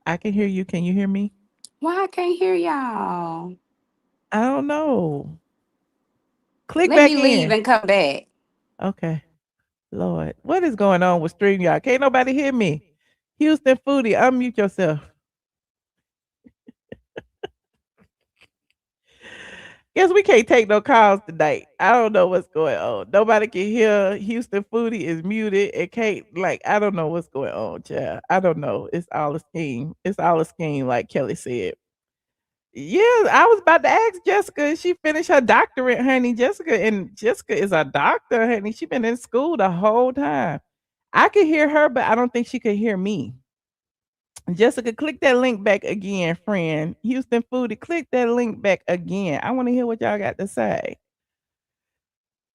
I can hear you. Can you hear me? Why I can't hear y'all? I don't know. Click Let back me leave in. and come back. Okay. Lord, what is going on with StreamYard? Can't nobody hear me. Houston Foodie, unmute yourself. Guess we can't take no calls tonight. I don't know what's going on. Nobody can hear. Houston Foodie is muted. It can't, I don't know what's going on, child. I don't know. It's all a scheme. It's all a scheme, like Kelly said. Yeah, I was about to ask Jessica. She finished her doctorate, honey. Jessica is a doctor, honey. She been in school the whole time. I could hear her, but I don't think she could hear me. Jessica, click that link back again, friend. Houston Foodie, click that link back again. I want to hear what y'all got to say.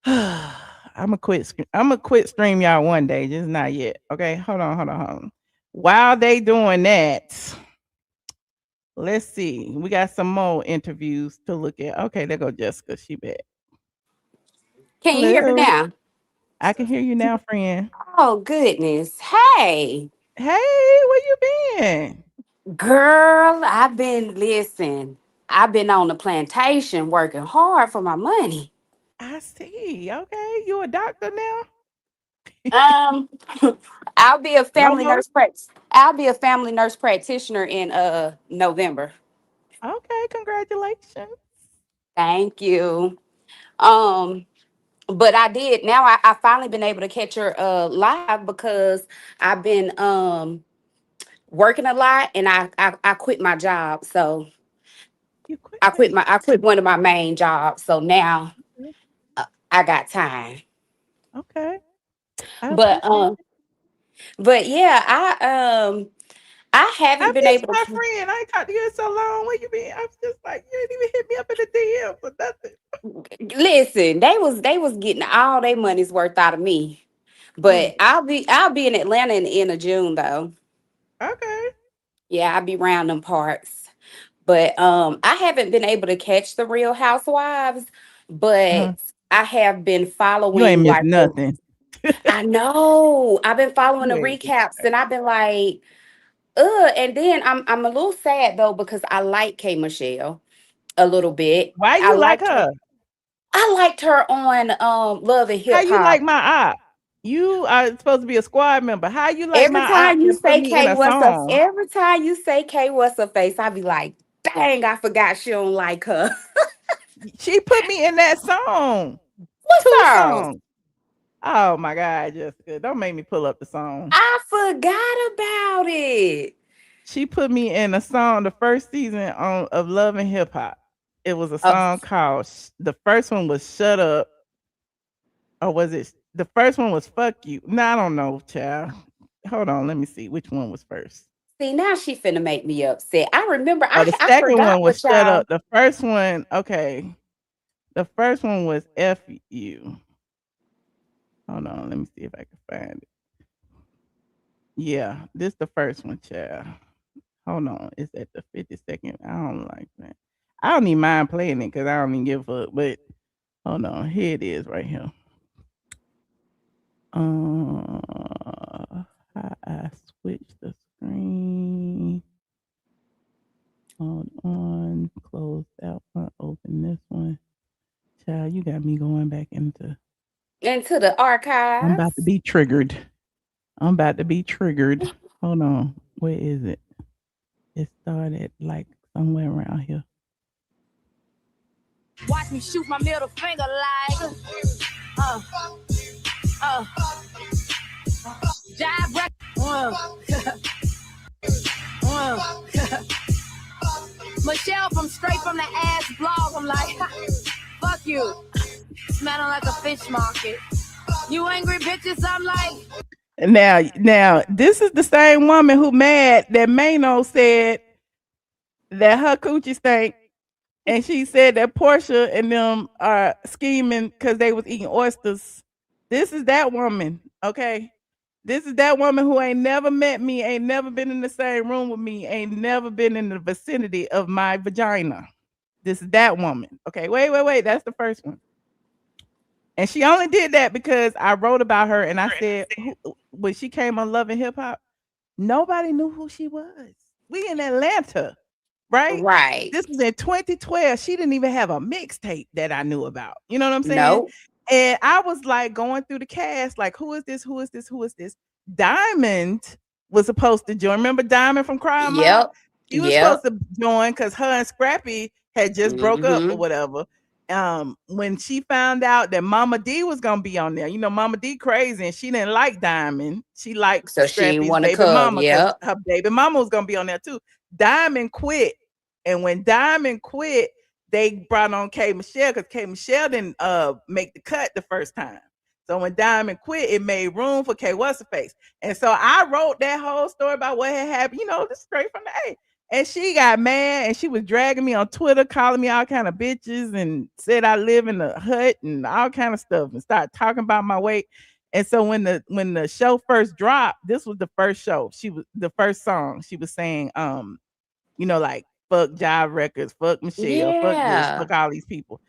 I'm gonna quit StreamYard one day, just not yet. Okay, hold on. While they doing that, let's see. We got some more interviews to look at. Okay, there go Jessica. She back. Can you hear me now? I can hear you now, friend. Oh, goodness. Hey. Hey, where you been? Girl, I've been on the plantation working hard for my money. I see. Okay, you a doctor now? I'll be a family nurse practitioner in November. Okay, congratulations. Thank you. But I finally been able to catch her live because I've been working a lot and I quit my job. So I quit one of my main jobs. So now I got time. Okay. But yeah, I haven't been able to. My friend, I ain't talked to you in so long. Where you been? I was just like, you didn't even hit me up in the DM for nothing. Listen, they was getting all their money's worth out of me. But I'll be in Atlanta in the end of June though. Okay. Yeah, I be around them parts. But I haven't been able to catch the Real Housewives, but I have been You ain't following missed like nothing. I know. I've been following You the ain't recaps and I've been like, and then I'm a little sad though because I like K Michelle a little bit. Why I you like liked her. her? I liked her on Love and How Hip you Hop. like my op? You are supposed to be a squad member. How you like Every my op time you that put say me in K a what's up, song? every time you say K what's her face, I be like, dang, I forgot she don't like her. She put me in that song. What 2 song? songs. Oh my God, Jessica. Don't make me pull up the song. I forgot about it. She put me in a song the first season of Love and Hip Hop. It was a song called the first one was Shut Up. Or was it the first one was Fuck You? No, I don't know, child. Hold on, let me see which one was first. See, now she finna make me upset. I remember Oh, the I second forgot one was what Shut y'all. Up. The first one, okay. The first one was F You. Hold on, let me see if I can find it. Yeah, this the first one, child. Hold on, it's at the 52nd. I don't like that. I don't even mind playing it because I don't even give a fuck. But hold on, here it is right here. I switched the screen. Hold on, close that one, open this one. Child, you got me going back into The I'm archives. about to be triggered. Hold on, where is it? It started like somewhere around here. Watch me shoot my middle finger like jive wreck. Michelle straight from the ass blog. I'm like, fuck you. Smelling like a fish market. You angry bitches, I'm like. Now, this is the same woman who mad that Mano said that her coochie stank, and she said that Portia and them are scheming because they was eating oysters. This is that woman, okay? This is that woman who ain't never met me, ain't never been in the same room with me, ain't never been in the vicinity of my vagina. This is that woman. Okay, wait. That's the first one. And she only did that because I wrote about her and I said when she came on Love and Hip Hop, nobody knew who she was. We in Atlanta, right? Right. This was in 2012. She didn't even have a mixtape that I knew about. You know what I'm saying? Nope. And I was like going through the cast, like, who is this? Who is this? Who is this? Diamond was supposed to join. Remember Diamond from Crime Mob? Yep. She was supposed to join because her and Scrappy had just broke up or whatever. When she found out that Mama D was gonna be on there, you know, Mama D crazy and she didn't like Diamond. She liked So she didn't Scrappy's want to baby come. mama because Yep. her baby mama was gonna be on there too. Diamond quit, and when Diamond quit, they brought on K Michelle because K Michelle didn't make the cut the first time. So when Diamond quit, it made room for K What's Her Face. And so I wrote that whole story about what had happened, you know, just straight from the A. And she got mad and she was dragging me on Twitter, calling me all kind of bitches and said I live in a hut and all kind of stuff and started talking about my weight. And so when the show first dropped, this was the first show. She was the first song. She was saying, you know, like fuck Jive Records, fuck Michelle, fuck this, fuck all these people.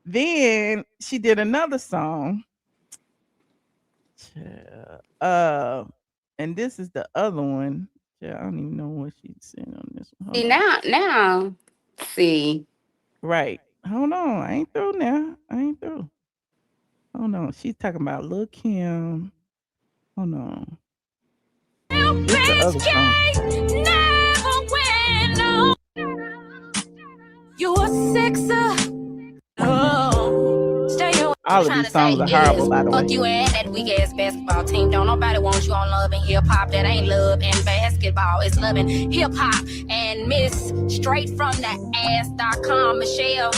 Then she did another song. And this is the other one. Yeah, I don't even know what she said on this one. See now. See. Right. Hold on. I ain't through now. Hold on. She's talking about Lil' Kim. Hold on. This the other song. You a sexer. All of these songs are horrible, by the way. Fuck you and that weak ass basketball team. Don't nobody want you on Love and Hip Hop. That ain't love and basketball. It's Love and Hip Hop. And Miss straight from the ass.com, Michelle.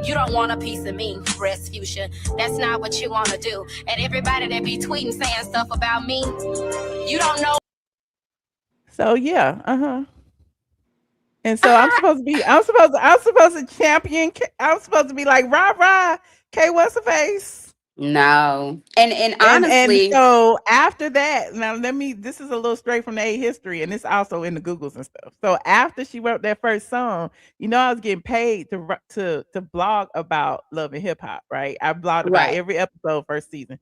You don't want a piece of me, breast fusion. That's not what you want to do. And everybody that be tweeting saying stuff about me, you don't know. So yeah, And so I'm supposed to champion. I'm supposed to be like rah rah. K What's Her Face. No. And And honestly, so after that, now this is a little straight from the A history, and it's also in the Googles and stuff. So after she wrote that first song, I was getting paid to blog about Love and Hip Hop, right? I blogged about right. every episode first season.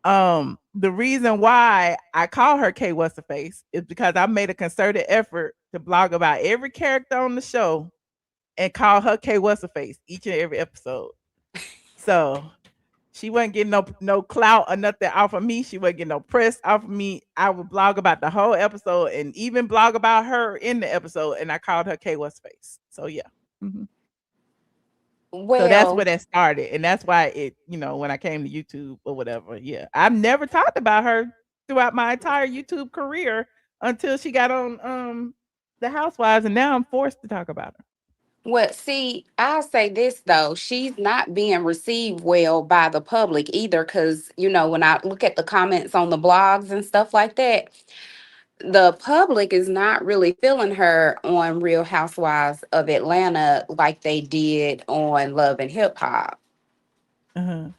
The reason why I call her K What's the Face is because I made a concerted effort to blog about every character on the show and call her K What's the Face each and every episode. So she wasn't getting no clout or nothing off of me. She wasn't getting no press off of me. I would blog about the whole episode and even blog about her in the episode, and I called her K What's Face. So yeah. Mhm. So that's where Well, that started, and that's why when I came to YouTube or whatever, yeah. I've never talked about her throughout my entire YouTube career until she got on The Housewives, and now I'm forced to talk about her. well, see, I'll say this though. She's not being received well by the public either, because when I look at the comments on the blogs and stuff like that, the public is not really feeling her on Real Housewives of Atlanta like they did on Love and Hip Hop. Uh-huh.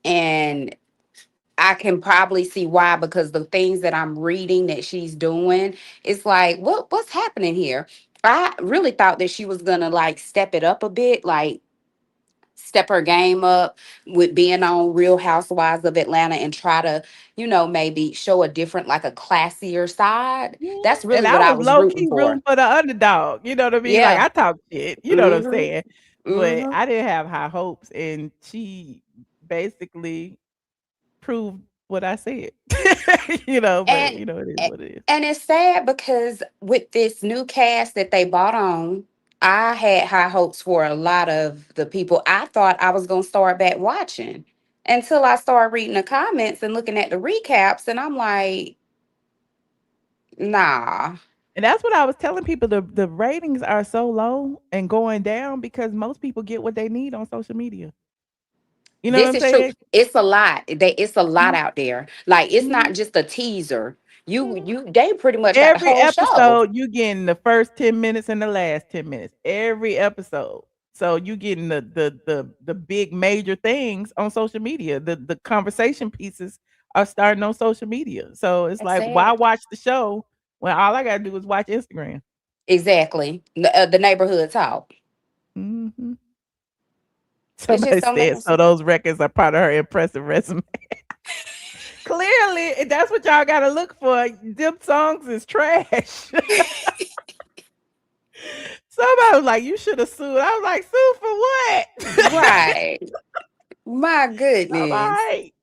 And I can probably see why, because the things that I'm reading that she's doing, it's like, what's happening here? I really thought that she was gonna like step it up a bit, like step her game up with being on Real Housewives of Atlanta and try to, maybe show a different, like a classier side. That's And really I what I was was low rooting key rooting for. for the underdog. You know what I mean? Like Yeah. I talk shit. You know what I'm Mm-hmm. saying? But Mm-hmm. I didn't have high hopes, and she basically proved what I said. But And it is what it is. and it's sad because with this new cast that they bought on, I had high hopes for a lot of the people. I thought I was gonna start back watching until I started reading the comments and looking at the recaps, and I'm like, nah. And that's what I was telling people. The ratings are so low and going down because most people get what they need on social media. You know what This I'm is true. saying? It's a lot. It's a lot Mhm, out there. Like it's mhm, not just a teaser. mhm. They pretty much got the Every whole show. episode, you getting the first 10 minutes and the last 10 minutes. Every episode. So you getting the big major things on social media. The conversation pieces are starting on social media. So it's That's like, why sad. watch the show when all I gotta do is watch Instagram? Exactly. The neighborhood talk. Hmm. It Somebody just don't make said no so. sense. Those records are part of her impressive resume. Clearly, that's what y'all gotta look for. Them songs is trash. Somebody was like, "You should have sued." I was like, "Sue for what?" Right. My I'm goodness. alright.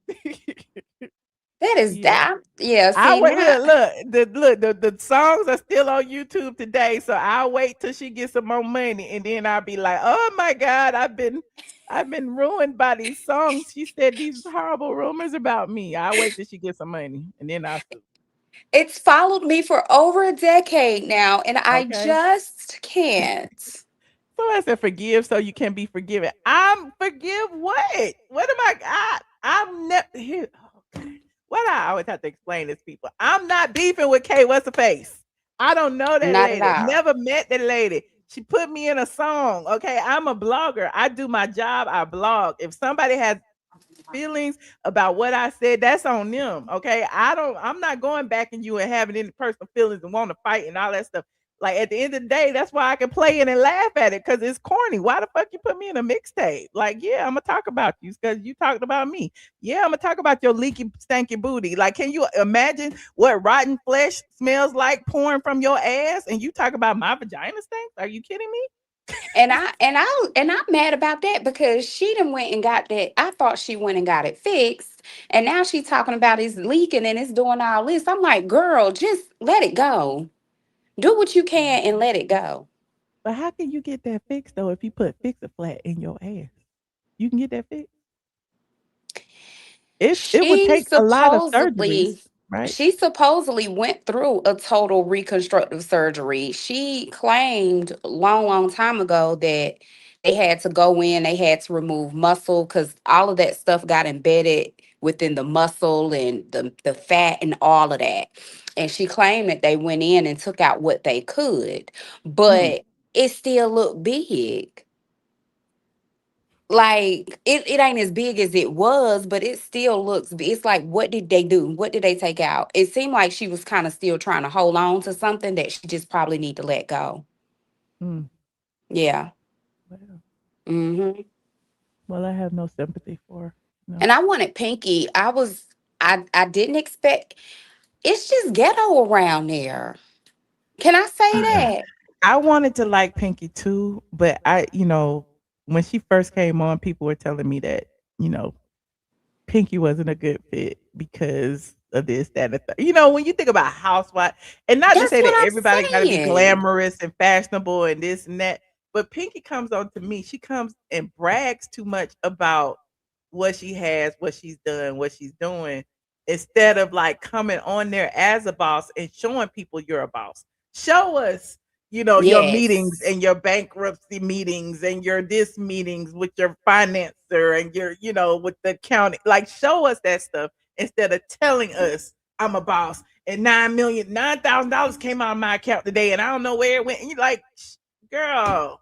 That is Yeah. that. Yeah. I See wait. now. The songs are still on YouTube today, so I'll wait till she gets some more money, and then I'll be like, "Oh my God, I've been ruined by these songs. She said these horrible rumors about me." I'll wait till she gets some money, and then I'll sue. It's followed me for over a decade now, and I Okay. just can't. So I said, "Forgive, so you can be forgiven." I'm forgive what? What am I'm never here. Why do I always have to explain this, people? I'm not beefing with Kay. What's the face? I don't know that Not at lady. all. Never met that lady. She put me in a song. Okay. I'm a blogger. I do my job. I blog. If somebody has feelings about what I said, that's on them. Okay. I'm not going back in you and having any personal feelings and want to fight and all that stuff. Like at the end of the day, that's why I can play it and laugh at it because it's corny. Why the fuck you put me in a mixtape? Like, yeah, I'm gonna talk about you because you talked about me. Yeah, I'm gonna talk about your leaky, stanky booty. Like, can you imagine what rotten flesh smells like pouring from your ass? And you talk about my vagina stinks? Are you kidding me? And I'm mad about that because she done went and got that. I thought she went and got it fixed, and now she's talking about it's leaking and it's doing all this. I'm like, girl, just let it go. Do what you can and let it go. But how can you get that fixed though if you put fix a flat in your ass? You can get that fixed. It would She take a lot of supposedly surgeries, right? she supposedly went through a total reconstructive surgery. She claimed long time ago that they had to go in, they had to remove muscle because all of that stuff got embedded within the muscle and the fat and all of that. And she claimed that they went in and took out what they could, Mm. but it still looked big. like it ain't as big as it was, but it still looks it's like, what did they do? What did they take out? It seemed like she was kind of still trying to hold on to something that she just probably need to let go. Mm. Yeah. Well, Mm-hmm. well, I have no sympathy for her. No. And I wanted Pinky. I didn't expect, it's just ghetto around there. Can I say that? I wanted to like Pinky too, but when she first came on, people were telling me that, Pinky wasn't a good fit because of this, that, and the third. When you think about housewife, and not to That's say what that I'm everybody got to be saying. glamorous and fashionable and this and that, but Pinky comes on to me. She comes and brags too much about what she has, what she's done, what she's doing, instead of like coming on there as a boss and showing people you're a boss. Show us, your meetings Yes. and your bankruptcy meetings and your this meetings with your financer and your, with the county. Like, show us that stuff instead of telling us I'm a boss and $9,000 came out of my account today and I don't know where it went. And you're like, girl.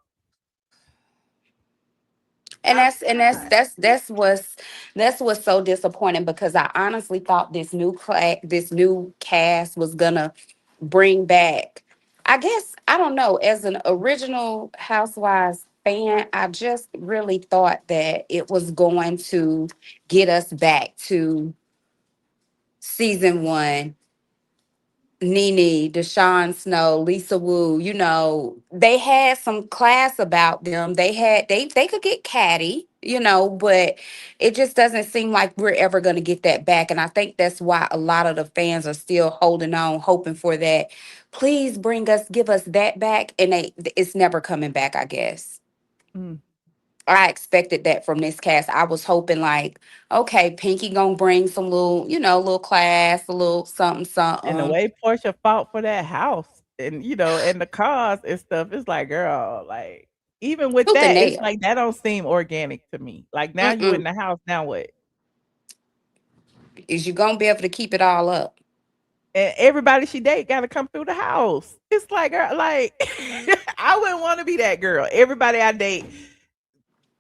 And that's what's so disappointing, because I honestly thought this new cast was gonna bring back, I guess, I don't know, as an original Housewives fan, I just really thought that it was going to get us back to season 1. Nene, Deshaun Snow, Lisa Wu, they had some class about them. They could get catty, but it just doesn't seem like we're ever going to get that back. And I think that's why a lot of the fans are still holding on, hoping for that. Please give us that back. And it's never coming back, I guess. Mm. I expected that from this cast. I was hoping like, okay, Pinky gonna bring some little class, a little something, And the something. way Portia fought for that house and, and the cars and stuff, it's like, girl, like, even with Tooth and that, it's nail. like, that don't seem organic to me. Like, now you in Mm-mm. the house, now what? Is you gonna be able to keep it all up? And everybody she date got to come through the house. It's like, girl, like, I wouldn't want to be that girl. Everybody I date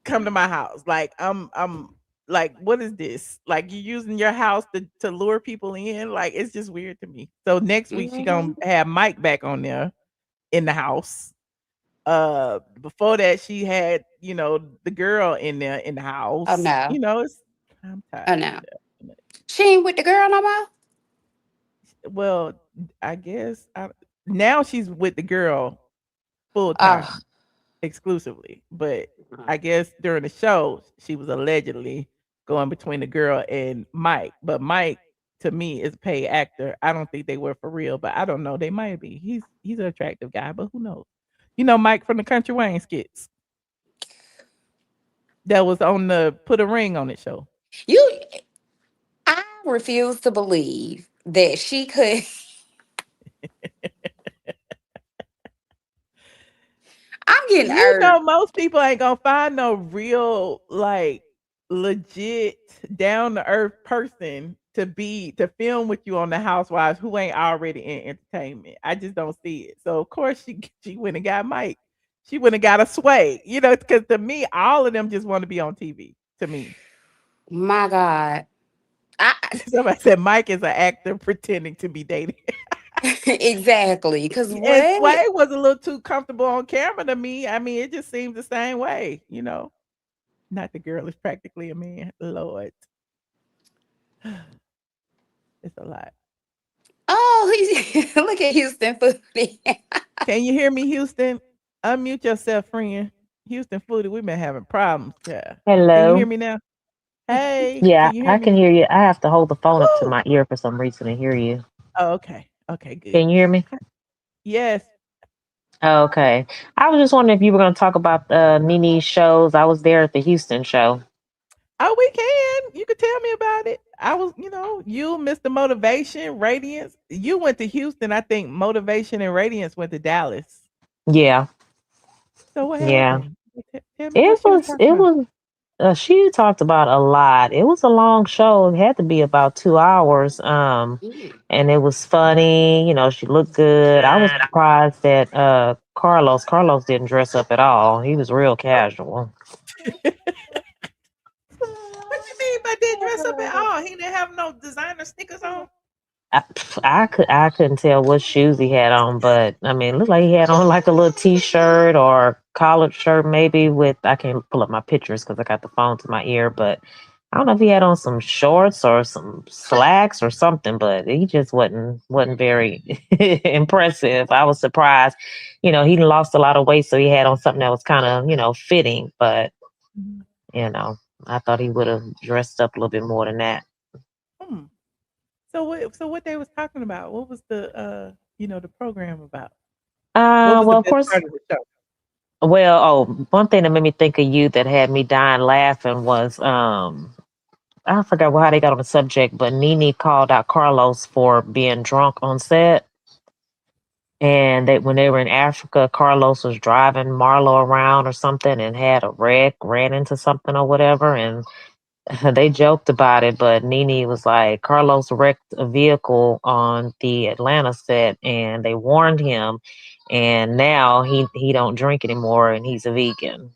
come to my house. Like, I'm like, what is this? Like, you using your house to lure people in? Like, it's just weird to me. So next week she gonna Mhm. have Mike back on there in the house. Before that she had, the girl in there in the Oh house. no. I'm Oh tired. no. She ain't with the girl no more. Well, I guess now she's with the girl full time, Oh. exclusively. But I guess during the show, she was allegedly going between the girl and Mike. But Mike, to me, is a paid actor. I don't think they were for real, but I don't know. They might be. He's an attractive guy, but who knows? Mike from the Country Wayne skits that was on the Put a Ring on It show. I refuse to believe that she could. I'm getting irked. Most people ain't gonna find no real, like, legit, down to earth person to film with you on the Housewives who ain't already in entertainment. I just don't see it. So of course she went and got Mike. She went and got a Sway. Because to me, all of them just want to be on TV. To me, My God. somebody said Mike is an actor pretending to be dating. Exactly. Because And what? Sway was a little too comfortable on camera to me. I mean, it just seems the same way. Not the girl is practically a man. Lord. It's a lot. Oh, look at Houston Foodie. Can you hear me, Houston? Unmute yourself, friend. Houston Foodie, we've been having problems. Yeah. Can you hear Hello. me now? Hey, Yeah, can you hear I me? can hear you. I have to hold the phone up to Woo! my ear for some reason to hear you. Oh, okay. Okay, good. Can you hear me? Yes. Okay. I was just wondering if you were going to talk about Nene's shows. I was there at the Houston show. Oh, we can. You can tell me about it. I was, you, Mr. Motivation, Radiance. You went to Houston. I think Motivation and Radiance went to Dallas. Yeah. So what Yeah. happened? Tell me what she was talking It about. was, she talked about a lot. It was a long show. It had to be about 2 hours. And it was funny. She looked good. I was surprised that Carlos didn't dress up at all. He was real casual. like didn't dress up at all. He didn't have no designer sneakers on. I couldn't tell what shoes he had on, but I mean, it looked like he had on like a little t-shirt or collared shirt, maybe with I can't pull up my pictures because I got the phone to my ear, but I don't know if he had on some shorts or some slacks or something, but he just wasn't very impressive. I was surprised. He lost a lot of weight, so he had on something that was kind of, fitting, but you know, I thought he would have dressed up a little bit more than that. Hmm. So what they was talking about? What was the the program about? What was the Well, of best course. part of the show? Well, one thing that made me think of you that had me dying laughing was I forgot how they got on the subject, but Nene called out Carlos for being drunk on set. And when they were in Africa, Carlos was driving Marlo around or something and had a wreck, ran into something or whatever. And they joked about it, but Nene was like, Carlos wrecked a vehicle on the Atlanta set and they warned him. And now he don't drink anymore and he's a vegan.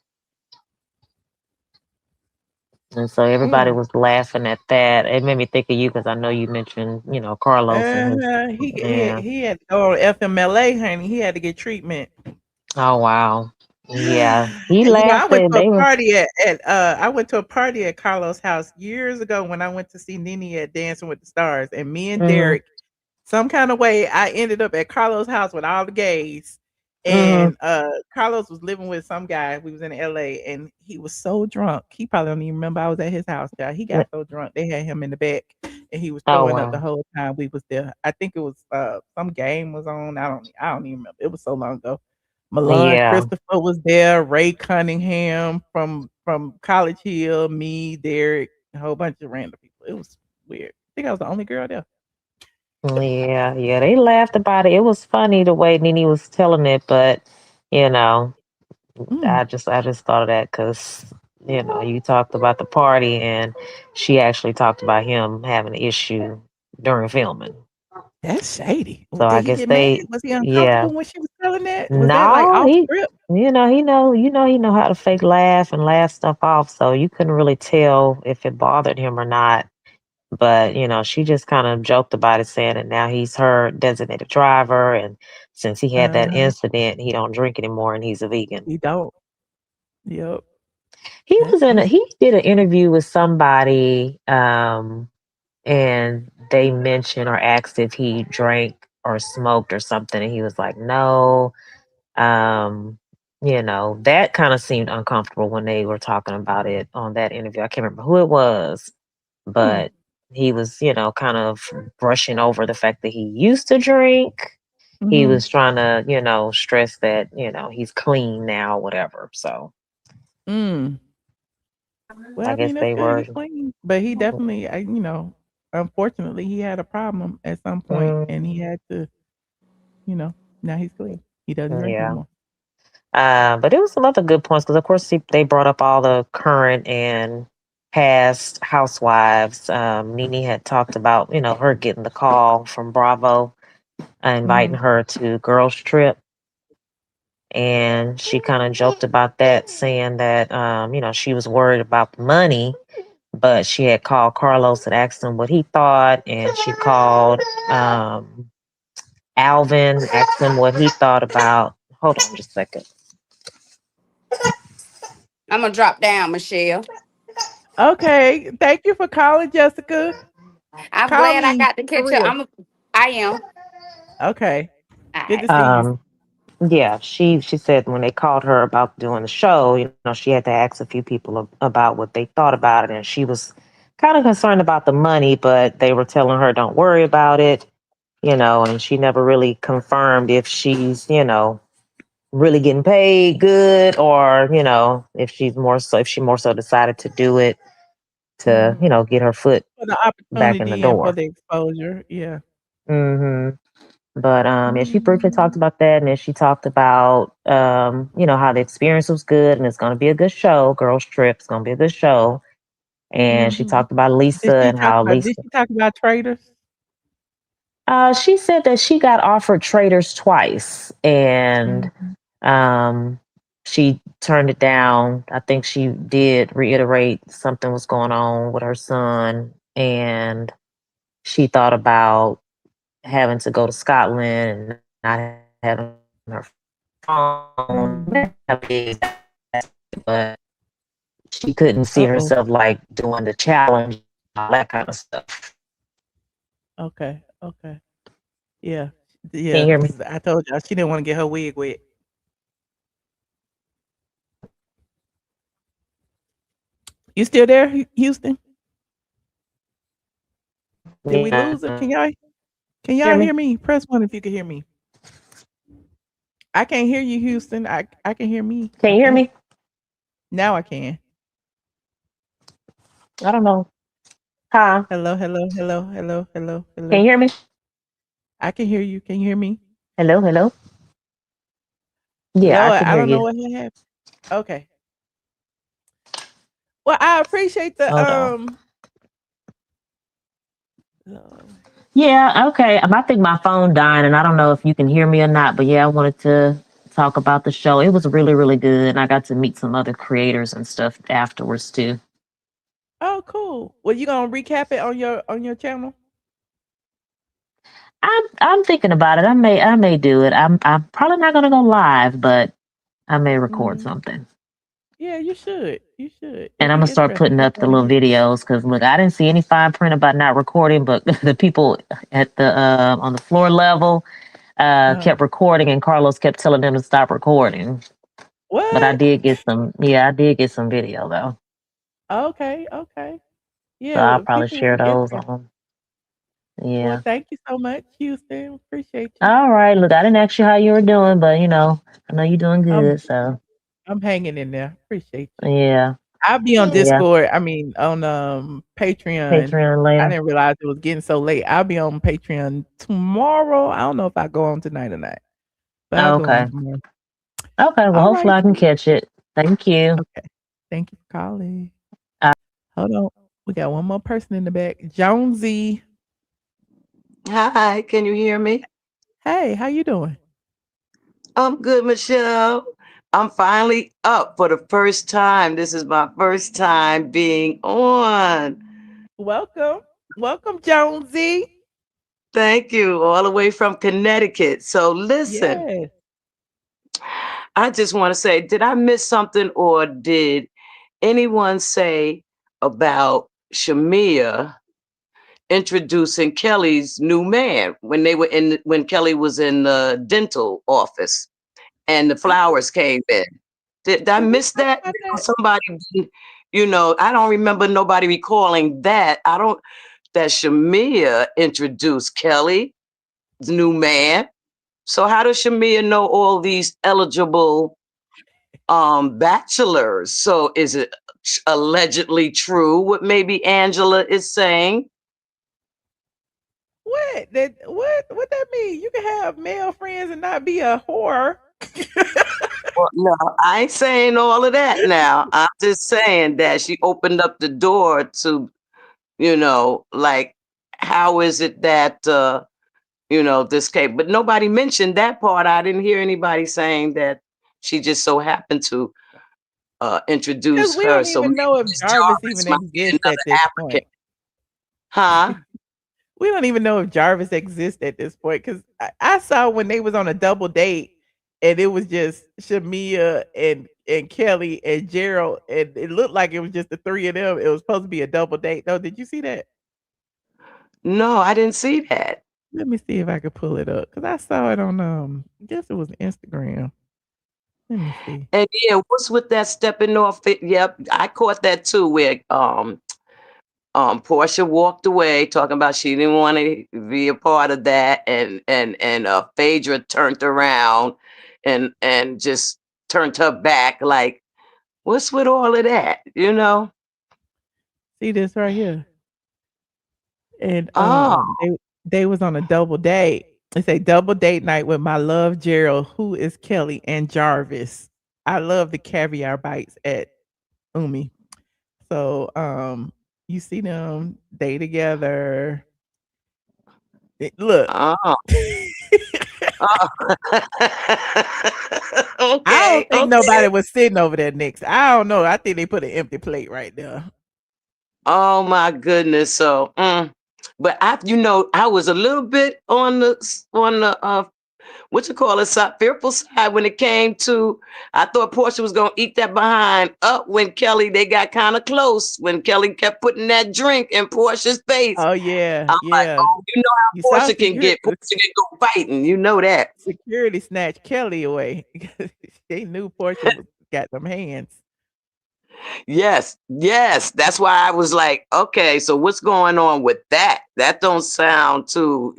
And so everybody was laughing at that. It made me think of you because I know you mentioned, Carlos and his. He had to go on FMLA, honey. He had to get treatment. Oh wow. Yeah. He And, laughed I went at to they a were party I went to a party at Carlos' house years ago when I went to see Nene at Dancing with the Stars, and me and Derek, some kind of way, I ended up at Carlos' house with all the gays. And Carlos was living with some guy. We was in LA and he was so drunk. He probably don't even remember I was at his house. Yeah, he got so drunk. They had him in the back and he was throwing up the whole time we was there. I think it was some game was on. I don't even remember. It was so long ago. Milan Christopher was there, Ray Cunningham from College Hill, me, Derek, a whole bunch of random people. It was weird. I think I was the only girl there. Yeah, they laughed about it. It was funny the way Nene was telling it, but I just thought of that because you talked about the party and she actually talked about him having an issue during filming. That's shady. So I Did he guess get mad? Was he uncomfortable when she was telling that? Was that like No, off script? he know how to fake laugh and laugh stuff off. So you couldn't really tell if it bothered him or not. But she just kind of joked about it, saying that now he's her designated driver, and since he had that incident, he don't drink anymore, and he's a vegan. He don't. Yep. He did an interview with somebody, and they mentioned or asked if he drank or smoked or something, and he was like, no. That kind of seemed uncomfortable when they were talking about it on that interview. I can't remember who it was, but he was, kind of brushing over the fact that he used to drink. He was trying to, stress that, he's clean now, whatever. So Well, I guess that's they good. were. He clean, but he definitely, unfortunately, he had a problem at some point, and he had to, now he's clean. He doesn't drink anymore. But it was some other good points because, of course, they brought up all the current and past housewives. Nene had talked about, her getting the call from Bravo, inviting her to girls trip. And she kind of joked about that, saying that, she was worried about the money, but she had called Carlos and asked him what he thought. And she called Alvin, asked him what he thought about. Hold on just a second. I'm gonna drop down, Michelle. Okay, thank you for calling, Jessica. I'm Call glad I me, got to for catch real. up. I am. Okay, good to see you. Yeah, she said when they called her about doing the show, she had to ask a few people about what they thought about it, and she was kind of concerned about the money, but they were telling her don't worry about it, and she never really confirmed if she's, really getting paid good or, if she more so decided to do it to, get her foot For the back in the opportunity and for door. the exposure, yeah. But she briefly talked about that, and then she talked about how the experience was good and it's gonna be a good show. Girls Trip's gonna be a good show. And she talked about Lisa and how Did Lisa she talk about traders? she said that she got offered Traders twice, and she turned it down. I think she did reiterate something was going on with her son, and she thought about having to go to Scotland and not having her phone. But she couldn't see herself like doing the challenge, all that kind of stuff. Okay. Yeah. Can you hear me? 'Cause I told y'all she didn't want to get her wig wet. You still there, Houston? Did we lose her? Can y'all hear me? Press 1 if you can hear me. I can't hear you, Houston. I can hear me. Can you hear me? Now I can. I don't know. Huh? Hello. Can you hear me? I can hear you. Can you hear me? Hello. Yeah, Lord, I can I hear don't know you. what had happened. Okay. Well, I appreciate the Hold on. Yeah, okay. I think my phone died, and I don't know if you can hear me or not, but yeah, I wanted to talk about the show. It was really, really good, and I got to meet some other creators and stuff afterwards too. Oh, cool. Well, you gonna recap it on your channel? I'm thinking about it. I may do it. I'm probably not gonna go live, but I may record something. Yeah, you should. You should. And It'd I'm be gonna start putting interesting. up the little videos because look, I didn't see any fine print about not recording, but the people at the on the floor level kept recording, and Carlos kept telling them to stop recording. What? But I did get some. Yeah, I did get some video though. Okay. Yeah, So I'll well, probably people will share be those interested. on. Well, Yeah. thank you so much, Houston. Appreciate you. All right. Look, I didn't ask you how you were doing, but I know you're doing good. So I'm hanging in there. Appreciate you. yeah. I'll be on Yeah. Discord. I mean, on Patreon. Patreon later. I didn't realize it was getting so late. I'll be on Patreon tomorrow. I don't know if I go on tonight or not, but I'll go on tomorrow. Okay. Well, All hopefully right. I can catch it. Thank you. Okay. Thank you for calling. Hold on. We got one more person in the back. Jonesy. Hi, can you hear me? Hey, how you doing? I'm good, Michelle. I'm finally up for the first time. This is my first time being on. Welcome, Jonesy. Thank you, all the way from Connecticut. So listen, Yes. I just want to say, did I miss something or did anyone say about Shamea introducing Kelly's new man when Kelly was in the dental office and the flowers came in? Did I miss that? Somebody, I don't remember nobody recalling that. That Shamea introduced Kelly's new man. So how does Shamea know all these eligible bachelors? So is it allegedly true what maybe Angela is saying? What? What that mean? You can have male friends and not be a whore. Well, no, I ain't saying all of that now. I'm just saying that she opened up the door to, like, how is it that, this case, but nobody mentioned that part. I didn't hear anybody saying that she just so happened to introduce We her. don't So even maybe know if Miss Jarvis even might be exists at another this applicant. point. Huh? We don't even know if Jarvis exists at this point because I saw when they was on a double date and it was just Shamea and Kelly and Gerald, and it looked like it was just the three of them. It was supposed to be a double date. Though, did you see that? No, I didn't see that. Let me see if I could pull it up because I saw it on I guess it was Instagram. Let me see. And yeah, what's with that stepping off? Yep, I caught that too. Where Portia walked away, talking about she didn't want to be a part of that, and Phaedra turned around and just turned her back. Like, what's with all of that? See this right here. And Oh. they was on a double date. It's a double date night with my love Gerald, who is Kelly, and Jarvis. I love the caviar bites at Umi. So you see them, they together. Look. Oh. I don't think nobody was sitting over there next. I don't know. I think they put an empty plate right there. Oh my goodness. So, but I was a little bit on the what you call it, fearful side when it came to. I thought Portia was gonna eat that behind up when they got kind of close when Kelly kept putting that drink in Portia's face. Oh yeah, I'm like, yeah. oh, you know how You saw Portia can get. Portia can go fighting. You know that. Security snatched Kelly away. They knew Portia got them hands. Yes, that's why I was like, okay, so what's going on with that? That don't sound too,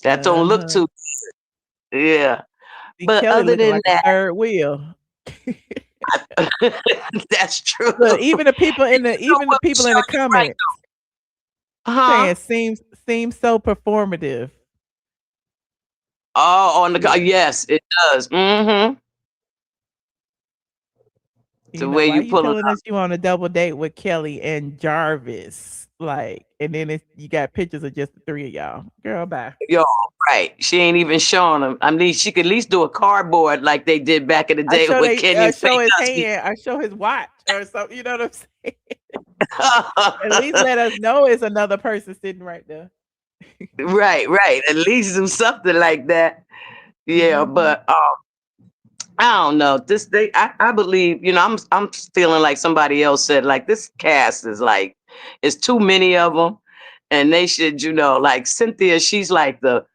that don't look too good. Yeah. See, But Kelly other looking than like that, a third wheel. that's true. But even the people in the comments saying seems so performative. Oh, on the yes, it does. Mm-hmm. The way Why you pull it telling up. us you on a double date with Kelly and Jarvis? Like, and then you got pictures of just the three of y'all. Girl, bye. Yo, right. She ain't even showing them. I mean, she could at least do a cardboard like they did back in the day with Kenny. I show his hand. I show his watch or something. You know what I'm saying? At least let us know it's another person sitting right there. Right. At least do something like that. Yeah, but I don't know. I believe, I'm feeling like somebody else said, like, this cast is like, it's too many of them, and they should, like Cynthia, she's like the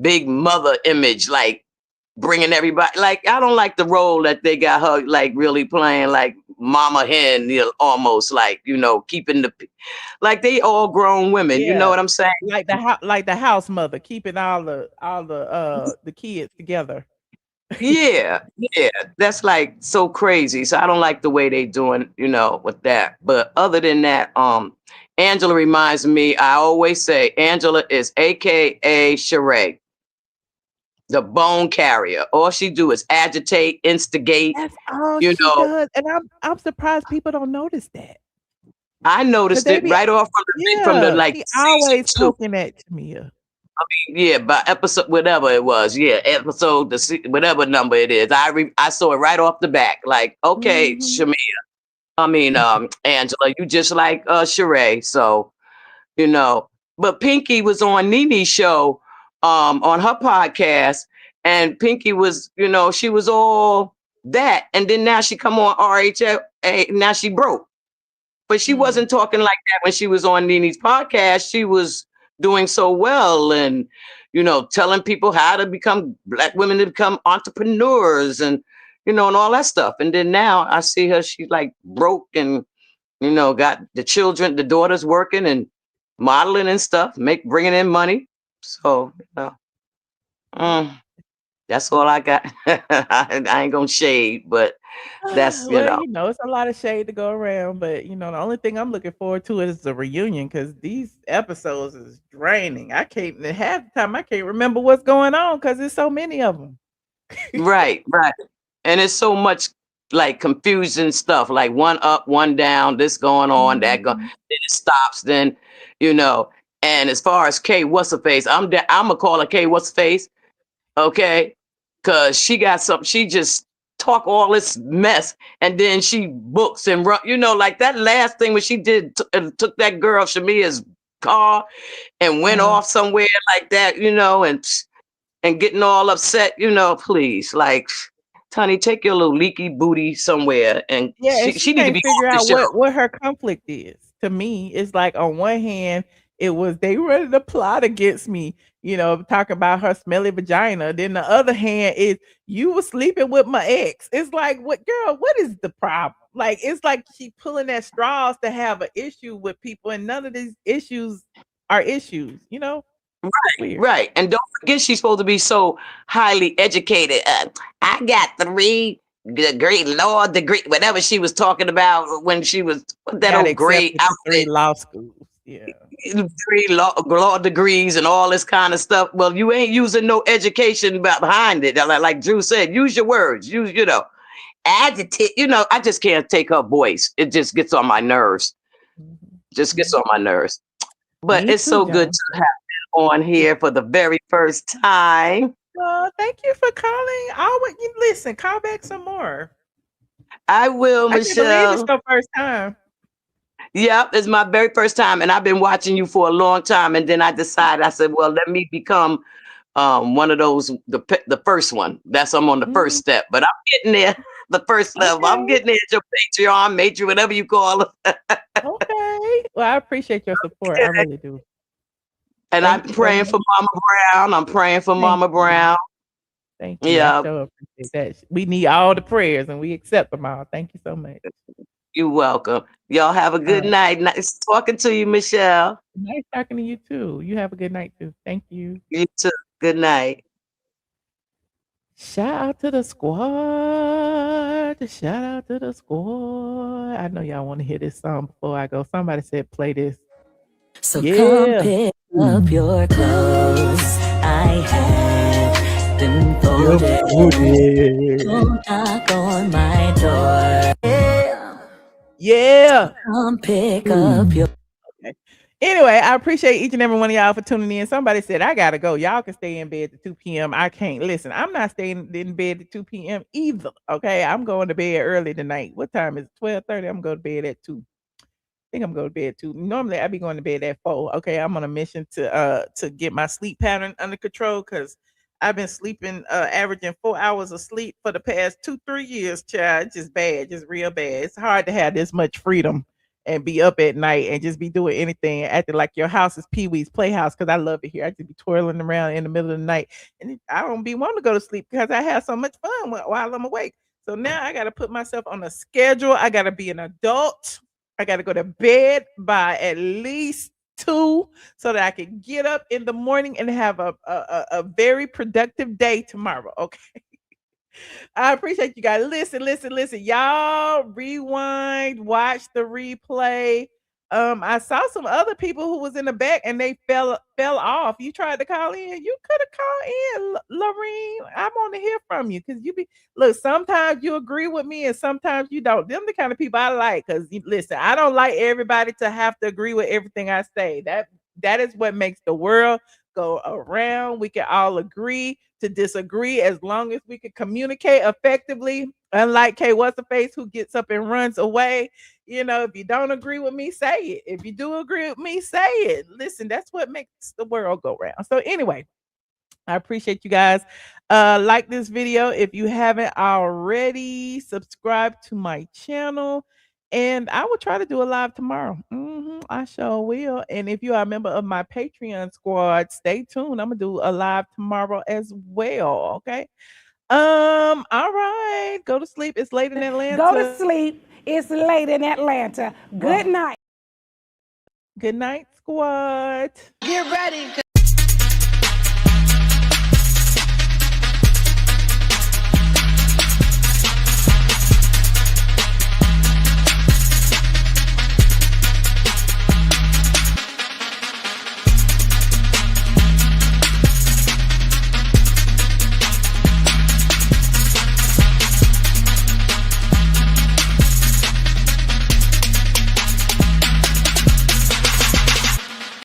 big mother image, like bringing everybody. Like, I don't like the role that they got her like really playing like mama hen, almost like, keeping like they all grown women. Yeah. You know what I'm saying? Like the house mother, keeping all the kids together. Yeah, that's like so crazy. So I don't like the way they doing, with that. But other than that, Angela reminds me, I always say Angela is AKA Sheree, the bone carrier. All she do is agitate, instigate. That's all she does. And I'm surprised people don't notice that. I noticed it right off from the like she always poking at Shamea. I mean, yeah, by episode, whatever it was, episode, whatever number it is, I saw it right off the back. Like, okay, Shamea, Angela, you just like Sheree, so But Pinky was on Nene's show, on her podcast, and Pinky was, she was all that, and then now she come on RHOA, now she broke, but she wasn't talking like that when she was on Nene's podcast. She was doing so well and telling people how to become Black women to become entrepreneurs and and all that stuff. And then now I see her, she's like broke and got the children, the daughters working and modeling and stuff, bringing in money. So that's all I got. I ain't gonna shade, but that's it's a lot of shade to go around, but the only thing I'm looking forward to is the reunion, because these episodes is draining. Half the time I can't remember what's going on because there's so many of them. Right. And it's so much like confusion stuff, like one up, one down, this going on, that going, then it stops, then and as far as Kay what's her face, I'm gonna call her Kay what's her face, okay, because she got something, she just talk all this mess and then she books and run, like that last thing when she did took that girl Shamea's car and went off somewhere like that, and getting all upset, please, like, Tony, take your little leaky booty somewhere, and she need to be figure off the out show. what her conflict is. To me, it's like on one hand, it was they ready to plot against me, talk about her smelly vagina. Then the other hand is you were sleeping with my ex. It's like, what girl? What is the problem? Like, it's like she pulling at straws to have an issue with people, and none of these issues are issues. Right. And don't forget, she's supposed to be so highly educated. I got 3 law degree, whatever she was talking about when she was that old great outfit. 3 law schools. Yeah. 3 law degrees and all this kind of stuff. Well, you ain't using no education behind it. Like Drew said, use your words. Use, agitate. I just can't take her voice. It just gets on my nerves. Just gets on my nerves. But it's so good to have on here for the very first time. Oh, thank you for calling. Always, you listen, call back some more. I will, I can't believe it's Michelle. your first time. Yep, it's my very first time, and I've been watching you for a long time. And then I decided, I said, well, let me become one of those, the first one. That's I'm on the first step, but I'm getting there. The first level. I'm getting there. Your Patreon, matron, whatever you call it. Okay. Well, I appreciate your support. I really do. And I'm praying for Mama Brown. I'm praying for Mama Brown. Thank you. Yeah. I so appreciate that. We need all the prayers, and we accept them all. Thank you so much. You're welcome. Y'all have a good night. Nice talking to you, Michelle. Nice talking to you too. You have a good night too. Thank you. You too. Good night. Shout out to the squad. Shout out to the squad. I know y'all want to hear this song before I go. Somebody said play this. So come pick up your clothes. I have them folded. Don't knock on my door. Yeah. Come pick up your. Okay. Anyway, I appreciate each and every one of y'all for tuning in. Somebody said, I got to go. Y'all can stay in bed to 2 p.m. I can't. Listen, I'm not staying in bed at 2 p.m. either. Okay. I'm going to bed early tonight. What time is it? 12:30. I'm going to bed at 2. I think I'm going to bed at 2. Normally, I'd be going to bed at 4. Okay. I'm on a mission to get my sleep pattern under control because I've been sleeping, averaging 4 hours of sleep for the past 2-3 years, child. It's just bad, just real bad. It's hard to have this much freedom and be up at night and just be doing anything, acting like your house is Pee-wee's Playhouse, because I love it here. I just be twirling around in the middle of the night, and I don't be wanting to go to sleep because I have so much fun while I'm awake. So now I got to put myself on a schedule. I got to be an adult. I got to go to bed by at least 2 so that I can get up in the morning and have a very productive day tomorrow. Okay. I appreciate you guys. Listen. Y'all rewind, watch the replay. I saw some other people who was in the back and they fell off. You tried to call in. You could have called in, Lorene. I want to hear from you because look, sometimes you agree with me and sometimes you don't. Them the kind of people I like because listen, I don't like everybody to have to agree with everything I say. That is what makes the world go around. We can all agree to disagree as long as we can communicate effectively. Unlike What's the face who gets up and runs away. If you don't agree with me, say it. If you do agree with me, say it. Listen, that's what makes the world go round. So anyway, I appreciate you guys. Like this video if you haven't already. Subscribe to my channel. And I will try to do a live tomorrow. I sure will. And if you are a member of my Patreon squad, stay tuned. I'm gonna do a live tomorrow as well. Okay. All right. Go to sleep. It's late in Atlanta. Go to sleep. It's late in Atlanta. Good night. Good night, squad. Get ready.